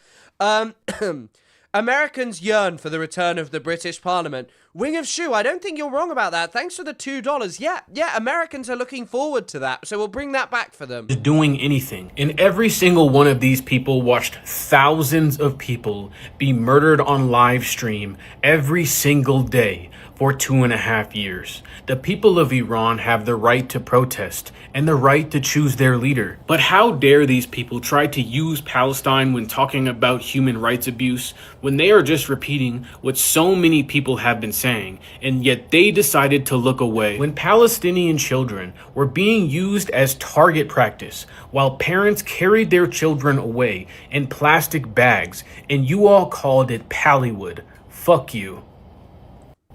S1: Americans yearn for the return of the British Parliament. Wing of Shoe, I don't think you're wrong about that. Thanks for the $2. Yeah, Americans are looking forward to that, so we'll bring that back for them.
S20: Doing anything. And every single one of these people watched thousands of people be murdered on live stream every single day for 2.5 years. The people of Iran have the right to protest and the right to choose their leader. But how dare these people try to use Palestine when talking about human rights abuse when they are just repeating what so many people have been saying, and yet they decided to look away when Palestinian children were being used as target practice while parents carried their children away in plastic bags, and you all called it Pallywood. Fuck you.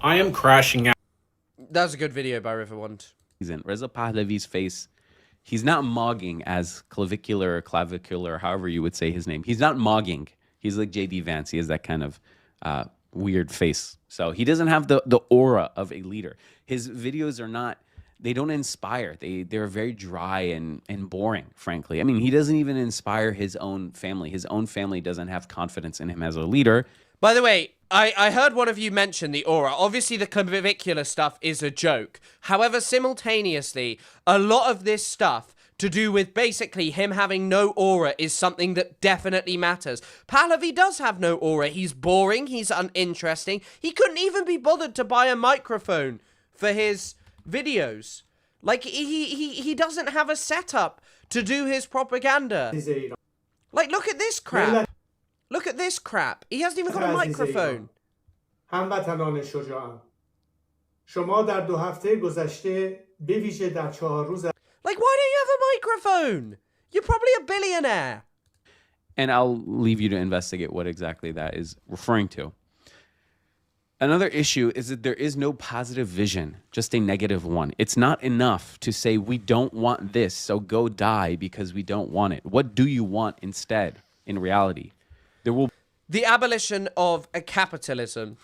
S20: I am crashing out.
S1: That's a good video by Riverwand.
S19: Reza Pahlavi's face, he's not mogging as clavicular, however you would say his name. He's not mogging. He's like J.D. Vance. He has that kind of weird face. So he doesn't have the aura of a leader. His videos are not, they don't inspire. They're very dry and boring, frankly. I mean, he doesn't even inspire his own family. His own family doesn't have confidence in him as a leader.
S1: By the way, I heard one of you mention the aura. Obviously, the clavicular stuff is a joke. However, simultaneously, a lot of this stuff to do with basically him having no aura is something that definitely matters. Pahlavi does have no aura. He's boring. He's uninteresting. He couldn't even be bothered to buy a microphone for his videos. Like, he doesn't have a setup to do his propaganda. Like, look at this crap. Look at this crap. He hasn't even got a microphone.
S15: هموطنان شجاعان شما در 2 هفته گذشته به ویژه در 4 روز
S1: Like, why don't you have a microphone? You're probably a billionaire.
S19: And I'll leave you to investigate what exactly that is referring to. Another issue is that there is no positive vision, just a negative one. It's not enough to say we don't want this, so go die because we don't want it. What do you want instead in reality? There will
S1: the abolition of a capitalism.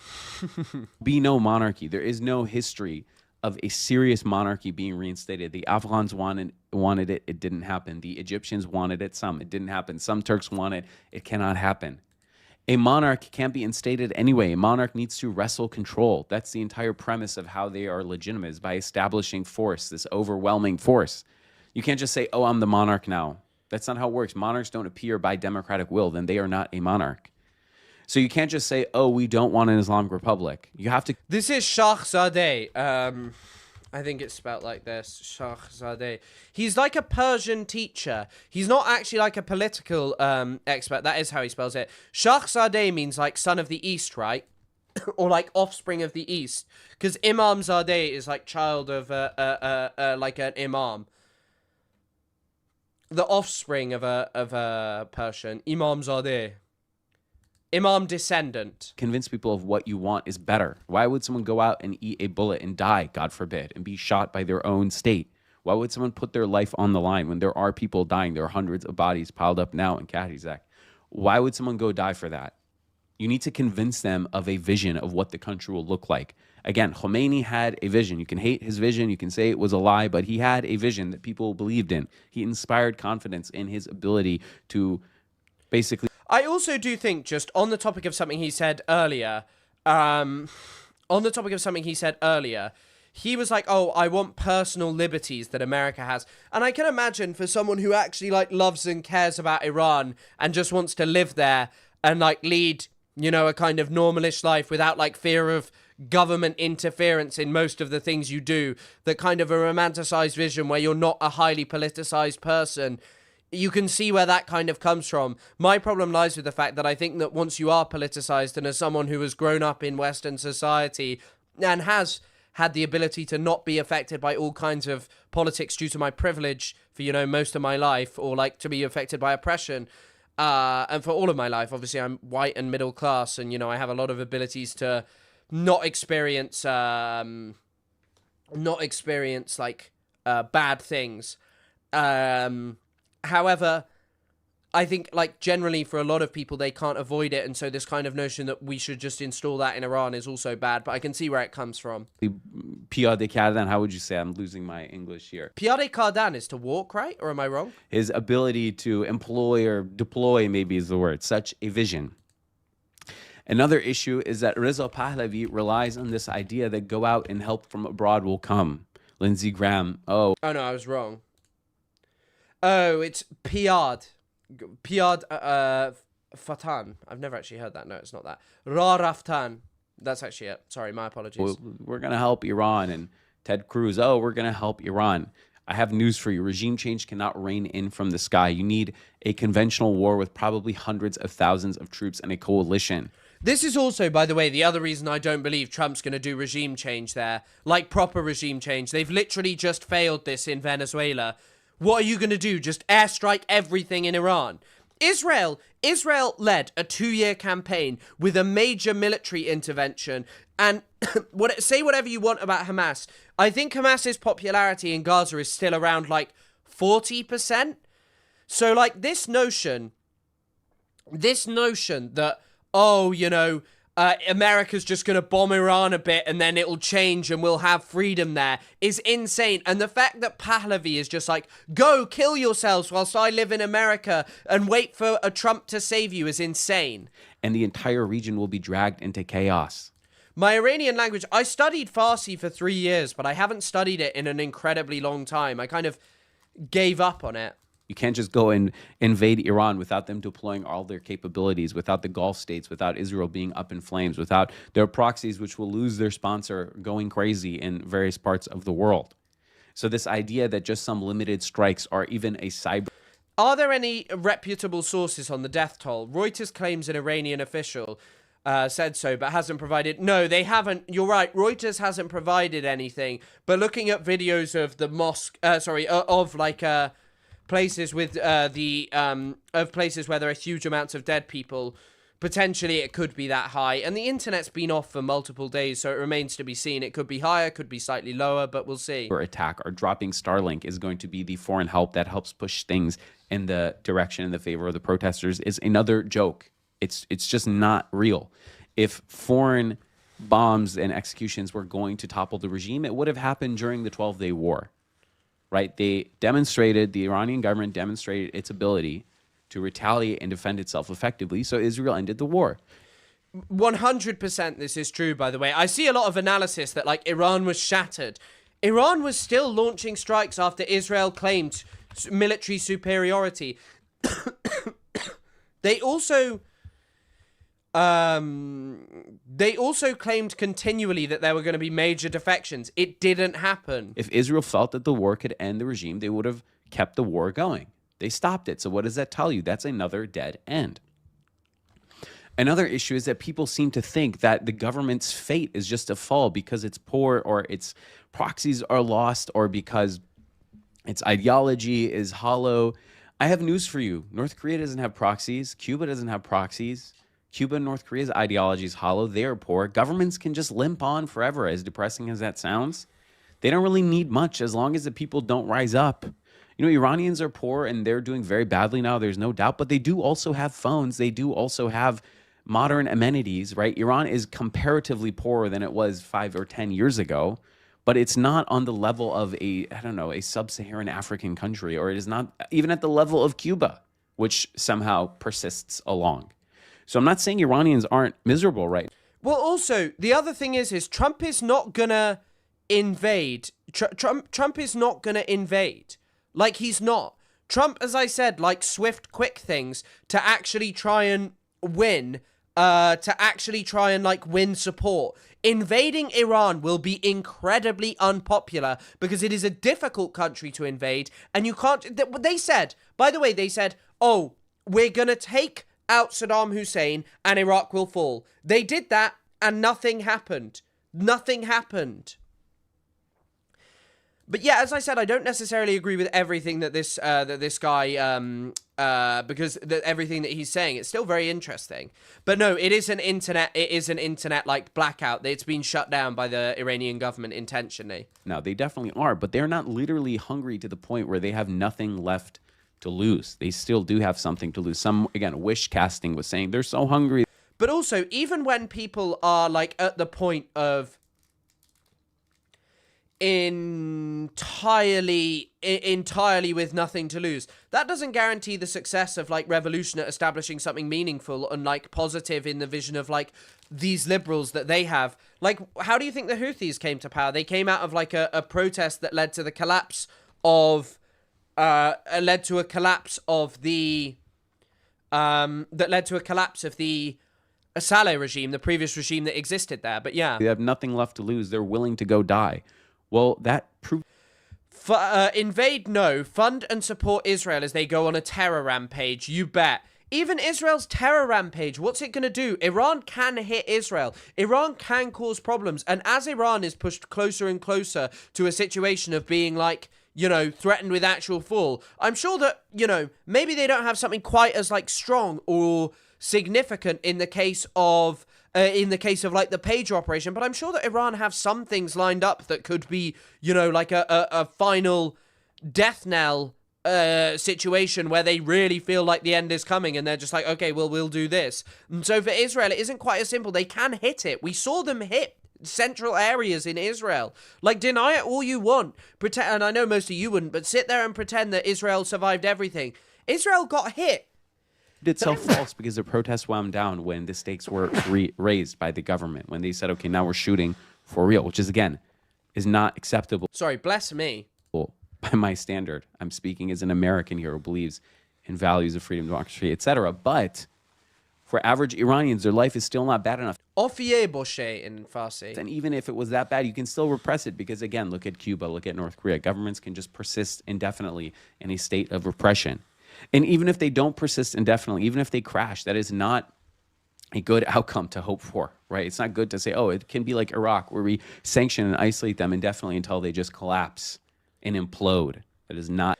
S19: be no monarchy. There is no history of a serious monarchy being reinstated. The Afghans wanted it. It didn't happen. The Egyptians wanted it. Some. It didn't happen. Some Turks want it. It cannot happen. A monarch can't be instated anyway. A monarch needs to wrestle control. That's the entire premise of how they are legitimate, is by establishing force, this overwhelming force. You can't just say, oh, I'm the monarch now. That's not how it works. Monarchs don't appear by democratic will. Then they are not a monarch. So you can't just say, oh, we don't want an Islamic Republic. You have to...
S1: This is Shahzadeh. I think it's spelled like this. Shahzadeh. He's like a Persian teacher. He's not actually like a political expert. That is how he spells it. Shahzadeh means like son of the East, right? Or like offspring of the East. Because Imam Zadeh is like child of like an imam. The offspring of a Persian. Imam Zadeh. Imam descendant.
S19: Convince people of what you want is better. Why would someone go out and eat a bullet and die, God forbid, and be shot by their own state? Why would someone put their life on the line when there are people dying? There are hundreds of bodies piled up now in Khatizak. Why would someone go die for that? You need to convince them of a vision of what the country will look like. Again, Khomeini had a vision. You can hate his vision. You can say it was a lie, but he had a vision that people believed in. He inspired confidence in his ability to basically...
S1: I also do think, just on the topic of something he said earlier, he was like, oh, I want personal liberties that America has. And I can imagine for someone who actually like loves and cares about Iran and just wants to live there and like lead, you know, a kind of normalish life without like fear of government interference in most of the things you do, that kind of a romanticized vision where you're not a highly politicized person. You can see where that kind of comes from. My problem lies with the fact that I think that once you are politicized, and as someone who has grown up in Western society and has had the ability to not be affected by all kinds of politics due to my privilege for, you know, most of my life, or like to be affected by oppression, and for all of my life, obviously I'm white and middle class, and, you know, I have a lot of abilities to not experience like bad things. However, I think, like, generally for a lot of people, they can't avoid it. And so this kind of notion that we should just install that in Iran is also bad. But I can see where it comes from.
S19: Piyade Kardan, how would you say? I'm losing my English here.
S1: Piyade Kardan is to walk, right? Or am I wrong?
S19: His ability to employ or deploy, maybe is the word, such a vision. Another issue is that Reza Pahlavi relies on this idea that go out and help from abroad will come. Lindsey Graham, oh no,
S1: I was wrong. Oh, it's Piyad Fatan. I've never actually heard that. No, it's not that. Ra Raftan. That's actually it. Sorry, my apologies.
S19: We're going to help Iran. And Ted Cruz, oh, we're going to help Iran. I have news for you. Regime change cannot rain in from the sky. You need a conventional war with probably hundreds of thousands of troops and a coalition.
S1: This is also, by the way, the other reason I don't believe Trump's going to do regime change there. Like, proper regime change. They've literally just failed this in Venezuela. What are you going to do? Just airstrike everything in Iran? Israel led a 2-year campaign with a major military intervention. And say whatever you want about Hamas. I think Hamas's popularity in Gaza is still around, like, 40%. So, like, this notion that, oh, you know, America's just going to bomb Iran a bit and then it'll change and we'll have freedom there is insane. And the fact that Pahlavi is just like, go kill yourselves whilst I live in America and wait for a Trump to save you is insane.
S19: And the entire region will be dragged into chaos.
S1: My Iranian language, I studied Farsi for 3 years, but I haven't studied it in an incredibly long time. I kind of gave up on it.
S19: You can't just go and invade Iran without them deploying all their capabilities, without the Gulf states, without Israel being up in flames, without their proxies, which will lose their sponsor, going crazy in various parts of the world. So this idea that just some limited strikes or even a cyber...
S1: Are there any reputable sources on the death toll? Reuters claims an Iranian official said so, but hasn't provided... No, they haven't. You're right. Reuters hasn't provided anything. But looking at videos of the mosque... of like... places with of places where there are huge amounts of dead people, potentially it could be that high. And the internet's been off for multiple days, so it remains to be seen. It could be higher, could be slightly lower, but we'll see.
S19: Attack or dropping Starlink is going to be the foreign help that helps push things in the direction in the favor of the protesters is another joke. It's just not real. If foreign bombs and executions were going to topple the regime, it would have happened during the 12-day war. Right? The Iranian government demonstrated its ability to retaliate and defend itself effectively, so Israel ended the war.
S1: 100% this is true, by the way. I see a lot of analysis that, like, Iran was shattered. Iran was still launching strikes after Israel claimed military superiority. They also claimed continually that there were going to be major defections. It didn't happen.
S19: If Israel felt that the war could end the regime, they would have kept the war going. They stopped it. So what does that tell you? That's another dead end. Another issue is that people seem to think that the government's fate is just to fall because it's poor or its proxies are lost or because its ideology is hollow. I have news for you. North Korea doesn't have proxies. Cuba doesn't have proxies. Cuba and North Korea's ideology is hollow. They are poor. Governments can just limp on forever, as depressing as that sounds. They don't really need much as long as the people don't rise up. You know, Iranians are poor and they're doing very badly now, there's no doubt, but they do also have phones. They do also have modern amenities, right? Iran is comparatively poorer than it was 5 or 10 years ago, but it's not on the level of a sub-Saharan African country, or it is not even at the level of Cuba, which somehow persists along. So I'm not saying Iranians aren't miserable, right?
S1: Well, also, the other thing is Trump is not gonna invade. Trump is not gonna invade. Like, he's not. Trump, as I said, like swift, quick things to actually try and win, win support. Invading Iran will be incredibly unpopular because it is a difficult country to invade, and you can't... They said, by the way, oh, we're gonna take out Saddam Hussein and Iraq will fall. They did that and nothing happened. Nothing happened. But yeah, as I said, I don't necessarily agree with everything that this guy because everything that he's saying. It's still very interesting. But no, it is an internet like blackout. It's been shut down by the Iranian government intentionally.
S19: No, they definitely are, but they're not literally hungry to the point where they have nothing left to lose. They still do have something to lose. Some, again, wish casting was saying they're so hungry.
S1: But also, even when people are like at the point of entirely with nothing to lose, that doesn't guarantee the success of like revolution at establishing something meaningful and like positive in the vision of like these liberals that they have. Like, how do you think the Houthis came to power? They came out of like a protest that led to the collapse of the Saleh regime, the previous regime that existed there. But yeah,
S19: they have nothing left to lose. They're willing to go die. Well, that proves...
S1: Invade, no. Fund and support Israel as they go on a terror rampage. You bet. Even Israel's terror rampage, what's it going to do? Iran can hit Israel. Iran can cause problems. And as Iran is pushed closer and closer to a situation of being like, you know, threatened with actual fall, I'm sure that, you know, maybe they don't have something quite as like strong or significant in the case of like the pager operation, but I'm sure that Iran have some things lined up that could be, you know, like a final death knell situation where they really feel like the end is coming and they're just like, okay, well, we'll do this. And so for Israel, it isn't quite as simple. They can hit it. We saw them hit central areas in Israel. Like, deny it all you want. Pretend, and I know most of you wouldn't, but sit there and pretend that Israel survived everything. Israel got hit.
S19: Itself false because the protests wound down when the stakes were raised by the government, when they said, okay, now we're shooting for real, which is, again, is not acceptable.
S1: Sorry, bless me.
S19: By my standard. I'm speaking as an American here who believes in values of freedom, democracy, etc. But for average Iranians, their life is still not bad enough.
S1: Ofiye boshe in Farsi.
S19: And even if it was that bad, you can still repress it because, again, look at Cuba, look at North Korea. Governments can just persist indefinitely in a state of repression. And even if they don't persist indefinitely, even if they crash, that is not a good outcome to hope for, right? It's not good to say, oh, it can be like Iraq, where we sanction and isolate them indefinitely until they just collapse and implode. That is not.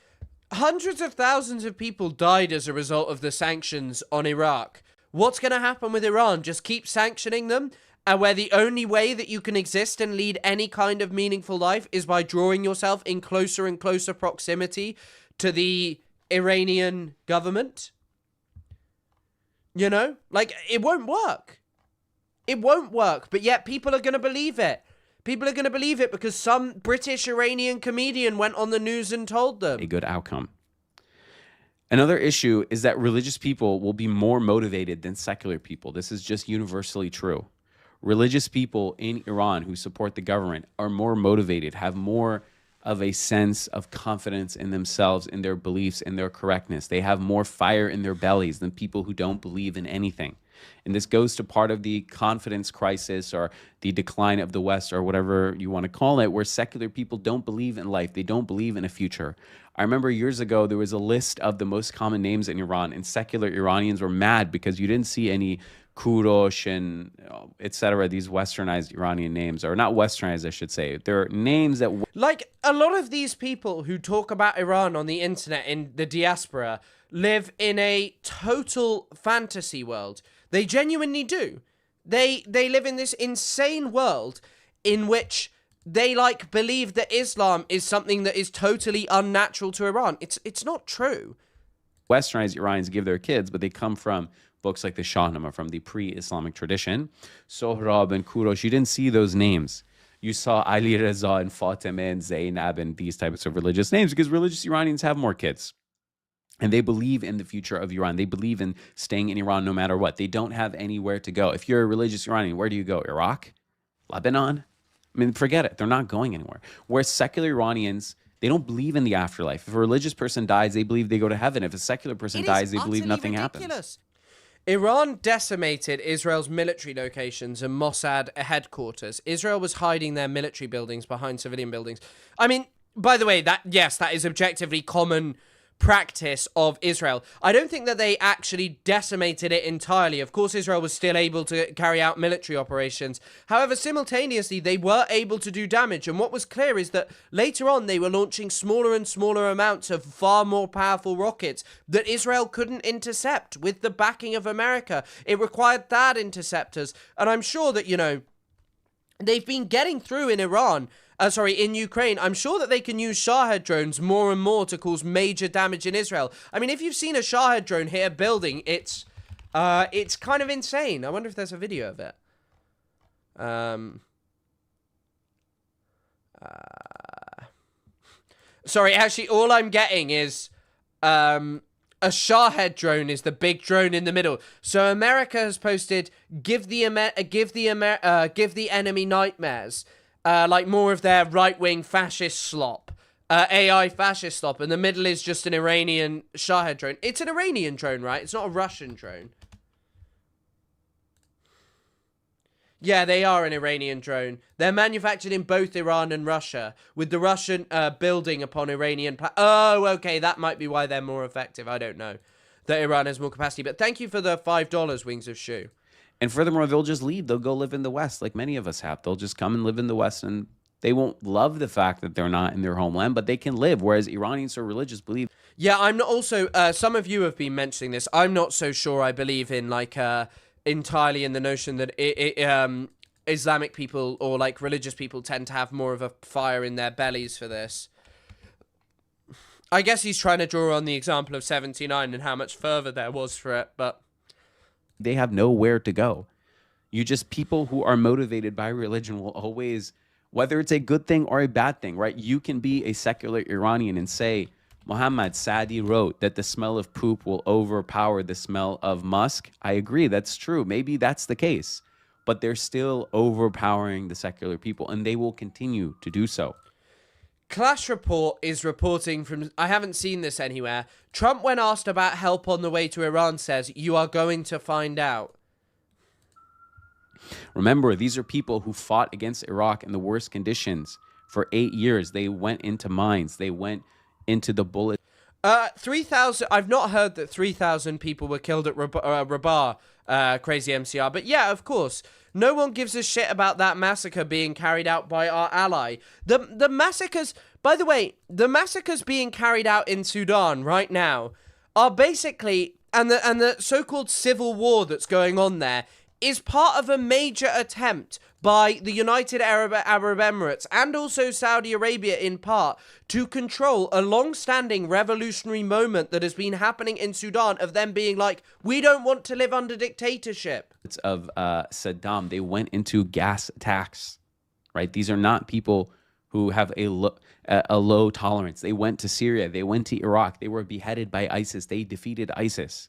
S1: Hundreds of thousands of people died as a result of the sanctions on Iraq. What's going to happen with Iran? Just keep sanctioning them, and where the only way that you can exist and lead any kind of meaningful life is by drawing yourself in closer and closer proximity to the Iranian government? You know? Like, it won't work. It won't work, but yet people are going to believe it. People are going to believe it because some British Iranian comedian went on the news and told them.
S19: A good outcome. Another issue is that religious people will be more motivated than secular people. This is just universally true. Religious people in Iran who support the government are more motivated, have more of a sense of confidence in themselves, in their beliefs, in their correctness. They have more fire in their bellies than people who don't believe in anything. And this goes to part of the confidence crisis or the decline of the West or whatever you want to call it, where secular people don't believe in life. They don't believe in a future. I remember years ago, there was a list of the most common names in Iran, and secular Iranians were mad because you didn't see any Kurosh and etc. These westernized Iranian names, or not westernized, I should say. They're names that...
S1: Like, a lot of these people who talk about Iran on the internet in the diaspora live in a total fantasy world. They genuinely do. They live in this insane world in which they like believe that Islam is something that is totally unnatural to Iran. It's not true.
S19: Westernized Iranians give their kids, but they come from books like the Shahnameh, from the pre-Islamic tradition. Sohrab and Kurosh, you didn't see those names. You saw Ali Reza and Fatima and Zainab and these types of religious names because religious Iranians have more kids. And they believe in the future of Iran. They believe in staying in Iran no matter what. They don't have anywhere to go. If you're a religious Iranian, where do you go? Iraq? Lebanon? I mean, forget it. They're not going anywhere. Whereas secular Iranians, they don't believe in the afterlife. If a religious person dies, they believe they go to heaven. If a secular person dies, they believe nothing happens.
S1: Iran decimated Israel's military locations and Mossad headquarters. Israel was hiding their military buildings behind civilian buildings. I mean, by the way, that is objectively common practice of Israel. I don't think that they actually decimated it entirely. Of course, Israel was still able to carry out military operations. However, simultaneously, they were able to do damage. And what was clear is that later on, they were launching smaller and smaller amounts of far more powerful rockets that Israel couldn't intercept with the backing of America. It required THAAD interceptors. And I'm sure that, you know, they've been getting through in in Ukraine. I'm sure that they can use Shahed drones more and more to cause major damage in Israel. I mean, if you've seen a Shahed drone hit a building, it's kind of insane. I wonder if there's a video of it. Sorry, actually, all I'm getting is a Shahed drone is the big drone in the middle. So America has posted, give the enemy nightmares. Like more of their right-wing fascist slop, AI fascist slop, and the middle is just an Iranian Shahed drone. It's an Iranian drone, right? It's not a Russian drone. Yeah, they are an Iranian drone. They're manufactured in both Iran and Russia, with the Russian building upon Iranian... Oh, okay, that might be why they're more effective. I don't know. that Iran has more capacity. But thank you for the $5, Wings of Shoe.
S19: And furthermore, they'll just leave. They'll go live in the West like many of us have. They'll just come and live in the West, and they won't love the fact that they're not in their homeland, but they can live. Whereas Iranians or religious believe.
S1: Yeah, I'm not also, some of you have been mentioning this. I'm not so sure I believe in like entirely in the notion that Islamic people or like religious people tend to have more of a fire in their bellies for this. I guess he's trying to draw on the example of 79 and how much further there was for it, but
S19: They have nowhere to go. People who are motivated by religion will always, whether it's a good thing or a bad thing, right? You can be a secular Iranian and say, Muhammad Sadi wrote that the smell of poop will overpower the smell of musk. I agree, that's true. Maybe that's the case. But they're still overpowering the secular people, and they will continue to do so.
S1: Clash Report is reporting from, I haven't seen this anywhere. Trump, when asked about help on the way to Iran, says, "You are going to find out."
S19: Remember, these are people who fought against Iraq in the worst conditions for 8 years. They went into mines. They went into the bullet.
S1: 3,000, I've not heard that 3,000 people were killed at Rabah, Crazy MCR. But yeah, of course, no one gives a shit about that massacre being carried out by our ally. The massacres, by the way, the massacres being carried out in Sudan right now are basically, and the so-called civil war that's going on there is part of a major attempt by the United Arab Emirates and also Saudi Arabia in part to control a long-standing revolutionary moment that has been happening in Sudan of them being like, we don't want to live under dictatorship.
S19: Of Saddam, they went into gas attacks, right? These are not people who have a low tolerance. They went to Syria. They went to Iraq. They were beheaded by ISIS. They defeated ISIS.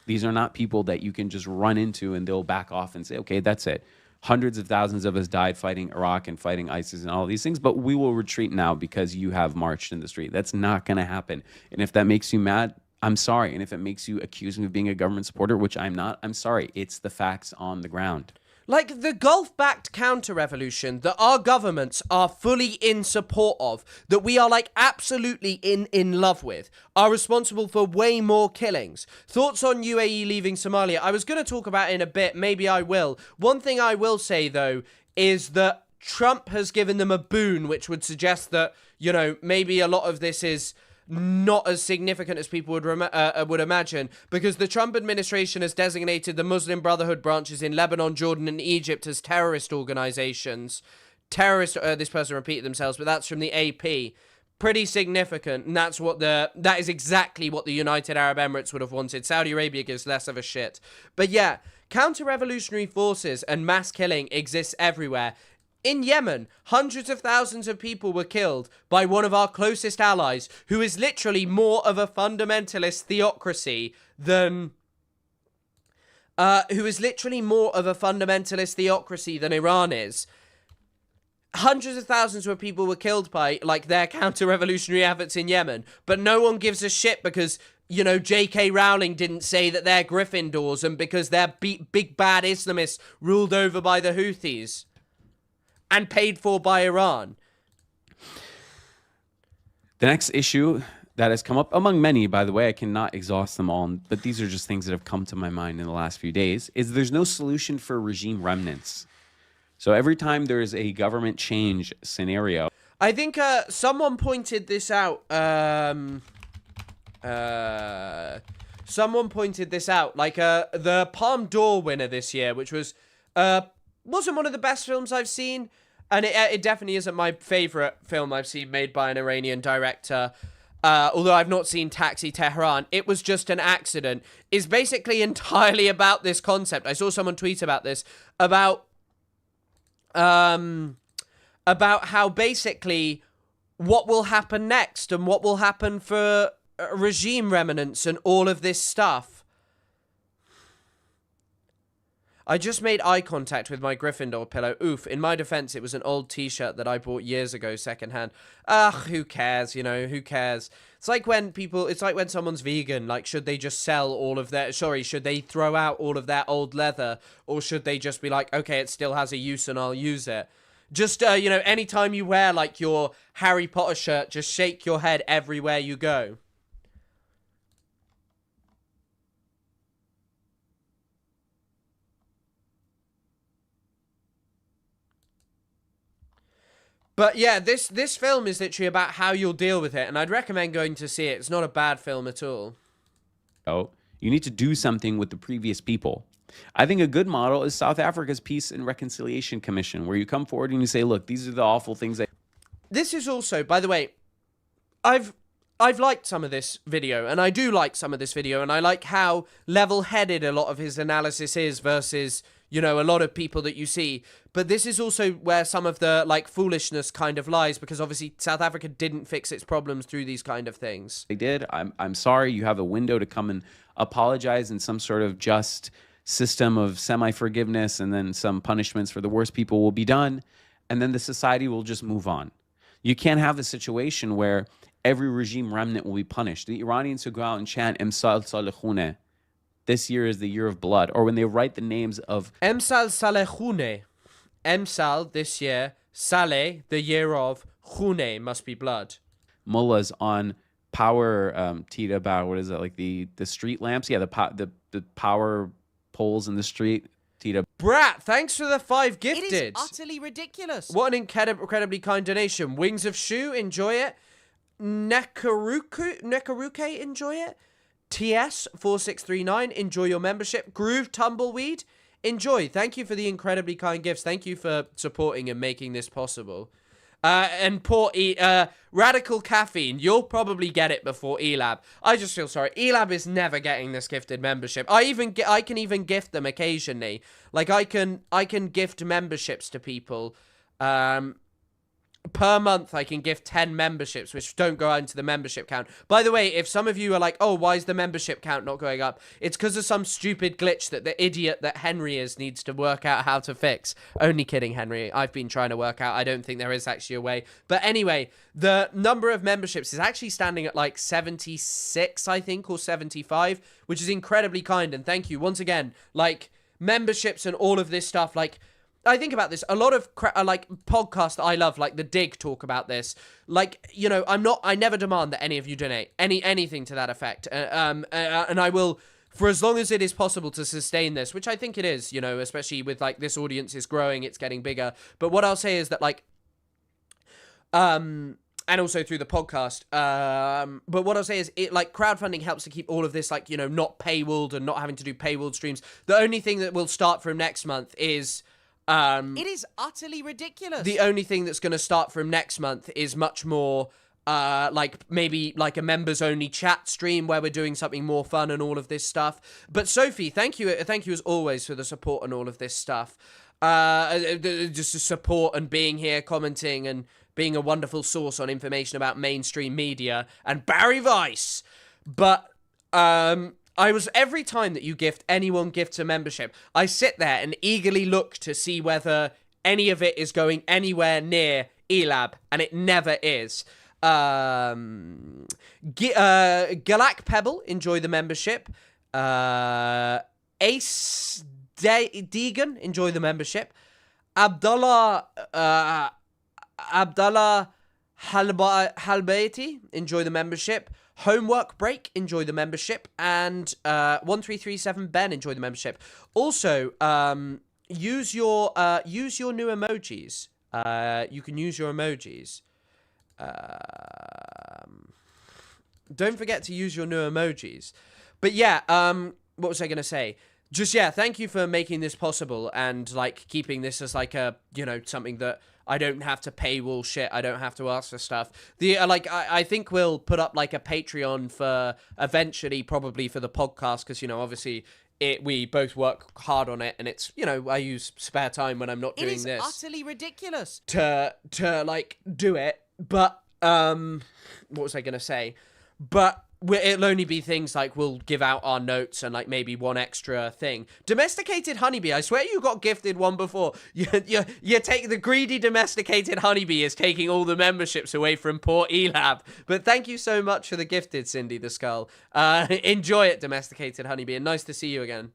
S19: These are not people that you can just run into and they'll back off and say, okay, that's it. Hundreds of thousands of us died fighting Iraq and fighting ISIS and all these things, but we will retreat now because you have marched in the street. That's not going to happen. And if that makes you mad, I'm sorry. And if it makes you accuse me of being a government supporter, which I'm not, I'm sorry. It's the facts on the ground.
S1: Like the Gulf-backed counter-revolution that our governments are fully in support of, that we are like absolutely in love with, are responsible for way more killings. Thoughts on UAE leaving Somalia? I was going to talk about it in a bit. Maybe I will. One thing I will say, though, is that Trump has given them a boon, which would suggest that, you know, maybe a lot of this is not as significant as people would imagine, because the Trump administration has designated the Muslim Brotherhood branches in Lebanon, Jordan, and Egypt as terrorist organizations. This person repeated themselves, but that's from the AP. Pretty significant, and that is exactly what the United Arab Emirates would have wanted. Saudi Arabia gives less of a shit. But yeah, counter-revolutionary forces and mass killing exists everywhere. In Yemen, hundreds of thousands of people were killed by one of our closest allies, who is literally more of a fundamentalist theocracy than Iran is. Hundreds of thousands of people were killed by, like, their counter-revolutionary efforts in Yemen, but no one gives a shit because, you know, J.K. Rowling didn't say that they're Gryffindors and because they're big bad Islamists ruled over by the Houthis and paid for by Iran.
S19: The next issue that has come up, among many, by the way, I cannot exhaust them all, but these are just things that have come to my mind in the last few days, is there's no solution for regime remnants. So every time there is a government change scenario...
S1: I think someone pointed this out. Someone pointed this out. Like, the Palme d'Or winner this year, which was... wasn't one of the best films I've seen, and it definitely isn't my favorite film I've seen made by an Iranian director, although I've not seen Taxi Tehran. It was just an accident. Is basically entirely about this concept. I saw someone tweet about this, about how basically what will happen next and what will happen for regime remnants and all of this stuff. I just made eye contact with my Gryffindor pillow. Oof, in my defense, it was an old t-shirt that I bought years ago secondhand. Ugh, who cares, you know, who cares? It's like when someone's vegan, like, should they just sell all of their, should they throw out all of their old leather? Or should they just be like, okay, it still has a use and I'll use it? Just, you know, anytime you wear, like, your Harry Potter shirt, just shake your head everywhere you go. But yeah, this film is literally about how you'll deal with it, and I'd recommend going to see it. It's not a bad film at all.
S19: Oh, you need to do something with the previous people. I think a good model is South Africa's Peace and Reconciliation Commission, where you come forward and you say, look, these are the awful things that...
S1: This is also, by the way, I've liked some of this video, and I do like some of this video, and I like how level-headed a lot of his analysis is versus, you know, a lot of people that you see. But this is also where some of the, like, foolishness kind of lies, because obviously South Africa didn't fix its problems through these kind of things.
S19: They did. I'm sorry. You have a window to come and apologize in some sort of just system of semi-forgiveness, and then some punishments for the worst people will be done, and then the society will just move on. You can't have a situation where every regime remnant will be punished. The Iranians who go out and chant Emsal Salehune, this year is the year of blood, or when they write the names of
S1: Emsal Salehune, Emsal this year, Saleh the year of, Khune must be blood.
S19: mullahs on power Tita Bar, what is it, like the street lamps? Yeah, the power poles in the street. Tita.
S1: Brat, thanks for the 5 gifted.
S13: It is utterly ridiculous.
S1: What an incredibly kind donation. Wings of Shu, enjoy it. Nekaruke, enjoy it. TS4639, enjoy your membership. Groove Tumbleweed, enjoy. Thank you for the incredibly kind gifts. Thank you for supporting and making this possible. And poor Radical Caffeine, you'll probably get it before Elab. I just feel sorry. Elab is never getting this gifted membership. I can even gift them occasionally. Like I can gift memberships to people. Per month, I can gift 10 memberships, which don't go into the membership count. By the way, if some of you are like, oh, why is the membership count not going up? It's because of some stupid glitch that the idiot that Henry is needs to work out how to fix. Only kidding, Henry. I've been trying to work out. I don't think there is actually a way. But anyway, the number of memberships is actually standing at like 76, I think, or 75, which is incredibly kind. And thank you once again. Like, memberships and all of this stuff, like... I think about this. A lot of like podcasts that I love, like The Dig, talk about this. Like, you know, I never demand that any of you donate anything to that effect. And I will, for as long as it is possible to sustain this, which I think it is, you know, especially with like this audience is growing, it's getting bigger. But what I'll say is that like, and also through the podcast. But what I'll say is it like crowdfunding helps to keep all of this like, you know, not paywalled and not having to do paywalled streams. The only thing that will start from next month is...
S13: it is utterly ridiculous.
S1: The only thing that's going to start from next month is much more like maybe like a members only chat stream where we're doing something more fun and all of this stuff. But Sophie, thank you as always for the support and all of this stuff. Just the support and being here, commenting and being a wonderful source on information about mainstream media, and Barry Weiss. But I was, every time that anyone gifts a membership, I sit there and eagerly look to see whether any of it is going anywhere near Elab, and it never is. Galak Pebble, enjoy the membership. Ace Deegan, enjoy the membership. Abdullah Halbaiti, enjoy the membership. Homework Break, enjoy the membership. And 1337 Ben, enjoy the membership. Also, use your new emojis. You can use your emojis. Don't forget to use your new emojis. But yeah, what was I gonna say? Just yeah, thank you for making this possible and like keeping this as like a, you know, something that I don't have to paywall shit. I don't have to ask for stuff. I think we'll put up like a Patreon for eventually, probably for the podcast, because, you know, obviously we both work hard on it, and it's, you know, I use spare time when I'm not doing this.
S13: It is utterly ridiculous
S1: to like do it. But what was I gonna say? But it'll only be things like we'll give out our notes and like maybe one extra thing. Domesticated Honeybee, I swear you got gifted one before. You take the greedy Domesticated Honeybee is taking all the memberships away from poor Elab. But thank you so much for the gifted, Cindy the Skull. Enjoy it, Domesticated Honeybee, and nice to see you again.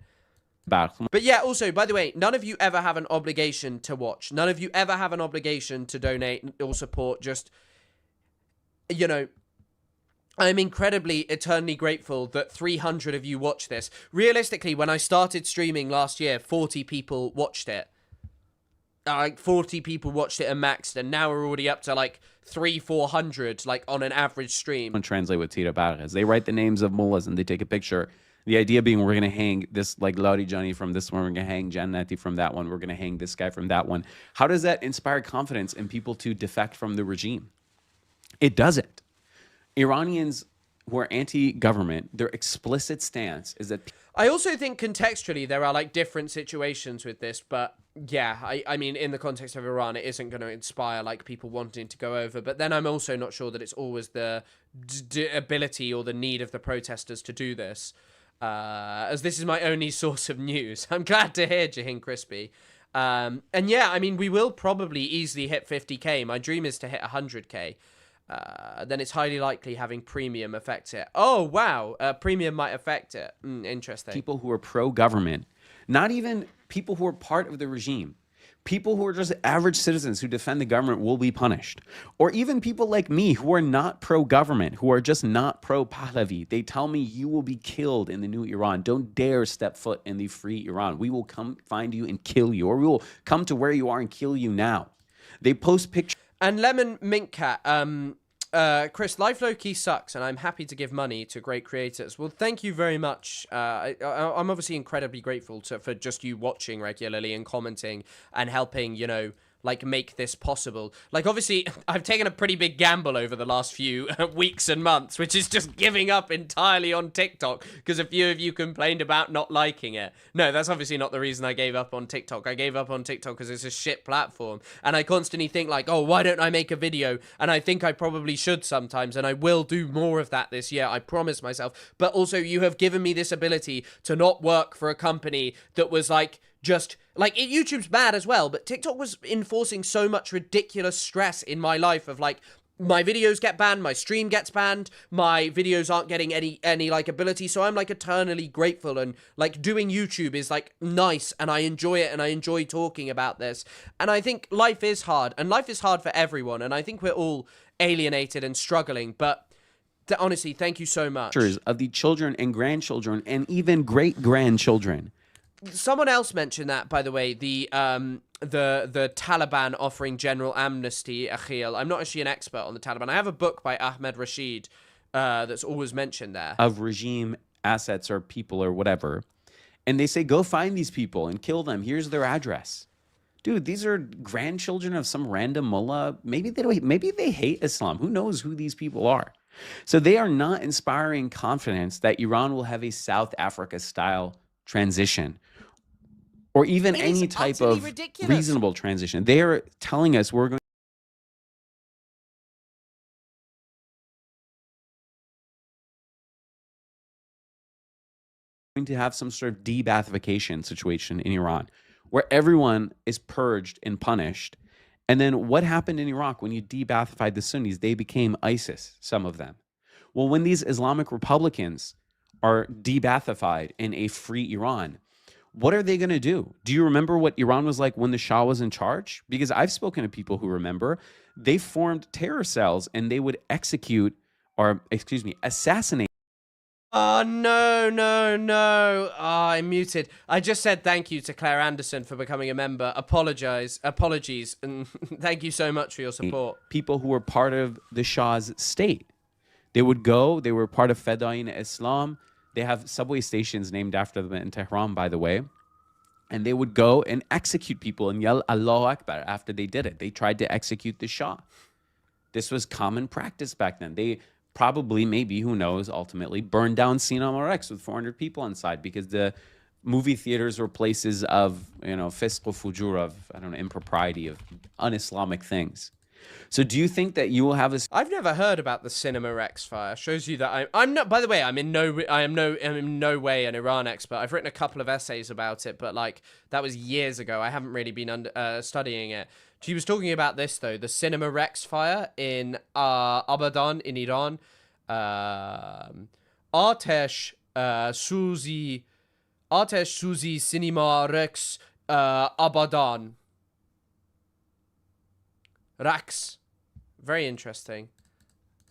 S1: But yeah, also, by the way, none of you ever have an obligation to watch. None of you ever have an obligation to donate or support. Just, you know, I'm incredibly, eternally grateful that 300 of you watch this. Realistically, when I started streaming last year, 40 people watched it. like 40 people watched it and maxed, and now we're already up to like 300-400 like on an average stream.
S19: And translate with Tito Barres. They write the names of mullahs and they take a picture. The idea being we're going to hang this like Lauri Johnny from this one, we're going to hang Jannati from that one, we're going to hang this guy from that one. How does that inspire confidence in people to defect from the regime? It doesn't. Iranians who are anti-government, their explicit stance is that...
S1: I also think contextually there are like different situations with this, but yeah, I mean, in the context of Iran, it isn't going to inspire like people wanting to go over. But then I'm also not sure that it's always the ability or the need of the protesters to do this, as this is my only source of news. I'm glad to hear, Jahin Crispy. And yeah, I mean, we will probably easily hit 50k. My dream is to hit 100k. Then it's highly likely having premium affect it. Oh, wow. Premium might affect it. Interesting.
S19: People who are pro-government, not even people who are part of the regime, people who are just average citizens who defend the government will be punished. Or even people like me who are not pro-government, who are just not pro-Pahlavi. They tell me you will be killed in the new Iran. Don't dare step foot in the free Iran. We will come find you and kill you, or we will come to where you are and kill you now. They post pictures.
S1: And Lemon Mint Cat, Chris, Life Low-Key sucks, and I'm happy to give money to great creators. Well, thank you very much. I'm obviously incredibly grateful for just you watching regularly and commenting and helping, you know, like make this possible. Like, obviously, I've taken a pretty big gamble over the last few weeks and months, which is just giving up entirely on TikTok because a few of you complained about not liking it. No, that's obviously not the reason I gave up on TikTok. I gave up on TikTok because it's a shit platform, and I constantly think like, oh, why don't I make a video? And I think I probably should sometimes, and I will do more of that this year. I promise myself. But also, you have given me this ability to not work for a company that was like, just like YouTube's bad as well, but TikTok was enforcing so much ridiculous stress in my life of like, my videos get banned, my stream gets banned, my videos aren't getting any like ability, so I'm like eternally grateful, and like doing YouTube is like nice, and I enjoy it, and I enjoy talking about this. And I think life is hard, and life is hard for everyone, and I think we're all alienated and struggling, but honestly, thank you so much.
S19: Of the children and grandchildren and even great-grandchildren.
S1: Someone else mentioned that, by the way, the Taliban offering general amnesty, Akhil. I'm not actually an expert on the Taliban. I have a book by Ahmed Rashid that's always mentioned there.
S19: Of regime assets or people or whatever. And they say, go find these people and kill them. Here's their address. Dude, these are grandchildren of some random mullah. Maybe they hate Islam. Who knows who these people are? So they are not inspiring confidence that Iran will have a South Africa-style transition, or even any type of reasonable transition. They are telling us we're going to have some sort of de-Baathification situation in Iran, where everyone is purged and punished. And then what happened in Iraq when you de-Baathified the Sunnis? They became ISIS, some of them. Well, when these Islamic Republicans are de-Baathified in a free Iran, what are they going to do? Do you remember what Iran was like when the Shah was in charge? Because I've spoken to people who remember. They formed terror cells and they would execute, or excuse me, assassinate.
S1: Oh, no. I'm muted. I just said thank you to Claire Anderson for becoming a member. Apologies, and thank you so much for your support.
S19: People who were part of the Shah's state. They would go, they were part of Fadain Islam. They have subway stations named after them in Tehran, by the way. And they would go and execute people and yell Allahu Akbar after they did it. They tried to execute the Shah. This was common practice back then. They probably, maybe, who knows, ultimately burned down Cinema Rex with 400 people inside because the movie theaters were places of, you know, fisq or fujur, of, I don't know, impropriety, of un-Islamic things. So do you think that you will have a...
S1: I've never heard about the Cinema Rex fire. Shows you that I'm not... By the way, I'm in no way an Iran expert. I've written a couple of essays about it, but like that was years ago. I haven't really been studying it. She was talking about this though, the Cinema Rex fire in Abadan in Iran. Atesh Suzi Cinema Rex Abadan. Rax. Very interesting.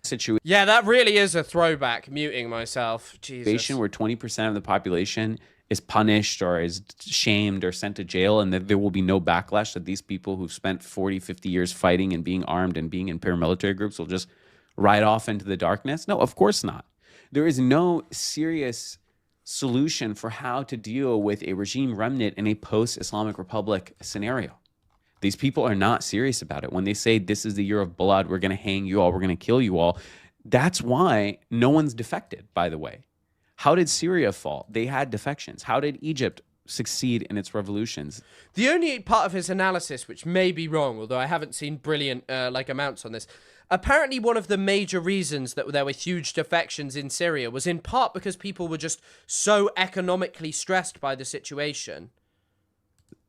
S19: situation.
S1: Yeah, that really is a throwback, muting myself. Jesus.
S19: Where 20% of the population is punished or is shamed or sent to jail, and that there will be no backlash, that these people who've spent 40, 50 years fighting and being armed and being in paramilitary groups will just ride off into the darkness? No, of course not. There is no serious solution for how to deal with a regime remnant in a post-Islamic Republic scenario. These people are not serious about it. When they say this is the year of blood, we're going to hang you all, we're going to kill you all, that's why no one's defected, by the way. How did Syria fall? They had defections. How did Egypt succeed in its revolutions?
S1: The only part of his analysis, which may be wrong, although I haven't seen brilliant amounts on this, apparently one of the major reasons that there were huge defections in Syria was in part because people were just so economically stressed by the situation.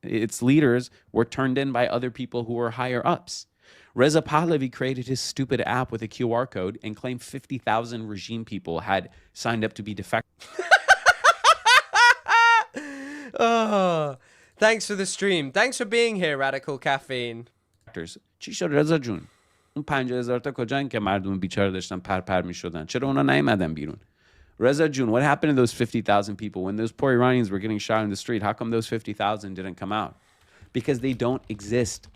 S19: Its leaders were turned in by other people who were higher ups. Reza Pahlavi created his stupid app with a QR code and claimed 50,000 regime people had signed up to be defectors.
S1: Oh, thanks for the stream. Thanks for being here, Radical Caffeine.
S19: چی شد رضا جون؟ اون 50,000 تا کجان که مردم بیچاره داشتن پر میشدن؟ چرا اونا نیومدن بیرون؟ Reza June, what happened to those 50,000 people when those poor Iranians were getting shot in the street? How come those 50,000 didn't come out? Because they don't exist.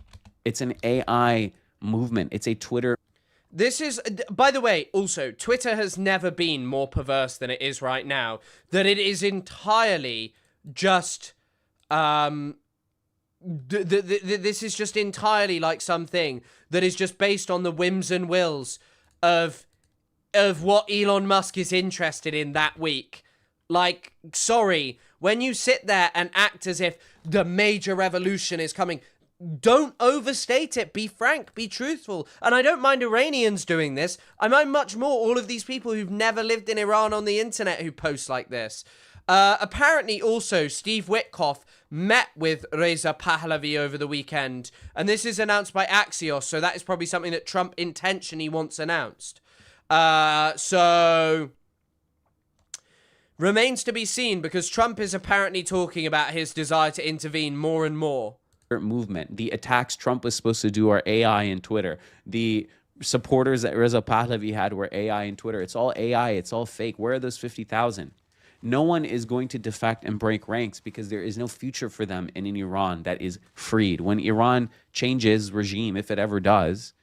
S19: It's an AI movement. It's a Twitter.
S1: This is, by the way, also, Twitter has never been more perverse than it is right now. That it is entirely just, this is just entirely like something that is just based on the whims and wills of what Elon Musk is interested in that week. Like, sorry, when you sit there and act as if the major revolution is coming, don't overstate it. Be frank, be truthful. And I don't mind Iranians doing this. I mind much more all of these people who've never lived in Iran on the internet who post like this. Apparently also Steve Witkoff met with Reza Pahlavi over the weekend, and this is announced by Axios, so that is probably something that Trump intentionally wants announced. So remains to be seen, because Trump is apparently talking about his desire to intervene more and more.
S19: Movement. The attacks Trump was supposed to do are AI and Twitter. The supporters that Reza Pahlavi had were AI and Twitter. It's all AI. It's all fake. Where are those 50,000? No one is going to defect and break ranks because there is no future for them in an Iran that is freed. When Iran changes regime, if it ever does,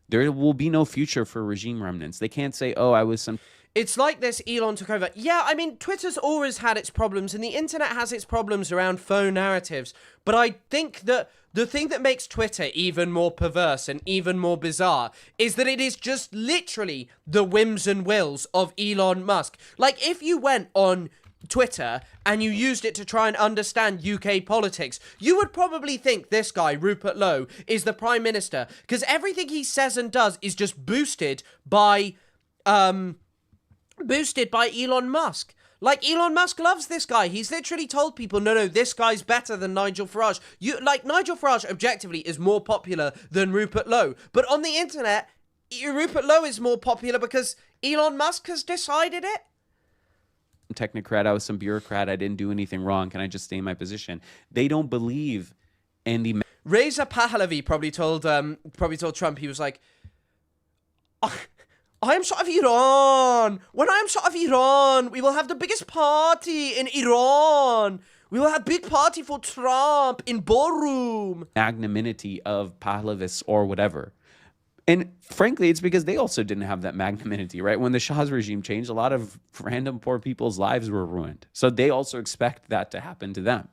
S19: there will be no future for regime remnants. They can't say, oh, I was some...
S1: It's like this, Elon took over. Yeah, I mean, Twitter's always had its problems, and the internet has its problems around faux narratives. But I think that the thing that makes Twitter even more perverse and even more bizarre is that it is just literally the whims and wills of Elon Musk. Like, if you went on Twitter and you used it to try and understand UK politics, you would probably think this guy, Rupert Lowe, is the Prime Minister, because everything he says and does is just boosted by Elon Musk. Like, Elon Musk loves this guy. He's literally told people, no, this guy's better than Nigel Farage. Nigel Farage, objectively, is more popular than Rupert Lowe. But on the internet, Rupert Lowe is more popular because Elon Musk has decided it.
S19: Technocrat, I was some bureaucrat, I didn't do anything wrong, can I just stay in my position? They don't believe in the...
S1: Reza Pahlavi probably told Trump, he was like, I am Shah of Iran. When I am Shah of Iran, we will have the biggest party in Iran. We will have a big party for Trump in ballroom.
S19: Magnanimity of Pahlavists or whatever. And frankly, it's because they also didn't have that magnanimity, right? When the Shah's regime changed, a lot of random poor people's lives were ruined. So they also expect that to happen to them.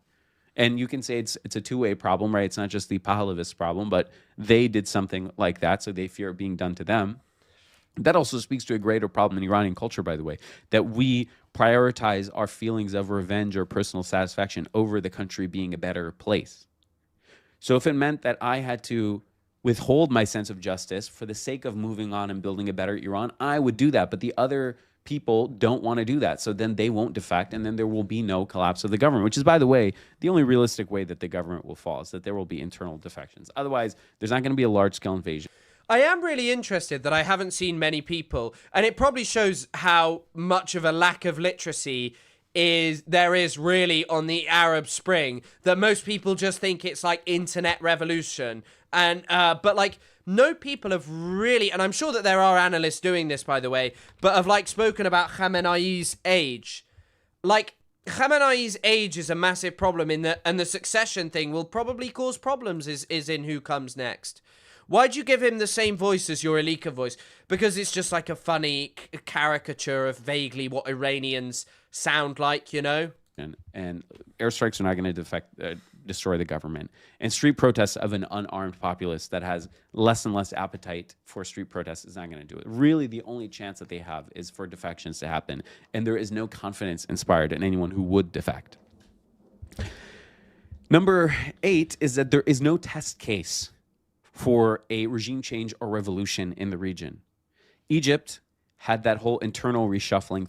S19: And you can say it's a two-way problem, right? It's not just the Pahlavist problem, but they did something like that, so they fear it being done to them. That also speaks to a greater problem in Iranian culture, by the way, that we prioritize our feelings of revenge or personal satisfaction over the country being a better place. So if it meant that I had to withhold my sense of justice for the sake of moving on and building a better Iran, I would do that. But the other people don't want to do that. So then they won't defect, and then there will be no collapse of the government, which is, by the way, the only realistic way that the government will fall, is that there will be internal defections. Otherwise, there's not going to be a large-scale invasion.
S1: I am really interested that I haven't seen many people, and it probably shows how much of a lack of literacy there is really on the Arab Spring, that most people just think it's like internet revolution. And but like no people have really, and I'm sure that there are analysts doing this, by the way, but have, like, spoken about Khamenei's age. Like, Khamenei's age is a massive problem and the succession thing will probably cause problems is in who comes next. Why'd you give him the same voice as your Elika voice? Because it's just like a funny caricature of vaguely what Iranians sound like, you know?
S19: And airstrikes are not going to destroy the government. And street protests of an unarmed populace that has less and less appetite for street protests is not going to do it. Really, the only chance that they have is for defections to happen. And there is no confidence inspired in anyone who would defect. Number 8 is that there is no test case for a regime change or revolution in the region. Egypt had that whole internal reshuffling.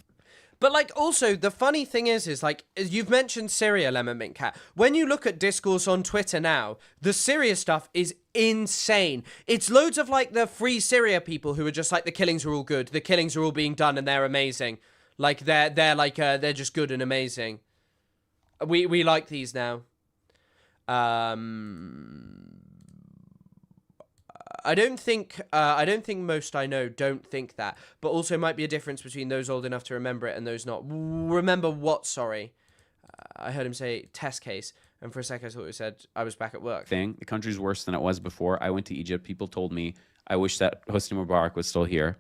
S1: But, like, also, the funny thing is like, you've mentioned Syria, Lemon Mint Cat. When you look at discourse on Twitter now, the Syria stuff is insane. It's loads of, like, the Free Syria people who are just like, the killings are all good. The killings are all being done and they're amazing. Like, they're just good and amazing. We like these now. I don't think most I know don't think that, but also might be a difference between those old enough to remember it and those not. Remember what? Sorry, I heard him say test case, and for a second I thought he said I was back at work.
S19: The country's worse than it was before. I went to Egypt. People told me I wish that Hosni Mubarak was still here.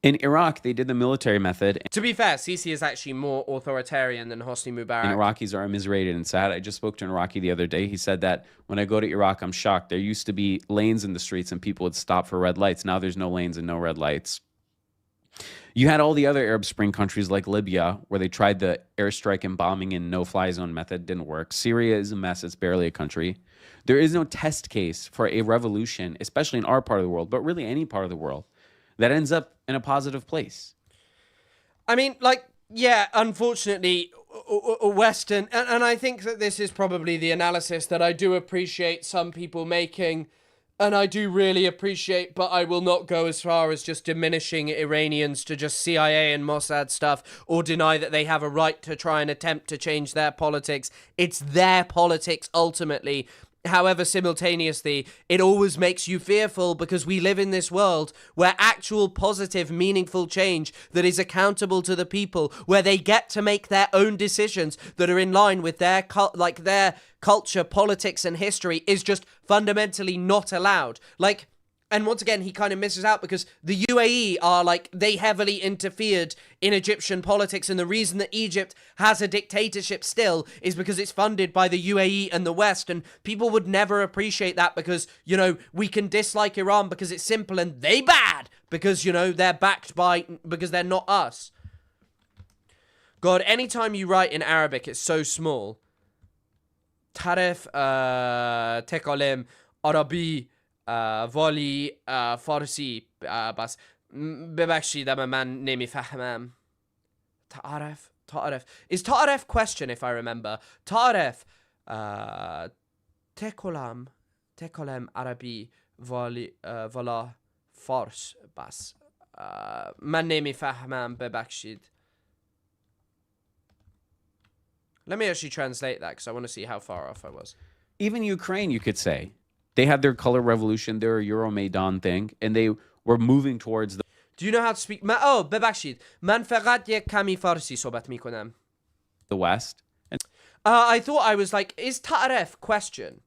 S19: In Iraq, they did the military method.
S1: To be fair, Sisi is actually more authoritarian than Hosni Mubarak.
S19: And Iraqis are immiserated and sad. I just spoke to an Iraqi the other day. He said that when I go to Iraq, I'm shocked. There used to be lanes in the streets and people would stop for red lights. Now there's no lanes and no red lights. You had all the other Arab Spring countries like Libya, where they tried the airstrike and bombing and no-fly zone method. Didn't work. Syria is a mess. It's barely a country. There is no test case for a revolution, especially in our part of the world, but really any part of the world, that ends up in a positive place.
S1: I mean, like, yeah, unfortunately, Western, and I think that this is probably the analysis that I do appreciate some people making, and I do really appreciate, but I will not go as far as just diminishing Iranians to just CIA and Mossad stuff, or deny that they have a right to try and attempt to change their politics. It's their politics, ultimately. However, simultaneously, it always makes you fearful because we live in this world where actual positive, meaningful change that is accountable to the people, where they get to make their own decisions that are in line with their culture, politics, and history is just fundamentally not allowed. Like, and once again, he kind of misses out because the UAE are like, they heavily interfered in Egyptian politics. And the reason that Egypt has a dictatorship still is because it's funded by the UAE and the West. And people would never appreciate that because, you know, we can dislike Iran because it's simple and they bad because, you know, they're backed by, because they're not us. God, anytime you write in Arabic, it's so small. Tarif, Tekalim, Arabi, والی فارسی بس ببخشید اما من نمیفهمم. تعرف is تعرف question if I remember. تعرف تکلم عربی والا فارس بس من نمیفهمم ببخشید. Let me actually translate that because I want to see how far off I was.
S19: Even Ukraine, you could say. They had their color revolution, their Euromaidan thing, and they were moving towards the...
S1: Do you know how to speak? ببخشید. من فقط یک کمی فارسی صحبت میکنم.
S19: The West. And
S1: I thought I was like, is Ta'aref question?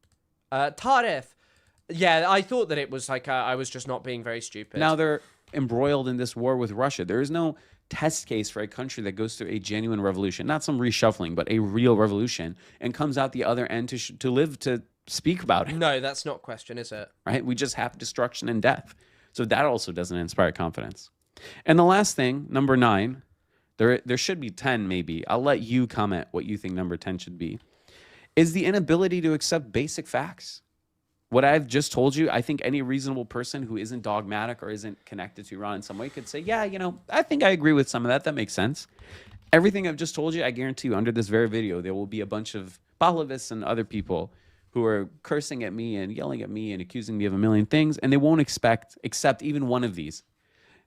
S1: Ta'aref. Yeah, I thought that it was like, I was just not being very stupid.
S19: Now they're embroiled in this war with Russia. There is no test case for a country that goes through a genuine revolution, not some reshuffling, but a real revolution, and comes out the other end to live to speak about it.
S1: No, that's not question, is it?
S19: Right? We just have destruction and death. So that also doesn't inspire confidence. And the last thing, number 9, there should be 10 maybe. I'll let you comment what you think number 10 should be, is the inability to accept basic facts. What I've just told you, I think any reasonable person who isn't dogmatic or isn't connected to Iran in some way could say, yeah, you know, I think I agree with some of that. That makes sense. Everything I've just told you, I guarantee you, under this very video, there will be a bunch of Pahlavists and other people who are cursing at me and yelling at me and accusing me of a million things, and they won't accept even one of these.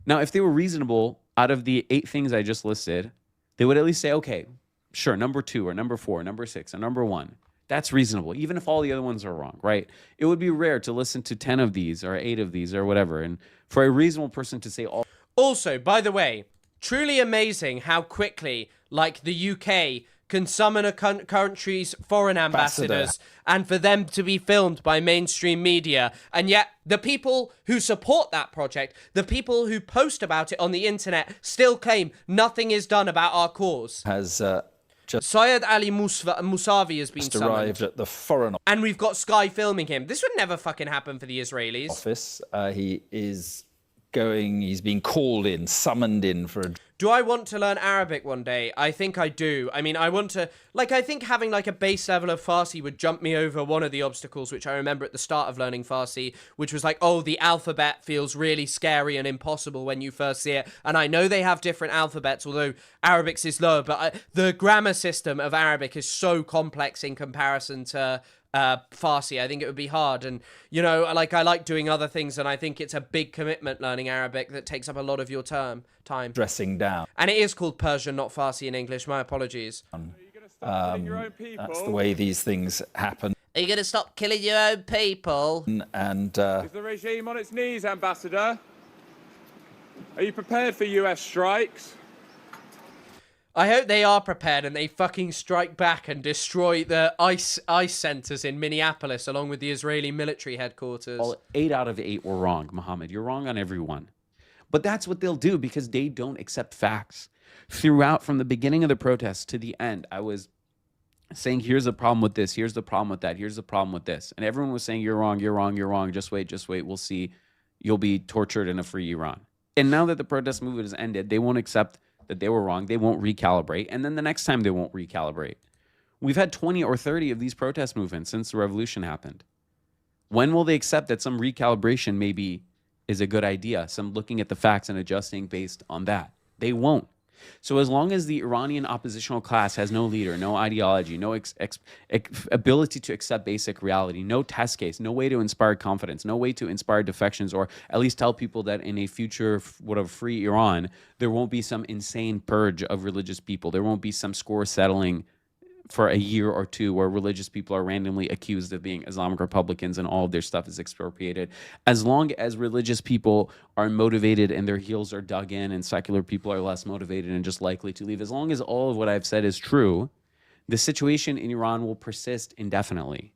S19: Now, if they were reasonable, out of the 8 things I just listed, they would at least say, okay, sure, number 2 or number 4, number 6, or number 1. That's reasonable, even if all the other ones are wrong, right? It would be rare to listen to 10 of these or 8 of these or whatever. And for a reasonable person to say all.
S1: Also, by the way, truly amazing how quickly, like, the UK can summon a country's foreign ambassadors and for them to be filmed by mainstream media. And yet the people who support that project, the people who post about it on the internet, still claim nothing is done about our cause.
S21: Has
S1: Syed Ali Musavi has been summoned.
S21: arrived at the Foreign
S1: And we've got Sky filming him. This would never fucking happen for the Israelis.
S21: Office. He is he's been called in, summoned in for a...
S1: Do I want to learn Arabic one day? I think I do. I mean, I want to... Like, I think having, like, a base level of Farsi would jump me over one of the obstacles, which I remember at the start of learning Farsi, which was like, oh, the alphabet feels really scary and impossible when you first see it. And I know they have different alphabets, although Arabic's is lower, but the grammar system of Arabic is so complex in comparison to... Farsi. I think it would be hard, and you know, like, I like doing other things, and I think it's a big commitment learning Arabic that takes up a lot of your time.
S21: Dressing down.
S1: And it is called Persian, not Farsi in English. My apologies.
S21: That's the way these things happen.
S1: Are you going to stop killing your own people?
S21: And
S22: is the regime on its knees, Ambassador? Are you prepared for US strikes?
S1: I hope they are prepared and they fucking strike back and destroy the ICE centers in Minneapolis along with the Israeli military headquarters.
S19: Well, 8 out of 8 were wrong, Mohammed. You're wrong on every one. But that's what they'll do because they don't accept facts. Throughout, from the beginning of the protests to the end, I was saying, here's the problem with this, here's the problem with that, here's the problem with this. And everyone was saying, you're wrong, you're wrong, you're wrong. Just wait, we'll see. You'll be tortured in a free Iran. And now that the protest movement has ended, they won't accept that they were wrong. They won't recalibrate. And then the next time they won't recalibrate. We've had 20 or 30 of these protest movements since the revolution happened. When will they accept that some recalibration maybe is a good idea? Some looking at the facts and adjusting based on that. They won't. So as long as the Iranian oppositional class has no leader, no ideology, no ability to accept basic reality, no test case, no way to inspire confidence, no way to inspire defections, or at least tell people that in a future free Iran, there won't be some insane purge of religious people. There won't be some score settling for a year or two where religious people are randomly accused of being Islamic Republicans and all of their stuff is expropriated. As long as religious people are motivated and their heels are dug in and secular people are less motivated and just likely to leave, as long as all of what I've said is true, the situation in Iran will persist indefinitely.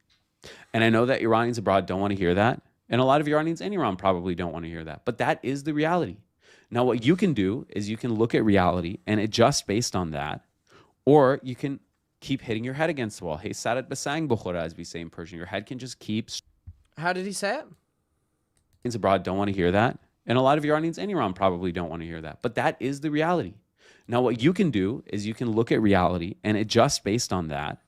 S19: And I know that Iranians abroad don't want to hear that. And a lot of Iranians in Iran probably don't want to hear that. But that is the reality. Now, what you can do is you can look at reality and adjust based on that, or you can keep hitting your head against the wall. Hey, sarat basang bukhora, as we say in Persian. Your head can just keep...
S1: How did he say it?
S19: Iranians abroad don't want to hear that. And a lot of Iranians in Iran probably don't want to hear that. But that is the reality. Now, what you can do is you can look at reality and adjust based on that,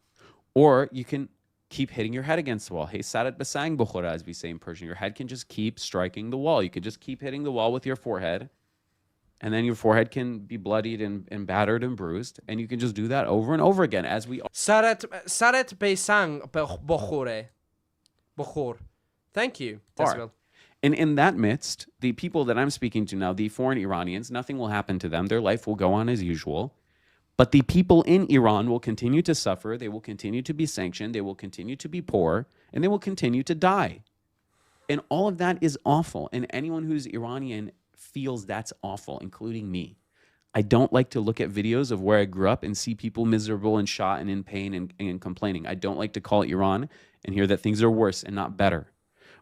S19: or you can keep hitting your head against the wall. Hey, sarat basang bukhora, as we say in Persian. Your head can just keep striking the wall. You can just keep hitting the wall with your forehead, and then your forehead can be bloodied and battered and bruised, and you can just do that over and over again as we...
S1: Sarat basang bukhor. Thank you, Decibel.
S19: And in that midst, the people that I'm speaking to now, the foreign Iranians, nothing will happen to them. Their life will go on as usual. But the people in Iran will continue to suffer. They will continue to be sanctioned. They will continue to be poor. And they will continue to die. And all of that is awful. And anyone who's Iranian feels that's awful, including me. I don't like to look at videos of where I grew up and see people miserable and shot and in pain and complaining. I don't like to call Iran and hear that things are worse and not better.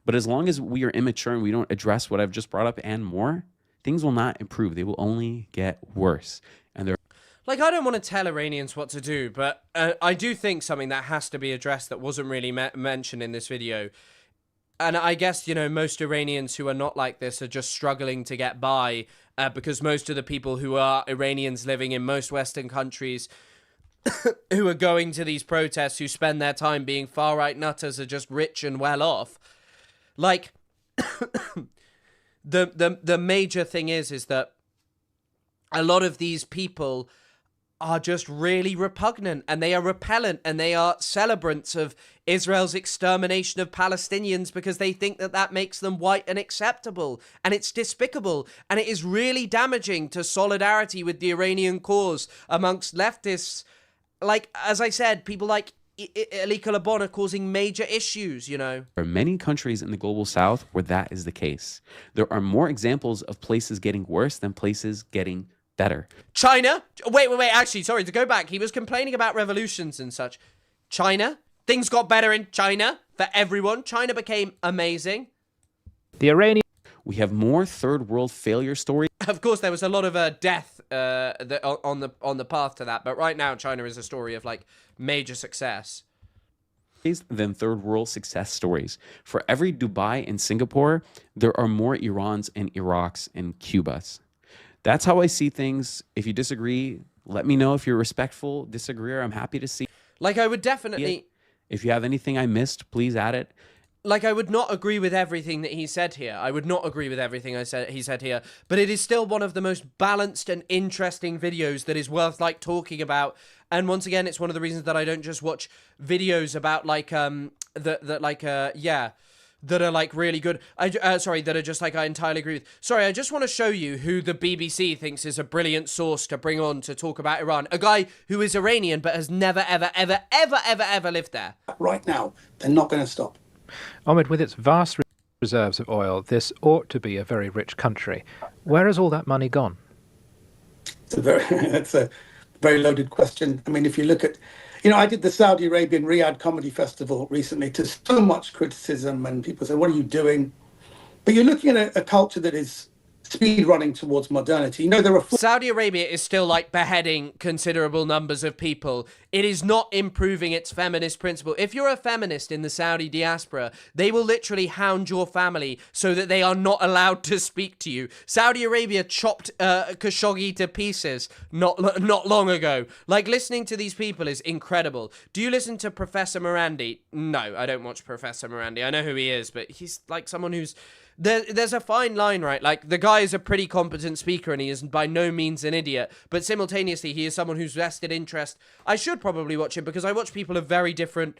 S19: But as long as we are immature and we don't address what I've just brought up and more, things will not improve. They will only get worse. And they're...
S1: Like, I don't want to tell Iranians what to do, but I do think something that has to be addressed that wasn't really mentioned in this video. And I guess, you know, most Iranians who are not like this are just struggling to get by because most of the people who are Iranians living in most Western countries who are going to these protests, who spend their time being far-right nutters, are just rich and well off. Like, the major thing is that a lot of these people are just really repugnant, and they are repellent, and they are celebrants of Israel's extermination of Palestinians because they think that that makes them white and acceptable, and it's despicable, and it is really damaging to solidarity with the Iranian cause amongst leftists. Like, as I said, people like Ali Colabon are causing major issues, you know.
S19: There are many countries in the global south where that is the case. There are more examples of places getting worse than places getting better.
S1: China? Wait. Actually, sorry, to go back. He was complaining about revolutions and such. China? Things got better in China for everyone. China became amazing.
S19: The Iranian. We have more third world failure stories.
S1: Of course, there was a lot of death on the path to that. But right now, China is a story of like major success
S19: Than third world success stories. For every Dubai and Singapore, there are more Irans and Iraqs and Cubas. That's how I see things. If you disagree, let me know. If you're respectful, disagreeer, I'm happy to see.
S1: Like, I would definitely...
S19: If you have anything I missed, please add it.
S1: Like, I would not agree with everything that he said here. I would not agree with everything he said here. But it is still one of the most balanced and interesting videos that is worth, like, talking about. And once again, it's one of the reasons that I don't just watch videos about, like, that are like really good. That are just like I entirely agree with. Sorry, I just want to show you who the BBC thinks is a brilliant source to bring on to talk about Iran. A guy who is Iranian but has never, ever lived there.
S3: Right now, they're not going to stop.
S4: Ahmed, with its vast reserves of oil, this ought to be a very rich country. Where has all that money gone?
S3: That's a very loaded question. I mean, if you look at, I did the Saudi Arabian Riyadh Comedy Festival recently to so much criticism, and people say, what are you doing? But you're looking at a culture that is speed running towards modernity. There are
S1: Saudi Arabia is still like beheading considerable numbers of people. It is not improving its feminist principle. If you're a feminist in the Saudi diaspora, they will literally hound your family so that they are not allowed to speak to you. Saudi Arabia chopped Khashoggi to pieces not long ago. Like, listening to these people is incredible. Do you listen to Professor Morandi? No, I don't watch Professor Morandi. I know who he is, but he's like someone who's... There's a fine line, right? Like, the guy is a pretty competent speaker and he is by no means an idiot, but simultaneously he is someone who's vested interest. I should probably watch him because I watch people of very different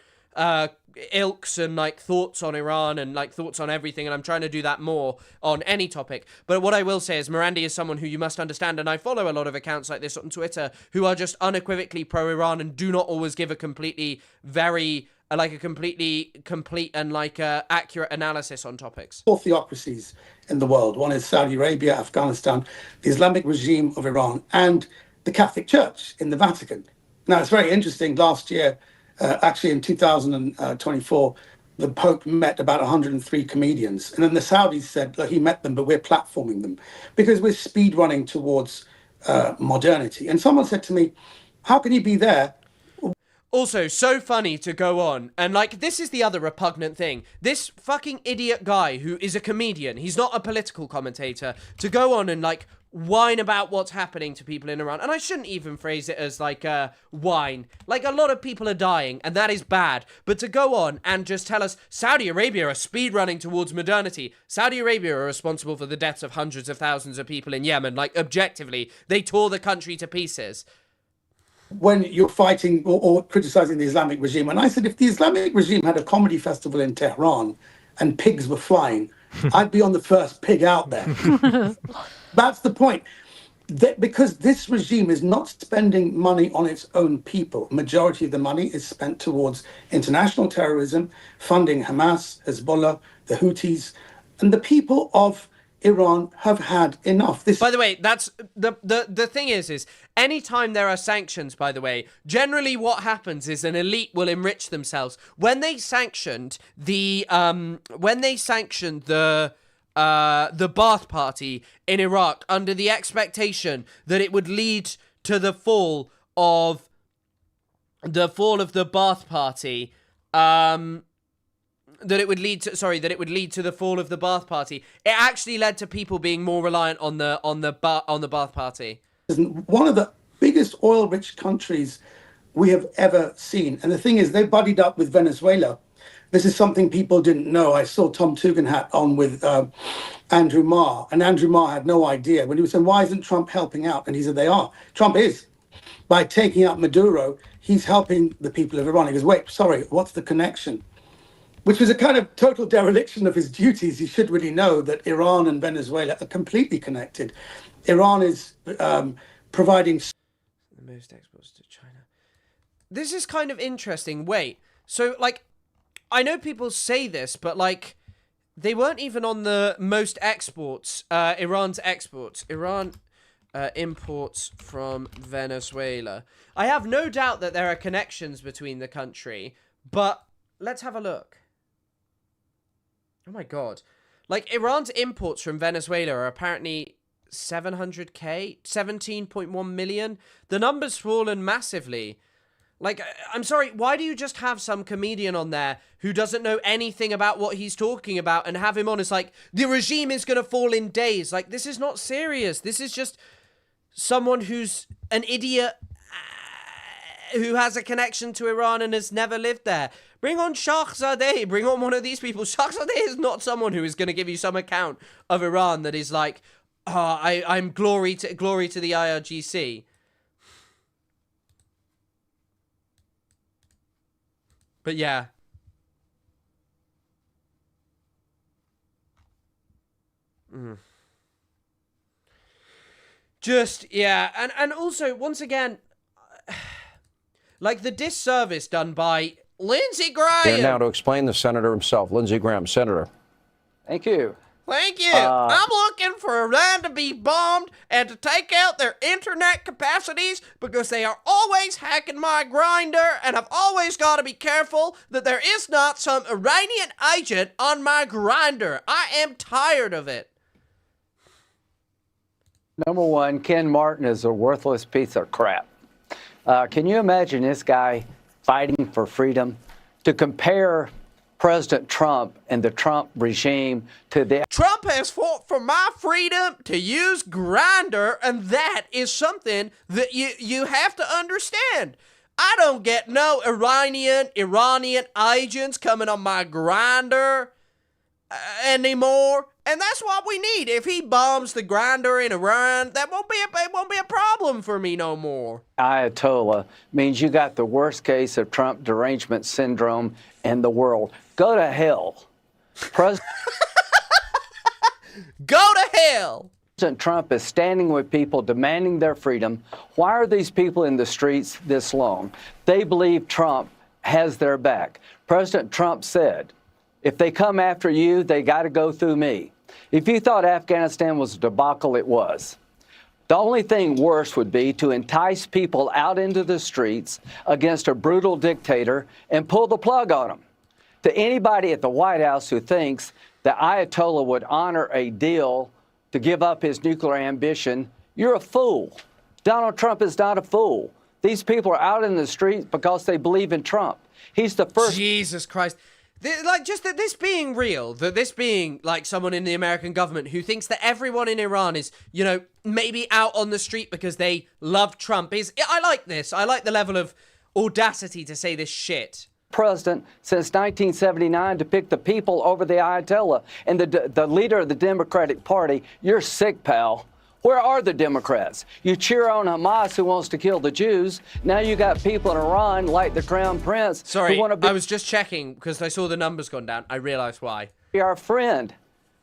S1: ilks and like thoughts on Iran and like thoughts on everything, and I'm trying to do that more on any topic. But what I will say is Morandi is someone who you must understand, and I follow a lot of accounts like this on Twitter who are just unequivocally pro-Iran and do not always give a completely complete and accurate analysis on topics.
S3: Four theocracies in the world. One is Saudi Arabia, Afghanistan, the Islamic regime of Iran, and the Catholic Church in the Vatican. Now, it's very interesting. Last year, actually in 2024, the Pope met about 103 comedians. And then the Saudis said, look, he met them, but we're platforming them because we're speed running towards modernity. And someone said to me, how can you be there?
S1: Also, so funny to go on, and like, this is the other repugnant thing. This fucking idiot guy who is a comedian, he's not a political commentator, to go on and like whine about what's happening to people in Iran. And I shouldn't even phrase it as like whine. Like, a lot of people are dying, and that is bad. But to go on and just tell us Saudi Arabia are speed running towards modernity. Saudi Arabia are responsible for the deaths of hundreds of thousands of people in Yemen. Like, objectively, they tore the country to pieces.
S3: When you're fighting or criticizing the Islamic regime. And I said, if the Islamic regime had a comedy festival in Tehran and pigs were flying, I'd be on the first pig out there. That's the point. Because this regime is not spending money on its own people. Majority of the money is spent towards international terrorism, funding Hamas, Hezbollah, the Houthis, and the people of Iran have had enough.
S1: By the way, that's the thing is anytime there are sanctions, by the way, generally what happens is an elite will enrich themselves. When they sanctioned the Ba'ath Party in Iraq under the expectation that it would lead to the fall of the Ba'ath Party, that it would lead to the fall of the Ba'ath Party. It actually led to people being more reliant on the Ba'ath Party.
S3: One of the biggest oil-rich countries we have ever seen. And the thing is, they buddied up with Venezuela. This is something people didn't know. I saw Tom Tugendhat on with Andrew Marr, and Andrew Marr had no idea. When he was saying, why isn't Trump helping out? And he said, they are. Trump is. By taking out Maduro, he's helping the people of Iran. He goes, wait, sorry, what's the connection? Which was a kind of total dereliction of his duties. He should really know that Iran and Venezuela are completely connected. Iran is providing...
S1: The most exports to China. this is kind of interesting. Wait, so, like, I know people say this, but, like, they weren't even on the most exports, Iran's exports. Iran imports from Venezuela. I have no doubt that there are connections between the country, but let's have a look. Oh my god. Like, Iran's imports from Venezuela are apparently 700k, 17.1 million. The number's fallen massively. Like, I'm sorry, why do you just have some comedian on there who doesn't know anything about what he's talking about and have him on as like, the regime is going to fall in days? Like, this is not serious. This is just someone who's an idiot who has a connection to Iran and has never lived there. Bring on Shahzadeh. Bring on one of these people. Shahzadeh is not someone who is going to give you some account of Iran that is like, I'm glory to the IRGC. But yeah. Just, yeah. And also, once again, like the disservice done by Lindsey Graham.
S2: Here now to explain the senator himself, Lindsey Graham, Senator.
S5: Thank you.
S1: Thank you. I'm looking for Iran to be bombed and to take out their internet capacities because they are always hacking my Grindr, and I've always got to be careful that there is not some Iranian agent on my Grindr. I am tired of it.
S5: Number one, Ken Martin is a worthless piece of crap. Can you imagine this guy fighting for freedom? To compare President Trump and the Trump regime to the...
S1: Trump has fought for my freedom to use Grindr, and that is something that you have to understand. I don't get no Iranian agents coming on my Grindr anymore, and that's what we need. If he bombs the Grindr in Iran, it won't be a problem for me no more.
S5: Ayatollah means you got the worst case of Trump derangement syndrome in the world. Go to hell. Go
S1: to hell.
S5: President Trump is standing with people demanding their freedom. Why are these people in the streets this long? They believe Trump has their back. President Trump said, if they come after you, they got to go through me. If you thought Afghanistan was a debacle, it was. The only thing worse would be to entice people out into the streets against a brutal dictator and pull the plug on them. To anybody at the White House who thinks that Ayatollah would honor a deal to give up his nuclear ambition, you're a fool. Donald Trump is not a fool. These people are out in the streets because they believe in Trump. He's the first...
S1: Jesus Christ. Like, just that this being real, that this being, like, someone in the American government who thinks that everyone in Iran is, you know, maybe out on the street because they love Trump is... I like this. I like the level of audacity to say this shit.
S5: President since 1979 to pick the people over the Ayatollah. And the leader of the Democratic Party, you're sick, pal. Where are the Democrats? You cheer on Hamas, who wants to kill the Jews. Now you got people in Iran, like the Crown Prince,
S1: Sorry,
S5: who want to be...
S1: I was just checking because I saw the numbers gone down. I realized why.
S5: Be our friend,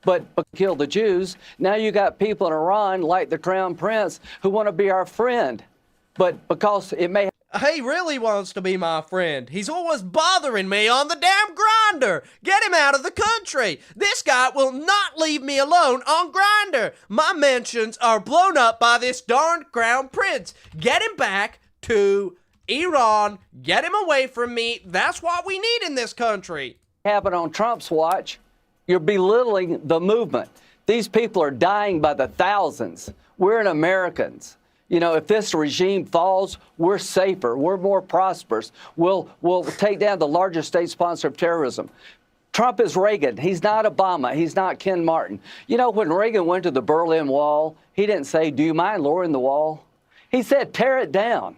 S5: but kill the Jews. Now you got people in Iran, like the Crown Prince, who want to be our friend. But because it may...
S1: He really wants to be my friend. He's always bothering me on the damn Grindr. Get him out of the country. This guy will not leave me alone on Grindr. My mentions are blown up by this darn Crown Prince. Get him back to Iran. Get him away from me. That's what we need in this country.
S5: Happen on Trump's watch. You're belittling the movement. These people are dying by the thousands. We're Americans. You know, if this regime falls, we're safer. We're more prosperous. We'll take down the largest state sponsor of terrorism. Trump is Reagan. He's not Obama. He's not Ken Martin. You know, when Reagan went to the Berlin Wall, he didn't say, do you mind lowering the wall? He said, tear it down.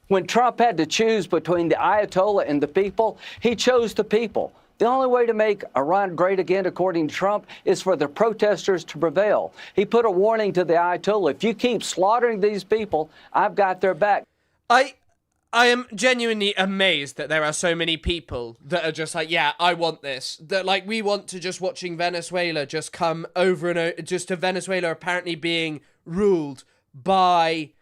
S5: When Trump had to choose between the Ayatollah and the people, he chose the people. The only way to make Iran great again, according to Trump, is for the protesters to prevail. He put a warning to the Ayatollah. If you keep slaughtering these people, I've got their back.
S1: I am genuinely amazed that there are so many people that are just like, yeah, I want this. That, like, we want to just watching Venezuela just come over and over, just to Venezuela apparently being ruled by,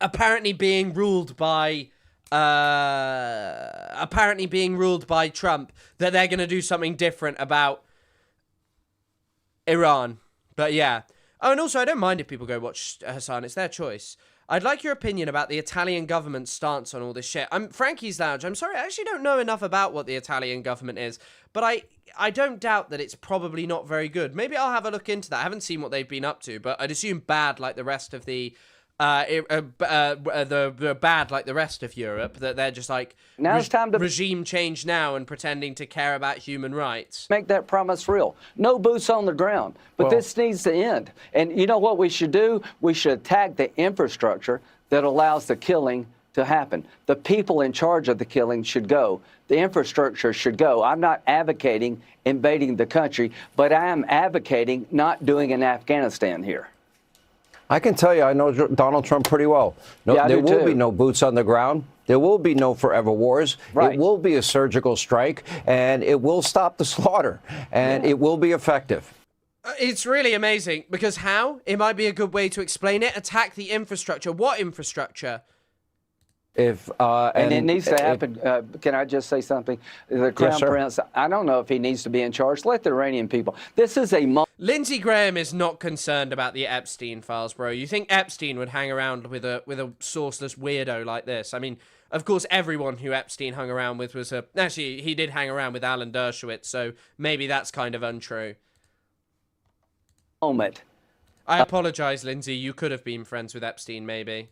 S1: apparently being ruled by Trump, that they're going to do something different about Iran. But yeah. Oh, and also, I don't mind if people go watch Hassan. It's their choice. I'd like your opinion about the Italian government's stance on all this shit. I'm Frankie's Lounge. I'm sorry, I actually don't know enough about what the Italian government is, but I don't doubt that it's probably not very good. Maybe I'll have a look into that. I haven't seen what they've been up to, but I'd assume bad like the rest of the bad like the rest of Europe, that they're just like
S5: now it's time to
S1: regime change now and pretending to care about human rights.
S5: Make that promise real. No boots on the ground. But this needs to end. And you know what we should do? We should attack the infrastructure that allows the killing to happen. The people in charge of the killing should go. The infrastructure should go. I'm not advocating invading the country, but I am advocating not doing an Afghanistan here.
S2: I can tell you, I know Donald Trump pretty well. No,
S5: yeah,
S2: there will be no boots on the ground. There will be no forever wars. Right. It will be a surgical strike, and it will stop the slaughter, and it will be effective.
S1: It's really amazing, because how? It might be a good way to explain it. Attack the infrastructure. What infrastructure?
S5: And it needs to happen. Can I just say something? The Crown Prince, I don't know if he needs to be in charge. Let the Iranian people. This is a...
S1: Lindsey Graham is not concerned about the Epstein files, bro. You think Epstein would hang around with a sourceless weirdo like this? I mean, of course, everyone who Epstein hung around with was a... Actually, he did hang around with Alan Dershowitz, so maybe that's kind of untrue.
S5: Moment.
S1: I apologize, Lindsey. You could have been friends with Epstein, maybe.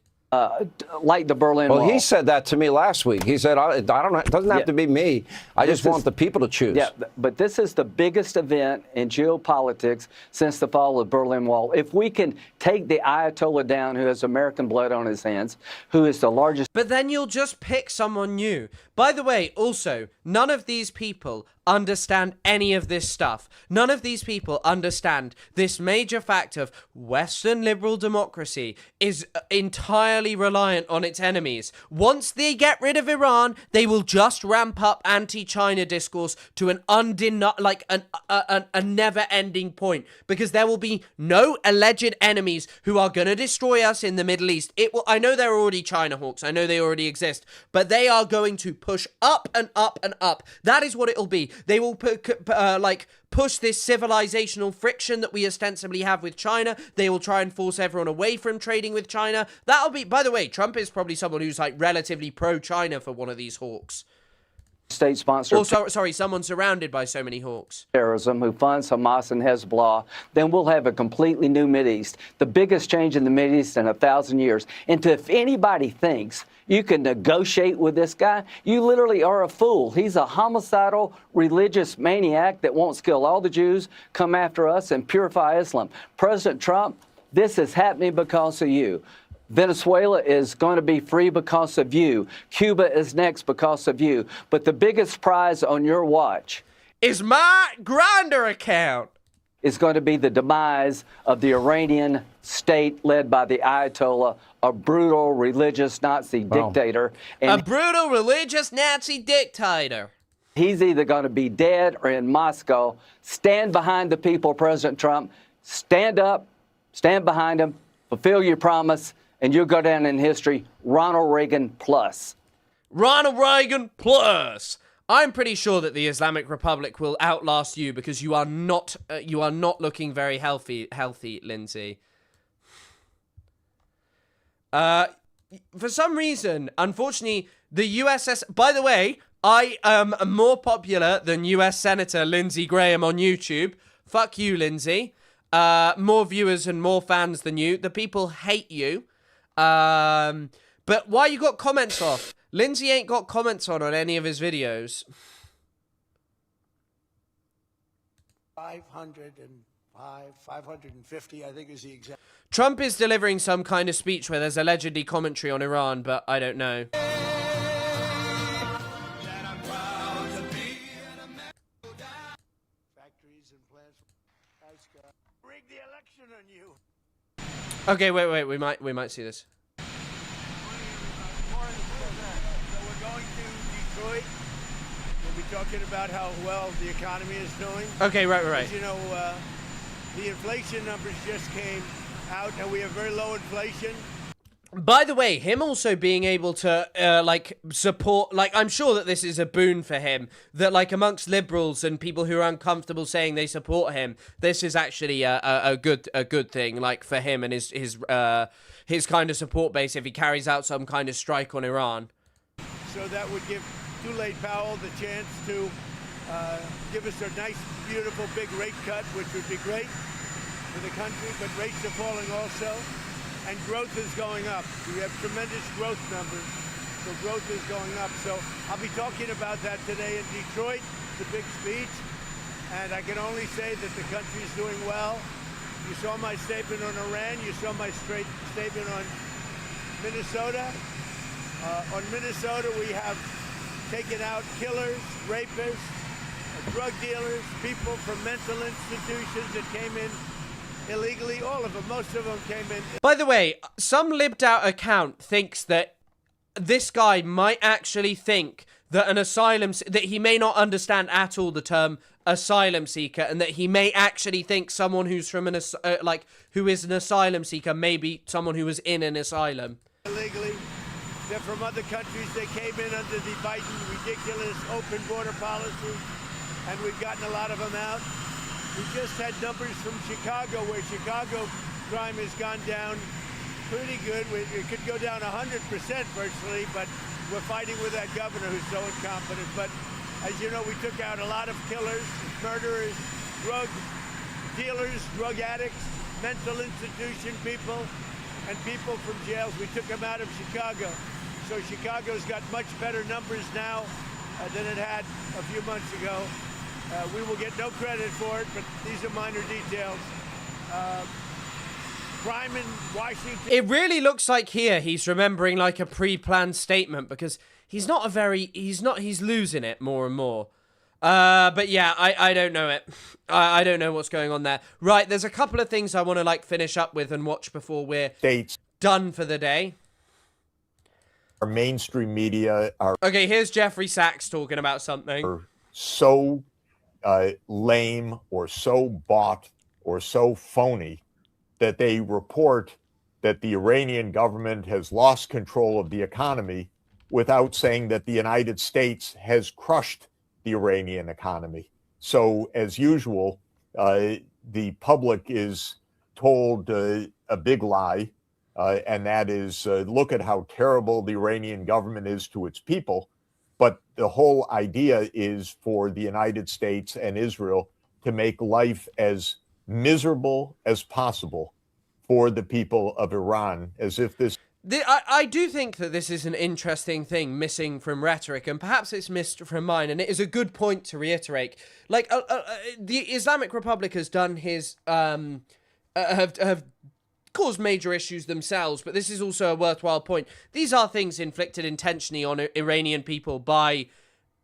S5: Like the Berlin Wall.
S2: Well, he said that to me last week. He said, I don't know, it doesn't have to be me. I just want the people to choose.
S5: Yeah, but this is the biggest event in geopolitics since the fall of the Berlin Wall. If we can take the Ayatollah down, who has American blood on his hands, who is the largest...
S1: But then you'll just pick someone new. By the way, also, none of these people understand any of this stuff. None of these people understand this major fact of Western liberal democracy is entirely reliant on its enemies. Once they get rid of Iran, they will just ramp up anti-China discourse to an a never-ending point, because there will be no alleged enemies who are going to destroy us in the Middle East. I know there are already China hawks. I know they already exist, but they are going to push up and up and up. That is what it'll be. They will push this civilizational friction that we ostensibly have with China. They will try and force everyone away from trading with China. That'll be, by the way, Trump is probably someone who's like relatively pro-China for one of these hawks.
S5: State-sponsored...
S1: Or, sorry, someone surrounded by so many hawks.
S5: ...terrorism who funds Hamas and Hezbollah, then we'll have a completely new Mideast. The biggest change in the Mideast in 1,000 years. And if anybody thinks you can negotiate with this guy, you literally are a fool. He's a homicidal religious maniac that wants to kill all the Jews, come after us, and purify Islam. President Trump, this is happening because of you. Venezuela is going to be free because of you. Cuba is next because of you. But the biggest prize on your watch
S1: is my Grindr account.
S5: Is going to be the demise of the Iranian state led by the Ayatollah, a brutal religious Nazi dictator. And
S1: a brutal religious Nazi dictator.
S5: He's either going to be dead or in Moscow. Stand behind the people, President Trump. Stand up, stand behind him, fulfill your promise, and you'll go down in history, Ronald Reagan plus.
S1: Ronald Reagan plus. I'm pretty sure that the Islamic Republic will outlast you, because you are not looking very healthy, Lindsey. For some reason, unfortunately, the USS... By the way, I am more popular than US Senator Lindsey Graham on YouTube. Fuck you, Lindsey. More viewers and more fans than you. The people hate you. But why you got comments off? Lindsey ain't got comments on any of his videos.
S16: 505, 550, I think is the exact.
S1: Trump is delivering some kind of speech where there's allegedly commentary on Iran, but I don't know.
S16: Factories and plants. Rig the election on you.
S1: Okay, wait, we might see this.
S16: So we're going to Detroit. We'll be talking about how well the economy is doing.
S1: Okay, right.
S16: As you know, the inflation numbers just came out, and we have very low inflation.
S1: By the way, him also being able to, like, support, like, I'm sure that this is a boon for him, that, like, amongst liberals and people who are uncomfortable saying they support him, this is actually a good thing, like, for him and his kind of support base if he carries out some kind of strike on Iran.
S16: So that would give Tulane Powell the chance to give us a nice, beautiful, big rate cut, which would be great for the country, but rates are falling also. And growth is going up. We have tremendous growth numbers, so growth is going up. So I'll be talking about that today in Detroit. It's a big speech, and I can only say that the country's doing well. You saw my statement on Iran. You saw my statement on Minnesota. On Minnesota, we have taken out killers, rapists, drug dealers, people from mental institutions that came in illegally. All of them, most of them came in.
S1: By the way, some libbed out account thinks that this guy might actually think that that he may not understand at all the term asylum seeker, and that he may actually think someone who's from who is an asylum seeker may be someone who was in an asylum.
S16: Illegally. They're from other countries. They came in under the Biden ridiculous open border policy, and we've gotten a lot of them out. We just had numbers from Chicago, where Chicago crime has gone down pretty good. It could go down 100% virtually, but we're fighting with that governor who's so incompetent. But as you know, we took out a lot of killers, murderers, drug dealers, drug addicts, mental institution people, and people from jails. We took them out of Chicago. So Chicago's got much better numbers now than it had a few months ago. We will get no credit for it, but these are minor details. Crime in Washington.
S1: It really looks like here he's remembering like a pre-planned statement, because he's losing it more and more. But yeah, I don't know it. I don't know what's going on there. Right, there's a couple of things I want to like finish up with and watch before we're done for the day.
S7: Our mainstream media are...
S1: Okay, here's Jeffrey Sachs talking about something.
S7: ...so lame or so bought or so phony that they report that the Iranian government has lost control of the economy without saying that the United States has crushed the Iranian economy. So, as usual, the public is told a big lie, and that is, look at how terrible the Iranian government is to its people. But the whole idea is for the United States and Israel to make life as miserable as possible for the people of Iran, as if this...
S1: I do think that this is an interesting thing missing from rhetoric, and perhaps it's missed from mine, and it is a good point to reiterate. Like, the Islamic Republic has done his... have caused major issues themselves, but this is also a worthwhile point. These are things inflicted intentionally on Iranian people by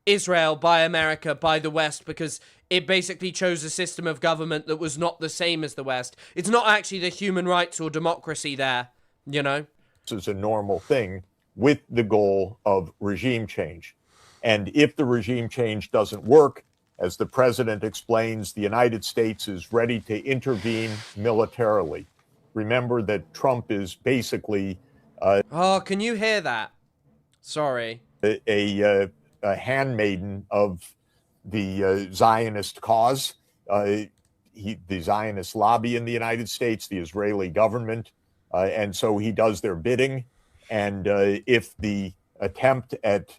S1: Israel, by America, by the West, because it basically chose a system of government that was not the same as the West. It's not actually the human rights or democracy there, you know?
S7: This is a normal thing with the goal of regime change. And if the regime change doesn't work, as the president explains, the United States is ready to intervene militarily. Remember that Trump is basically...
S1: oh, can you hear that? Sorry.
S7: A handmaiden of the Zionist cause, the Zionist lobby in the United States, the Israeli government, and so he does their bidding. And if the attempt at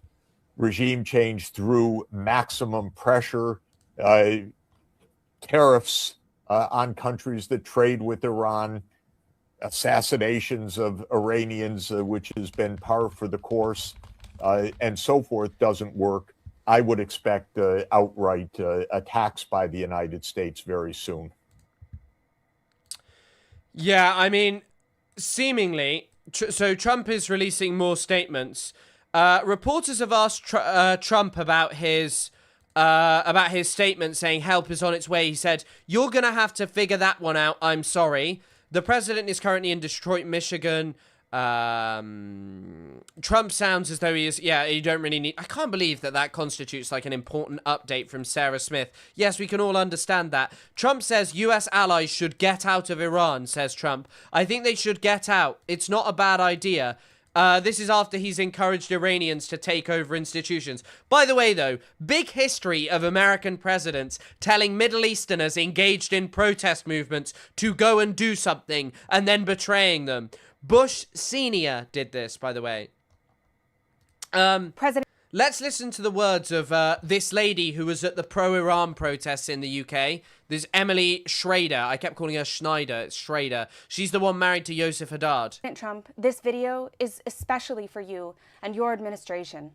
S7: regime change through maximum pressure, tariffs on countries that trade with Iran, assassinations of Iranians, which has been par for the course, and so forth, doesn't work, I would expect outright attacks by the United States very soon.
S1: Yeah, I mean, seemingly, so Trump is releasing more statements. Reporters have asked Trump about his statement saying help is on its way. He said, "You're going to have to figure that one out. I'm sorry." The president is currently in Detroit, Michigan, Trump sounds as though he is, yeah, you don't really need... I can't believe that constitutes like an important update from Sarah Smith. Yes, we can all understand that. Trump says US allies should get out of Iran, says Trump. I think they should get out. It's not a bad idea. This is after he's encouraged Iranians to take over institutions. By the way, though, big history of American presidents telling Middle Easterners engaged in protest movements to go and do something and then betraying them. Bush Sr. did this, by the way. Let's listen to the words of this lady who was at the pro-Iran protests in the UK. This Emily Schrader. I kept calling her Schneider. It's Schrader. She's the one married to Yosef Haddad.
S6: President Trump, this video is especially for you and your administration.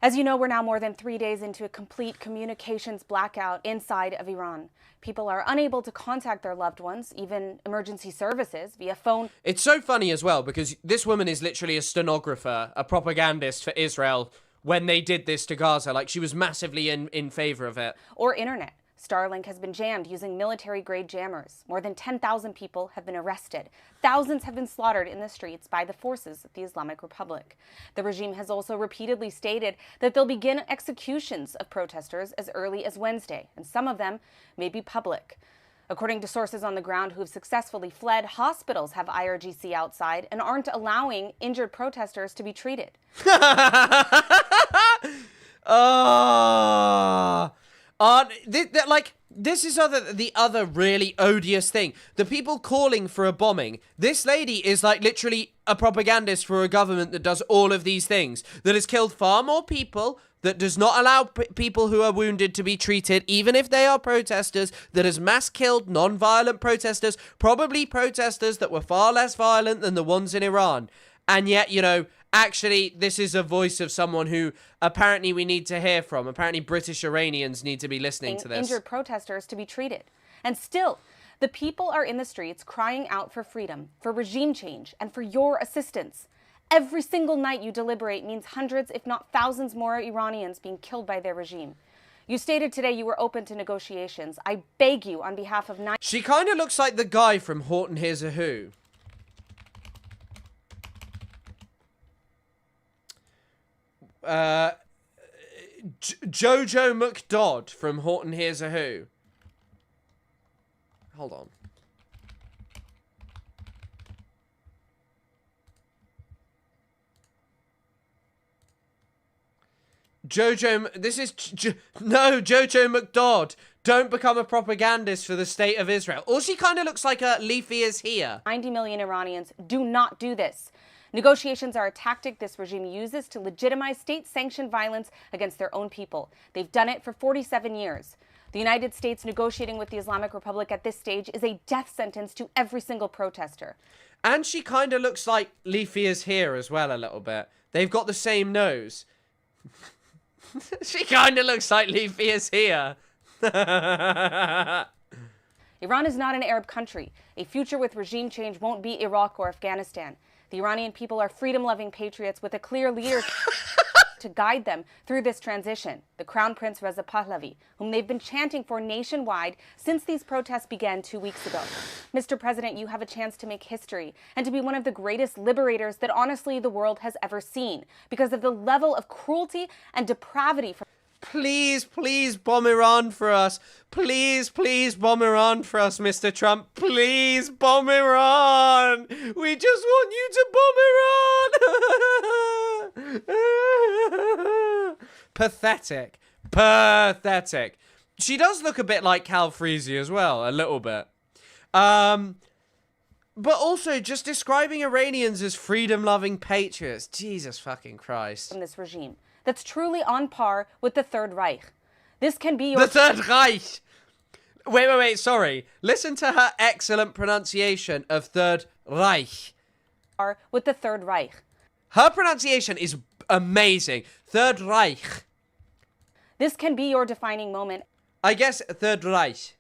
S6: As you know, we're now more than 3 days into a complete communications blackout inside of Iran. People are unable to contact their loved ones, even emergency services, via phone.
S1: It's so funny as well, because this woman is literally a stenographer, a propagandist for Israel when they did this to Gaza. Like, she was massively in favor of it.
S6: Or internet. Starlink has been jammed using military-grade jammers. More than 10,000 people have been arrested. Thousands have been slaughtered in the streets by the forces of the Islamic Republic. The regime has also repeatedly stated that they'll begin executions of protesters as early as Wednesday, and some of them may be public. According to sources on the ground who have successfully fled, hospitals have IRGC outside and aren't allowing injured protesters to be treated.
S1: This is the other really odious thing. The people calling for a bombing. This lady is like literally a propagandist for a government that does all of these things. That has killed far more people. That does not allow people who are wounded to be treated, even if they are protesters. That has mass killed non-violent protesters. Probably protesters that were far less violent than the ones in Iran. And yet, you know, actually, this is a voice of someone who apparently we need to hear from. Apparently, British Iranians need to be listening to this.
S6: Injured protesters to be treated. And still, the people are in the streets crying out for freedom, for regime change, and for your assistance. Every single night you deliberate means hundreds, if not thousands more Iranians being killed by their regime. You stated today you were open to negotiations. I beg you on behalf of...
S1: She kind of looks like the guy from Horton Hears a Who. Jojo McDodd from Horton Hears a Who. Hold on. This is Jojo McDodd. Don't become a propagandist for the state of Israel. Or she kind of looks like a Leafy is here.
S6: 90 million Iranians do not do this. Negotiations are a tactic this regime uses to legitimize state-sanctioned violence against their own people. They've done it for 47 years. The United States negotiating with the Islamic Republic at this stage is a death sentence to every single protester.
S1: And she kind of looks like Leafy is here as well a little bit. They've got the same nose. She kind of looks like Leafy is here.
S6: Iran is not an Arab country. A future with regime change won't be Iraq or Afghanistan. The Iranian people are freedom-loving patriots with a clear leader to guide them through this transition, the Crown Prince Reza Pahlavi, whom they've been chanting for nationwide since these protests began 2 weeks ago. Mr. President, you have a chance to make history and to be one of the greatest liberators that honestly the world has ever seen because of the level of cruelty and depravity from...
S1: Please, please bomb Iran for us. Please, please bomb Iran for us, Mr. Trump. Please bomb Iran. We just want you to bomb Iran. Pathetic. Pathetic. She does look a bit like Cal Freezy as well, a little bit. But also just describing Iranians as freedom-loving patriots. Jesus fucking Christ.
S6: From this regime that's truly on par with the Third Reich. This can be your...
S1: The Third Reich! Wait, sorry. Listen to her excellent pronunciation of Third Reich.
S6: With the Third Reich.
S1: Her pronunciation is amazing. Third Reich.
S6: This can be your defining moment.
S1: I guess Third Reich.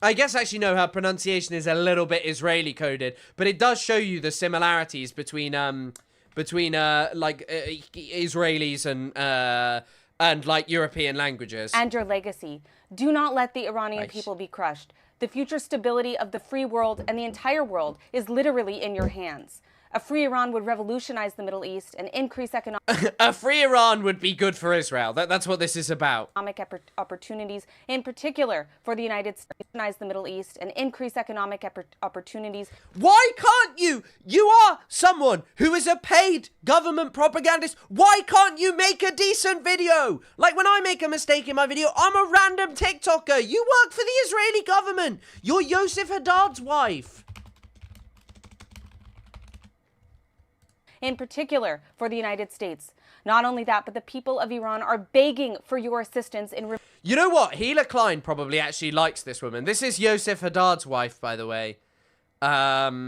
S1: I guess actually no, her pronunciation is a little bit Israeli coded, but it does show you the similarities between Israelis and like European languages.
S6: And your legacy. Do not let the Iranian people be crushed. The future stability of the free world and the entire world is literally in your hands. A free Iran would revolutionize the Middle East and increase economic
S1: A free Iran would be good for Israel. That's what this is about.
S6: Opportunities, in particular for the United States, revolutionize the Middle East and increase economic opportunities.
S1: Why can't you? You are someone who is a paid government propagandist. Why can't you make a decent video? Like when I make a mistake in my video, I'm a random TikToker. You work for the Israeli government. You're Yosef Haddad's wife.
S6: In particular for the United States. Not only that, but the people of Iran are begging for your assistance in...
S1: You know what? Hila Klein probably actually likes this woman. This is Yosef Haddad's wife, by the way. Yeah,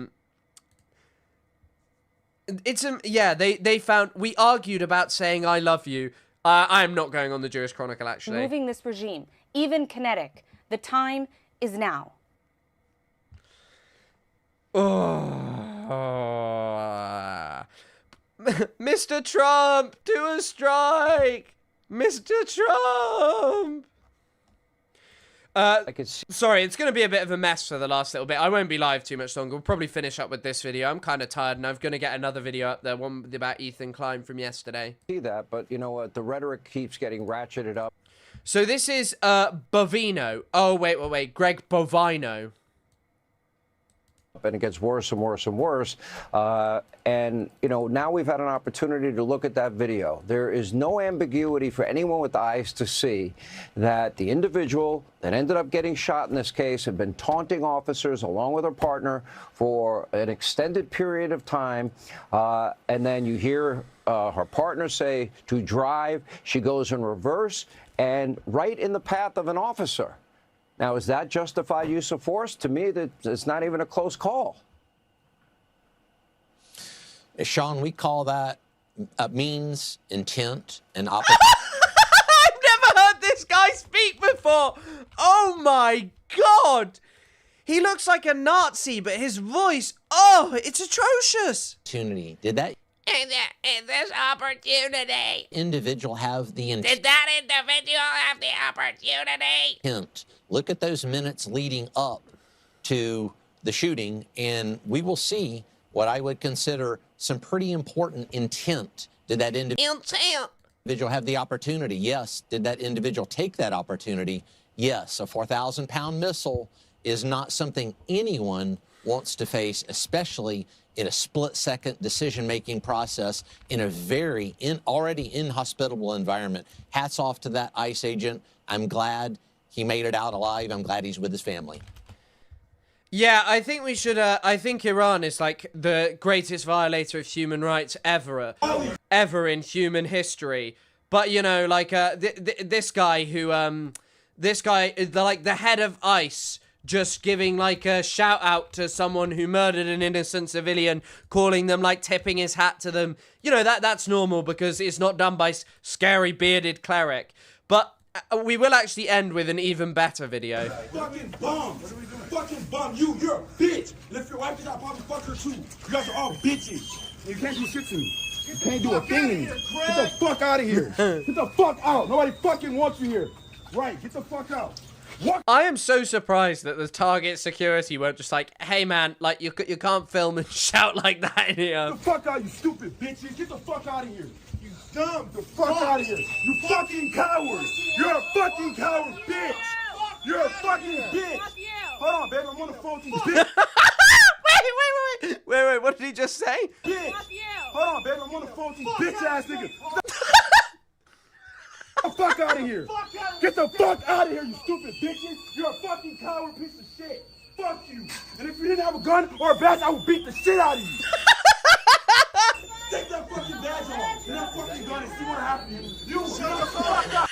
S1: they found... We argued about saying I love you. I am not going on the Jewish Chronicle, actually.
S6: Removing this regime, even kinetic. The time is now.
S1: Mr. Trump, do a strike! Mr. Trump! Sorry, it's going to be a bit of a mess for the last little bit. I won't be live too much longer. We'll probably finish up with this video. I'm kind of tired, and I'm going to get another video up there, one about Ethan Klein from yesterday.
S2: See that, but you know what? The rhetoric keeps getting ratcheted up.
S1: So this is Bovino. Oh, wait. Greg Bovino.
S2: And it gets worse and worse and worse. And, you know, now we've had an opportunity to look at that video. There is no ambiguity for anyone with eyes to see that the individual that ended up getting shot in this case had been taunting officers along with her partner for an extended period of time. And then you hear her partner say to drive. She goes in reverse and right in the path of an officer. Now, is that justified use of force? To me, it's not even a close call.
S8: Sean, we call that means, intent, and opportunity.
S1: I've never heard this guy speak before. Oh, my God. He looks like a Nazi, but his voice, oh, it's atrocious.
S8: Did that
S9: In this opportunity.
S8: individual have the
S9: Did that individual have the opportunity?
S8: intent? Look at those minutes leading up to the shooting, and we will see what I would consider some pretty important intent. Did that individual have the opportunity? Yes. Did that individual take that opportunity? Yes. A 4,000-pound missile is not something anyone wants to face, especially in a split-second decision-making process in a very already inhospitable environment. Hats off to that ICE agent. I'm glad he made it out alive. I'm glad he's with his family.
S1: Yeah, I think we should, I think Iran is like the greatest violator of human rights ever in human history. But, you know, like, this guy who, the head of ICE, just giving like a shout out to someone who murdered an innocent civilian, calling them, like, tipping his hat to them. You know, that's normal because it's not done by scary bearded cleric. But we will actually end with an even better video.
S23: Fucking bum! Fucking bum! You're a bitch! And if your wife is, I'll probably fuck her too. You guys are all bitches. You can't do shit to me. You can't do a thing to me. Get the fuck out of here. Get the fuck out. Nobody fucking wants you here. Right, get the fuck out. What?
S1: I am so surprised that the Target security weren't just like, hey man, like you can't film and shout like that in here.
S23: Get the fuck out, you stupid bitches. Get the fuck out of here. You dumb. The fuck out of here. You fucking coward. You're a fucking coward, bitch. You're a fucking bitch. Hold on, baby. I'm on the phone to you, bitch.
S1: Wait, what did he just say?
S23: Bitch. Hold on, baby. I'm on the phone to you, bitch ass nigga. Get the fuck out of here. Get the fuck out of here, you stupid bitches. You're a fucking coward piece of shit. Fuck you. And if you didn't have a gun or a badge, I would beat the shit out of you. Take that fucking badge off and that fucking gun and see what happens. You shut the fuck up.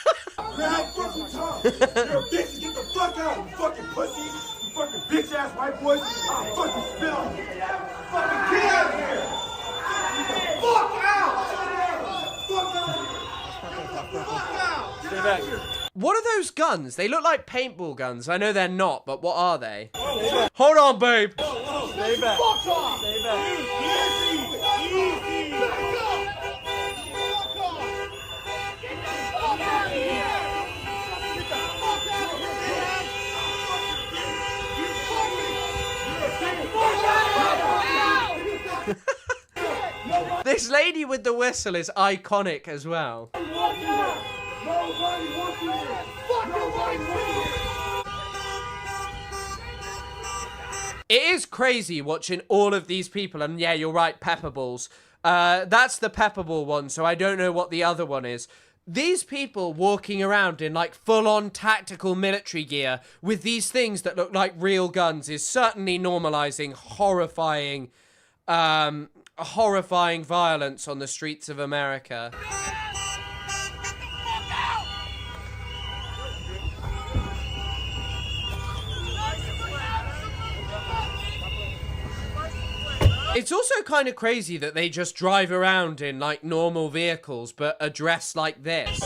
S23: Grab fucking tongue. You're a bitch. Get the fuck out, you fucking pussy. You fucking bitch ass white boys. I'll fucking spit on you. Fucking get out of here. Get the fuck out. Fuck out.
S1: What are those guns? They look like paintball guns. I know they're not, but what are they? Hold on, babe.
S23: Stay back. Fuck off. Stay back. Easy. Back up.
S1: This lady with the whistle is iconic as well. It is crazy watching all of these people, and yeah, you're right, pepper balls. That's the pepper ball one, so I don't know what the other one is. These people walking around in like full-on tactical military gear with these things that look like real guns is certainly normalizing horrifying violence on the streets of America. It's also kind of crazy that they just drive around in like normal vehicles but are dressed like this.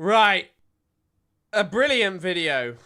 S1: Right. A brilliant video.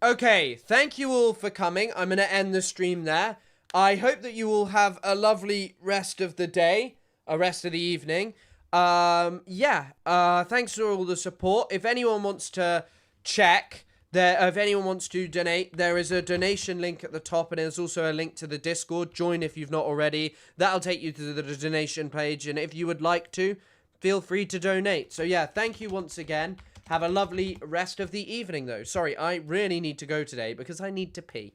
S1: Okay, thank you all for coming. I'm going to end the stream there. I hope that you all have a lovely rest of the day, a rest of the evening. Thanks for all the support. If anyone wants to check, if anyone wants to donate, there is a donation link at the top, and there's also a link to the Discord. Join if you've not already. That'll take you to the donation page, and if you would like to, feel free to donate. So yeah, thank you once again. Have a lovely rest of the evening, though. Sorry, I really need to go today because I need to pee.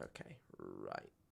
S1: Okay.